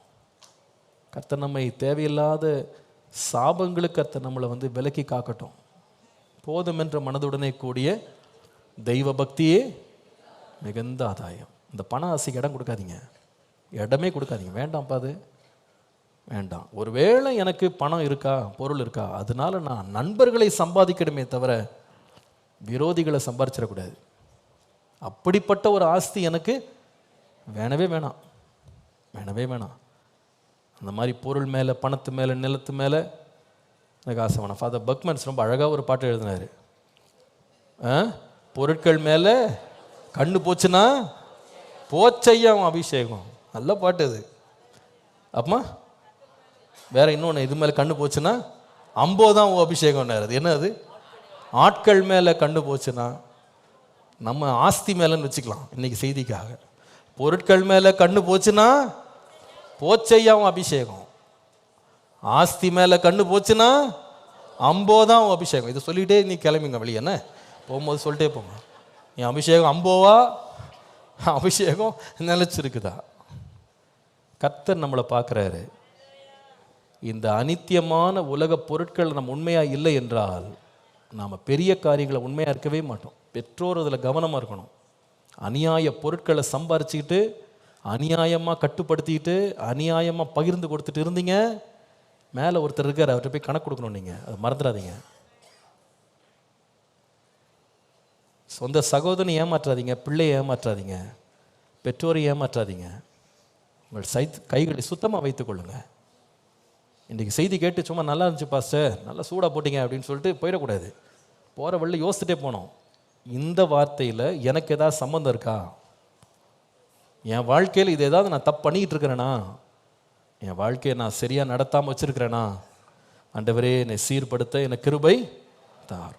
கர்த்தர் நம்மை தேவையில்லாத சாபங்களுக்கு கர்த்தர் நம்மளை விலக்கி காக்கட்டும். போதும் என்ற மனதுடனே கூடிய தெய்வ பக்தியே மிகுந்த ஆதாயம். இந்த பண ஆசைக்கு இடம் கொடுக்காதீங்க, இடமே கொடுக்காதீங்க. வேண்டாம்ப்பா, அது வேண்டாம். ஒருவேளை எனக்கு பணம் இருக்கா, பொருள் இருக்கா, அதனால நான் நண்பர்களை சம்பாதிக்கணுமே தவிர விரோதிகளை சம்பாதிச்சிடக்கூடாது. அப்படிப்பட்ட ஒரு ஆஸ்தி எனக்கு வேணவே வேணாம், வேணவே வேணாம். அந்த மாதிரி பொருள் மேலே, பணத்து மேலே, நிலத்து மேலே எனக்கு ஆசை வேணாம். ஃபாதர் பக்மன்ஸ் ரொம்ப அழகாக ஒரு பாட்டு எழுதினார். பொருட்கள் மேலே கண்ணு போச்சுன்னா போச்சையாம் அபிஷேகம். நல்ல பாட்டு அது. அப்பமா வேற இன்னொன்று, இது மேலே கண்ணு போச்சுன்னா அம்போதான் அபிஷேகம். அது என்ன? அது ஆட்கள் மேலே கண்ணு போச்சுன்னா நம்ம ஆஸ்தி மேலேன்னு வச்சுக்கலாம் இன்னைக்கு செய்திக்காக. பொருட்கள் மேலே கண்ணு போச்சுன்னா போச்சையாவும் அபிஷேகம். ஆஸ்தி மேலே கண்ணு போச்சுன்னா அம்போதான் அபிஷேகம். இதை சொல்லிகிட்டே நீ கிளம்பிங்க வெளியே, என்ன போகும்போது சொல்லிட்டே போங்க. என் அபிஷேகம் அம்போவா, அபிஷேகம் நிலைச்சிருக்குதா? கர்த்தர் நம்மளை பார்க்குறாரு. இந்த அனித்தியமான உலக பொருட்கள் நம்ம உண்மையாக இல்லை என்றால் நாம் பெரிய காரியங்களை உண்மையாக இருக்கவே மாட்டோம். பெற்றோர் அதில் கவனமாக இருக்கணும். அநியாய பொருட்களை சம்பாரிச்சுக்கிட்டு, அநியாயமாக கட்டுப்படுத்திக்கிட்டு, அநியாயமாக பகிர்ந்து கொடுத்துட்டு இருந்தீங்க, மேலே ஒருத்தர் இருக்கார், அவர்கிட்ட போய் கணக்கு கொடுக்கணும். நீங்கள் அதை மறந்துடாதீங்க. சொந்த சகோதரனை ஏமாற்றாதீங்க, பிள்ளையை ஏமாற்றாதீங்க, பெற்றோரை ஏமாற்றாதீங்க. உங்கள் கைகளை சுத்தமாக வைத்துக்கொள்ளுங்க. இன்றைக்கி செய்தி கேட்டு சும்மா நல்லா இருந்துச்சு பாஸ்டர், நல்லா சூடாக போட்டிங்க அப்படின்னு சொல்லிட்டு போயிடக்கூடாது. போகிற வழியில் யோசிச்சுட்டே போனோம், இந்த வார்த்தையில் எனக்கு ஏதாவது சம்மந்தம் இருக்கா? என் வாழ்க்கையில் இது ஏதாவது நான் தப்பு பண்ணிக்கிட்டு இருக்கிறேனா? என் வாழ்க்கையை நான் சரியாக நடத்தாமல் வச்சுருக்கிறேனா? ஆண்டவரே என்னை சீர்படுத்த எனக்கு கிருபை தார்.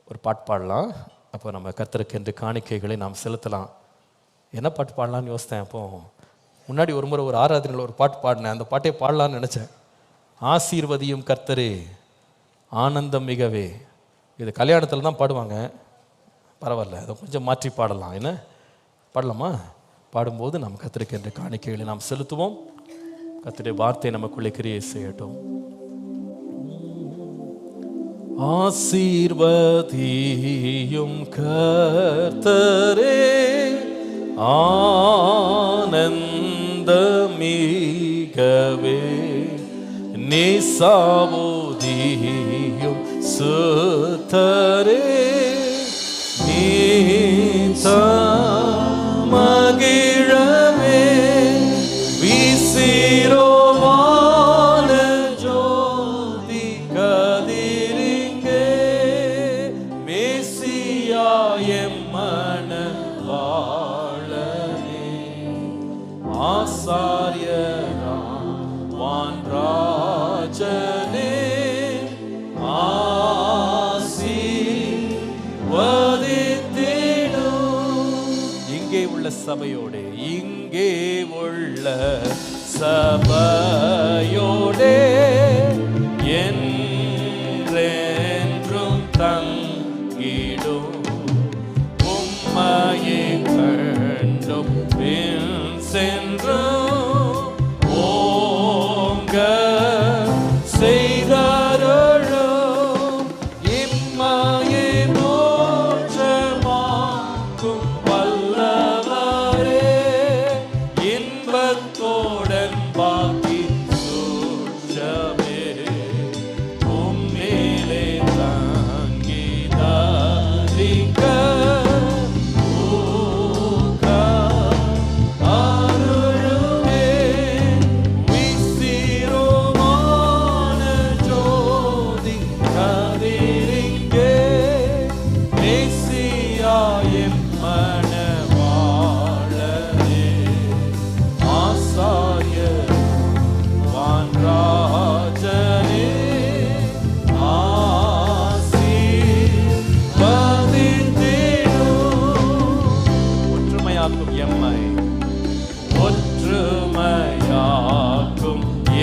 ஒரு பாட்டு பாடலாம். அப்போ நம்ம கர்த்தருக்கு என்று காணிக்கைகளை நாம் செலுத்தலாம். என்ன பாட்டு பாடலான்னு யோசித்தேன். அப்போ முன்னாடி ஒரு முறை ஒரு ஆராதனையில் ஒரு பாட்டு பாடினேன். அந்த பாட்டே பாடலான்னு நினச்சேன். ஆசீர்வதியும் கர்த்தரே ஆனந்தம் மிகவே. இது கல்யாணத்தில் தான் பாடுவாங்க, பரவாயில்ல, அதை கொஞ்சம் மாற்றி பாடலாம். என்ன பாடலாமா? பாடும்போது நாம் கர்த்தருக்கு என்று காணிக்கைகளை நாம் செலுத்துவோம். கர்த்தருடைய வார்த்தை நமக்குள்ளே கிரியை செய்யட்டும். ஆசீர்வதியும் கர்த்தரே, ஆனந்தமிகவே நேசாவோதியும் சுத்தரே, மகிழவே வீசிரோவான ஜோதி கதிரிங்கே மேசியா எம்மன வாழனே ஆசாரியரா வான்ராஜனே இங்கே உள்ள சபையோடு, இங்கே உள்ள சபையோடே என்றென்றும் தங்கிடும் உம்மையை கண்டும் பின் சென்றும் ஓங்க செய்தருளும் இம்மையை மோட்சமாக்கும் வல்லவரே, இன்பத்தோடன் பாக்கி சூட்சமே உம்மேலே தங்கி தரிக்க அருளுமே விசிரோமான ஜோதி கதிரிங்கே மேசியா எம்மன வாழனே ஆசாரியர் வான்ராஜனே ஒற்றுமையாக்கும் எம்மை, ஒற்றுமையாக்கும்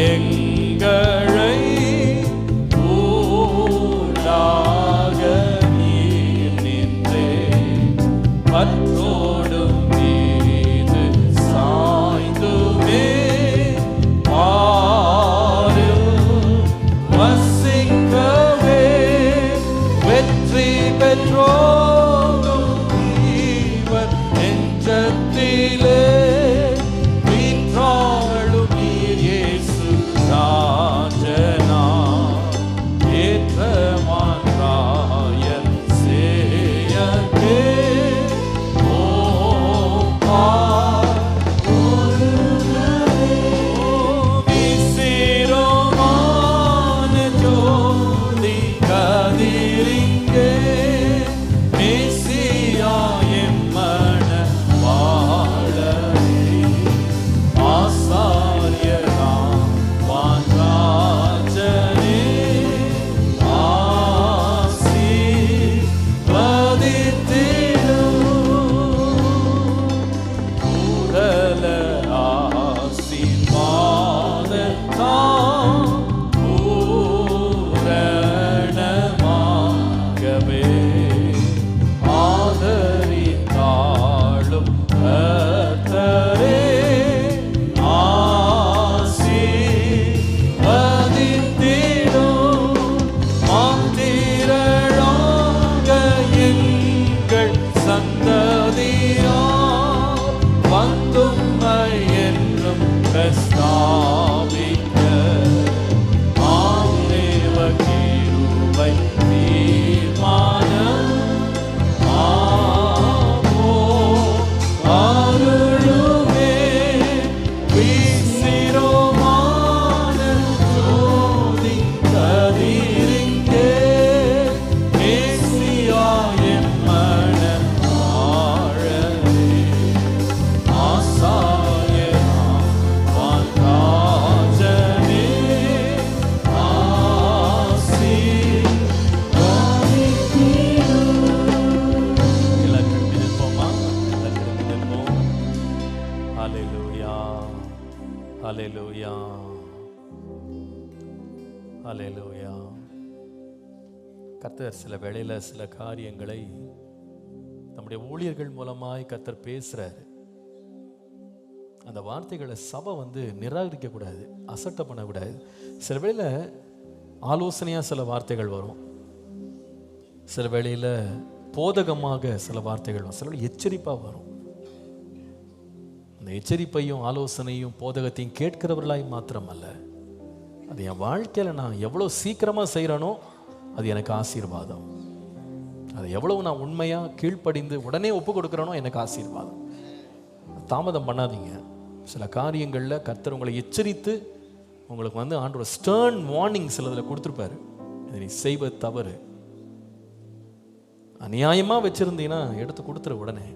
எங்களை ஊடாக நீர் நின்றே பற்றோடும் மீது சாய்ந்துமே பாரும் வசிக்கவே வெற்றி பெற்றோடும் இவர் நெஞ்சத்திலே வீற்றாளும் நீர் இயேசு ராஜனா ஏற்றமான் ராயன் சேயக்கே விசிரோமான ஜோதி கதிரிங்கே மேசியா எம்மன வாழனே ஆசாரியராம் வான்ராஜனே பூரண ஆசீர்வாதத்தால் பூரணமாகவே ஆதரித்தாளும் கர்த்தரே ஆசீர்வதித்திடும் மாத்திரளாக எங்கள் சந்ததியா வந்தும்மை என்றும் பிரஸ்தாபிக்க ஆந்தேவ கிருபை தீர்மானம் ஆமோ அருளுமே விசிரோமான ஜோதி கதிரிங்கே மேசியா எம்மன வாழனே ஆசாரியராம் வான்ராஜனே எல்லாம் திரும்பி நிற்போமா? எல்லாம் திரும்பி நிற்போம். ஹல்லேலூயா, ஹல்லேலூயா, ஹல்லேலூயா. கர்த்தர் சில வேளையில சில காரியங்களை நம்முடைய ஊழியர்கள் மூலமாய் கர்த்தர் பேசுறாரு. அந்த வார்த்தைகளை சபை நிராகரிக்க கூடாது, அசட்டை பண்ணக்கூடாது. சில வேளையில் ஆலோசனையாக சில வார்த்தைகள் வரும், சில வேளையில் போதகமாக சில வார்த்தைகள் வரும், சில வேளை எச்சரிப்பாக வரும். அந்த எச்சரிப்பையும் ஆலோசனையும் போதகத்தையும் கேட்கிறவர்களாய் மாத்திரமல்ல, அது என் வாழ்க்கையில் நான் எவ்வளோ சீக்கிரமாக செய்கிறேனோ அது எனக்கு ஆசீர்வாதம். அதை எவ்வளவு நான் உண்மையாக கீழ்ப்படிந்து உடனே ஒப்பு கொடுக்குறேனோ எனக்கு ஆசீர்வாதம். தாமதம் பண்ணாதீங்க. சில காரியங்களில் கர்த்தர் உங்களை எச்சரித்து உங்களுக்கு ஆண்டவர் ஸ்டர்ன் வார்னிங் சிலதில் கொடுத்துருப்பாரு. இதை நீ செய்வது தவறு, அநியாயமாக வச்சுருந்தீங்கன்னா எடுத்து கொடுத்துரு உடனே.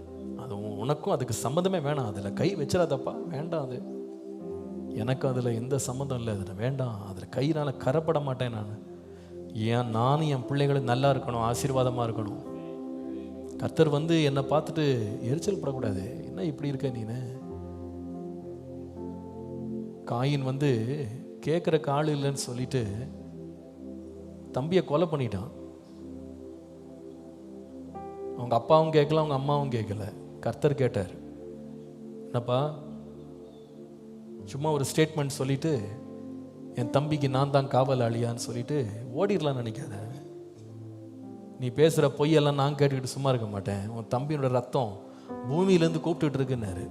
அது உனக்கும் அதுக்கு சம்மந்தமே வேணாம், அதில் கை வச்சிடாதப்பா, வேண்டாம், அது எனக்கு அதில் எந்த சம்மந்தம் இல்லை, அதில் வேண்டாம், அதில் கையினால் கரப்பட மாட்டேன் நான். ஏன் நானும் என் பிள்ளைகளும் நல்லா இருக்கணும், ஆசீர்வாதமாக இருக்கணும். கர்த்தர் என்னை பார்த்துட்டு எரிச்சல் படக்கூடாது, என்ன இப்படி இருக்க நீனு. காயின் கேட்குறக்கு ஆள் இல்லைன்னு சொல்லிட்டு தம்பியை கொலை பண்ணிட்டான். அவங்க அப்பாவும் கேட்கல, அவங்க அம்மாவும் கேட்கல. கர்த்தர் கேட்டார், என்னப்பா சும்மா ஒரு ஸ்டேட்மெண்ட் சொல்லிட்டு என் தம்பிக்கு நான் தான் காவலாளியான்னு சொல்லிட்டு ஓடிடலான்னு நினைக்காத. நீ பேசுகிற பொய்யெல்லாம் நான் கேட்டுக்கிட்டு சும்மா இருக்க மாட்டேன். உன் தம்பியோட ரத்தம் பூமியிலேருந்து கூப்பிட்டுட்டு இருக்குன்னாரு.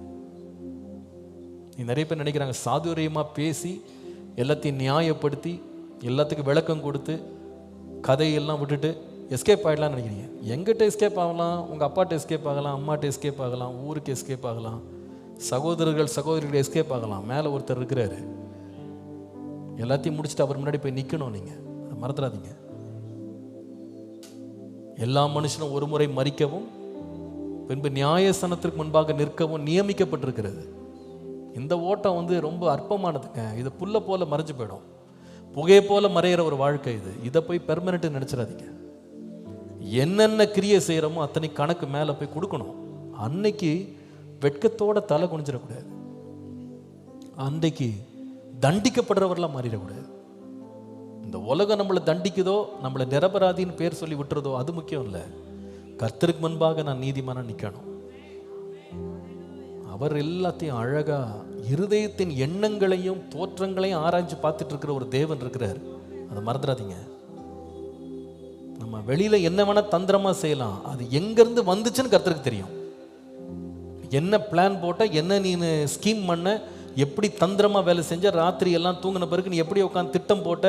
நீ நிறைய பேர் நினைக்கிறாங்க சாதுரியமாக பேசி எல்லாத்தையும் நியாயப்படுத்தி எல்லாத்துக்கும் விளக்கம் கொடுத்து கதையெல்லாம் விட்டுட்டு எஸ்கேப் ஆகிடலான்னு நினைக்கிறீங்க. எங்கிட்ட எஸ்கேப் ஆகலாம், உங்கள் அப்பாட்ட எஸ்கேப் ஆகலாம், அம்மாட்ட எஸ்கேப் ஆகலாம், ஊருக்கு எஸ்கேப் ஆகலாம், சகோதரர்கள் எஸ்கேப் ஆகலாம். மேலே ஒருத்தர் இருக்கிறாரு, எல்லாத்தையும் முடிச்சுட்டு அவர் முன்னாடி போய் நிற்கணும். நீங்கள் அதை மறந்துடாதீங்க. எல்லா மனுஷனும் ஒரு முறை மரிக்கவும் பின்பு நியாயஸ்தானத்திற்கு முன்பாக நிற்கவும் நியமிக்கப்பட்டிருக்கிறது. இந்த ஓட்டம் ரொம்ப அற்பமானதுங்க. இது புல்ல போல மறைஞ்சு போயிடும், புகையை போல மறையிற ஒரு வாழ்க்கை இது. இதை போய் பெர்மனெண்ட் நினைச்சிடாதீங்க. என்னென்ன கிரியை செய்கிறோமோ அத்தனை கணக்கு மேலே போய் கொடுக்கணும். அன்னைக்கு வெட்கத்தோட தலை குனிஞ்சிடக்கூடாது, அன்றைக்கு தண்டிக்கப்படுறவரெல்லாம் மாறிடக்கூடாது. இந்த உலகம் நம்மளை தண்டிக்குதோ, நம்மளை நிரபராதின்னு பேர் சொல்லி விட்டுறதோ அது முக்கியம் இல்லை. கர்த்தருக்கு முன்பாக நான் நீதிமானா நிற்கணும். அவர் எல்லாத்தையும் அழகா இருதயத்தின் எண்ணங்களையும் தோற்றங்களையும் ஆராய்ச்சி பார்த்துட்டு இருக்கிற ஒரு தேவன் இருக்கிறார், அதை மறந்துடாதீங்க. நம்ம வெளியில என்ன வேணா தந்திரமா செய்யலாம், அது எங்கிருந்து வந்துச்சுன்னு கர்த்தருக்கு தெரியும். என்ன பிளான் போட்ட, என்ன நீ ஸ்கீம் பண்ண, எப்படி தந்திரமா வேலை செஞ்ச, ராத்திரி எல்லாம் தூங்கின பிறகு நீ எப்படி உட்காந்து திட்டம் போட்ட,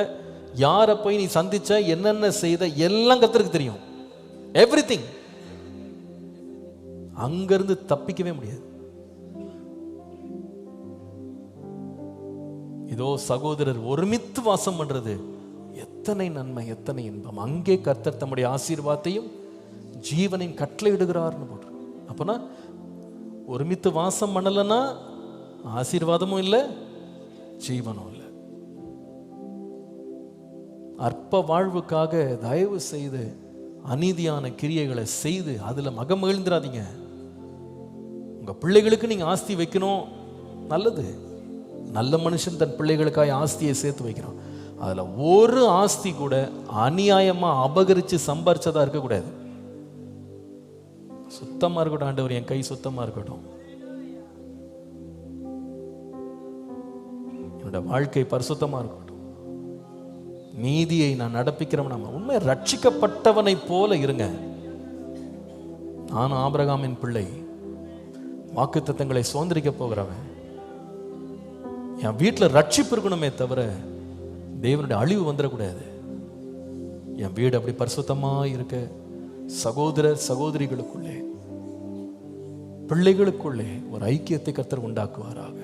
யாரை போய் நீ சந்திச்ச, என்னென்ன செய்த, எல்லாம் கர்த்தருக்கு தெரியும். எவ்ரிதிங். அங்கிருந்து தப்பிக்கவே முடியாது. இதோ சகோதரர் ஒருமித்து வாசம் பண்றது எத்தனை நன்மை, எத்தனை இன்பம். அங்கே கர்த்தர் தம்முடைய ஆசீர்வாதத்தையும் ஜீவனையும் கட்டளையிடுகிறார்னு போட்டு. அப்பனா ஒருமித்து வாசம் பண்ணலன்னா ஆசீர்வாதமும் இல்லை, ஜீவனும் இல்லை. அற்ப வாழ்வுக்காக தயவு செய்து அநீதியான கிரியைகளை செய்து அதுல மகமகிழ்ந்துடாதீங்க. உங்க பிள்ளைகளுக்கு நீங்க ஆஸ்தி வைக்கணும், நல்லது. நல்ல மனுஷன் தன் பிள்ளைகளுக்காக ஆஸ்தியை சேர்த்து வைக்கிறான். அதுல ஒரு ஆஸ்தி கூட அநியாயமா அபகரிச்சு சம்பாரிச்சதா இருக்கக்கூடாது. சுத்தமா இருக்கட்டும் ஆண்டவர், என் கை சுத்தமா இருக்கட்டும், என்னோட வாழ்க்கை பரிசுத்தமா இருக்கட்டும், நீதியை நான் நடப்பிக்கிறவன். நம்ம உண்மை ரட்சிக்கப்பட்டவனை போல இருங்க. நானும் ஆபிரகாமின் பிள்ளை, வாக்குத்தத்தங்களை சுதந்திரிக்க போகிறவன். என் வீட்டில் ரட்சிப்பு இருக்கணுமே தவிர தேவனுடைய அழிவு வந்துடக்கூடாது. என் வீடு அப்படி பரிசுத்தமா இருக்க சகோதர சகோதரிகளுக்குள்ளே, பிள்ளைகளுக்குள்ளே ஒரு ஐக்கியத்தை கர்த்தர் உண்டாக்குவாராக.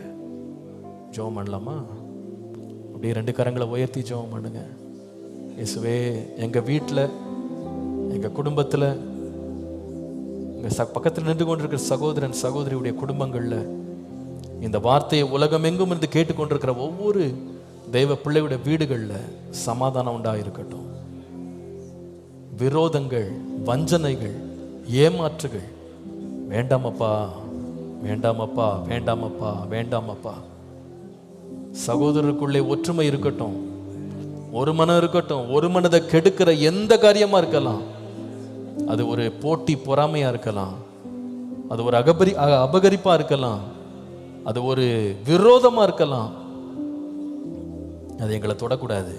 ஜெபம் பண்ணலாமா? அப்படியே 2 கரங்களை உயர்த்தி ஜெபம் பண்ணுங்க. இயேசுவே, எங்க வீட்டில், எங்க குடும்பத்தில், எங்க பக்கத்தில் நின்று கொண்டிருக்கிற சகோதரன் சகோதரியுடைய குடும்பங்கள்ல இந்த வார்த்தையை உலகம் எங்கும் இருந்து கேட்டுக்கொண்டிருக்கிற ஒவ்வொரு தெய்வ பிள்ளையுடைய வீடுகளில் சமாதானம் உண்டாயிருக்கட்டும். விரோதங்கள், வஞ்சனைகள், ஏமாற்றுகள் வேண்டாமப்பா, வேண்டாமப்பா, வேண்டாமப்பா, வேண்டாமப்பா. சகோதரருக்குள்ளே ஒற்றுமை இருக்கட்டும், ஒரு மனம் இருக்கட்டும். ஒரு மனதை கெடுக்கிற எந்த காரியமா இருக்கலாம், அது ஒரு போட்டி பொறாமையா இருக்கலாம், அது ஒரு அபகரிப்பா இருக்கலாம், அது ஒரு விரோதமாக இருக்கலாம், அது எங்களை தொடக்கூடாது.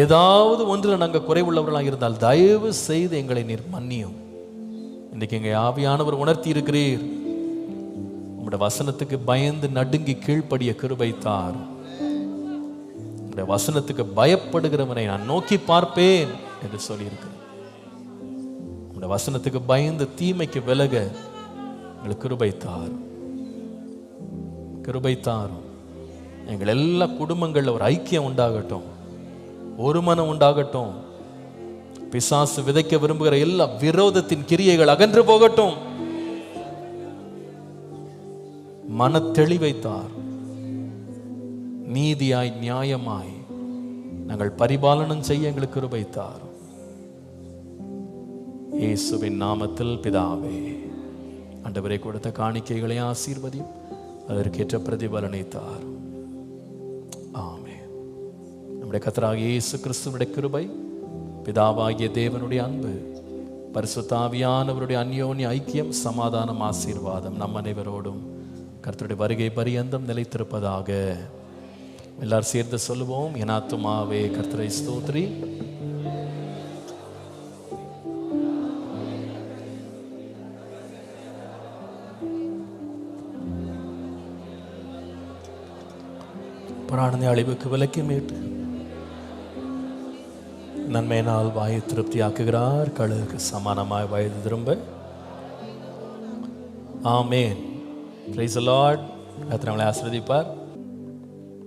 ஏதாவது ஒன்றில் நாங்கள் குறைவுள்ளவர்களாக இருந்தால் தயவு செய்து எங்களை நீர் மன்னியும். இன்றைக்கு எங்கள் ஆவியானவர் உணர்த்தி இருக்கிறீர். உங்களுடைய வசனத்துக்கு பயந்து நடுங்கி கீழ்ப்படிய கிருபை தார். உங்களுடைய வசனத்துக்கு பயப்படுகிறவனை நான் நோக்கி பார்ப்பேன் என்று சொல்லியிருக்கிறேன். உங்களுடைய வசனத்துக்கு பயந்து தீமைக்கு விலக எங்களுக்கு கிருபை தார், கிருபை தாரும். எங்கள் எல்லா குடும்பங்களில் ஒரு ஐக்கியம் உண்டாகட்டும், ஒரு மனம் உண்டாகட்டும். பிசாசு விதைக்க விரும்புகிற எல்லா விரோதத்தின் கிரியைகள் அகன்று போகட்டும். மன தெளிவை தார். நீதியாய் நியாயமாய் நாங்கள் பரிபாலனம் செய்ய எங்களுக்கு கிருபை தார். இயேசுவின் நாமத்தில் பிதாவே. ஆண்டவரே, கொடுத்த காணிக்கைகளை ஆசீர்வதியும், அதற்கேற்ற பிரதிபலனை தார். ஆமென். நம்முடைய கர்த்தராகிய இயேசு கிறிஸ்துவினுடைய கிருபை, பிதாவாகிய தேவனுடைய அன்பு, பரிசுத்த ஆவியானவருடைய அந்யோன்ய ஐக்கியம், சமாதானம், ஆசீர்வாதம் நம் அனைவரோடும் கர்த்தருடைய வருகை பரியந்தம் நிலைத்திருப்பதாக. எல்லாரும் சேர்ந்து சொல்லுவோம். என் ஆத்துமாவே கர்த்தரை ஸ்தோத்திரி, பிராணனை அழிவுக்கு விலக்கி மீட்டு நன்மையினால் வாயை திருப்தியாக்குகிறார். கழுகுக்கு சமானமாய் வயது திரும்ப. ஆமேன். Praise the lord. கர்த்தர் நம்மளை ஆசீர்வதிப்பார்.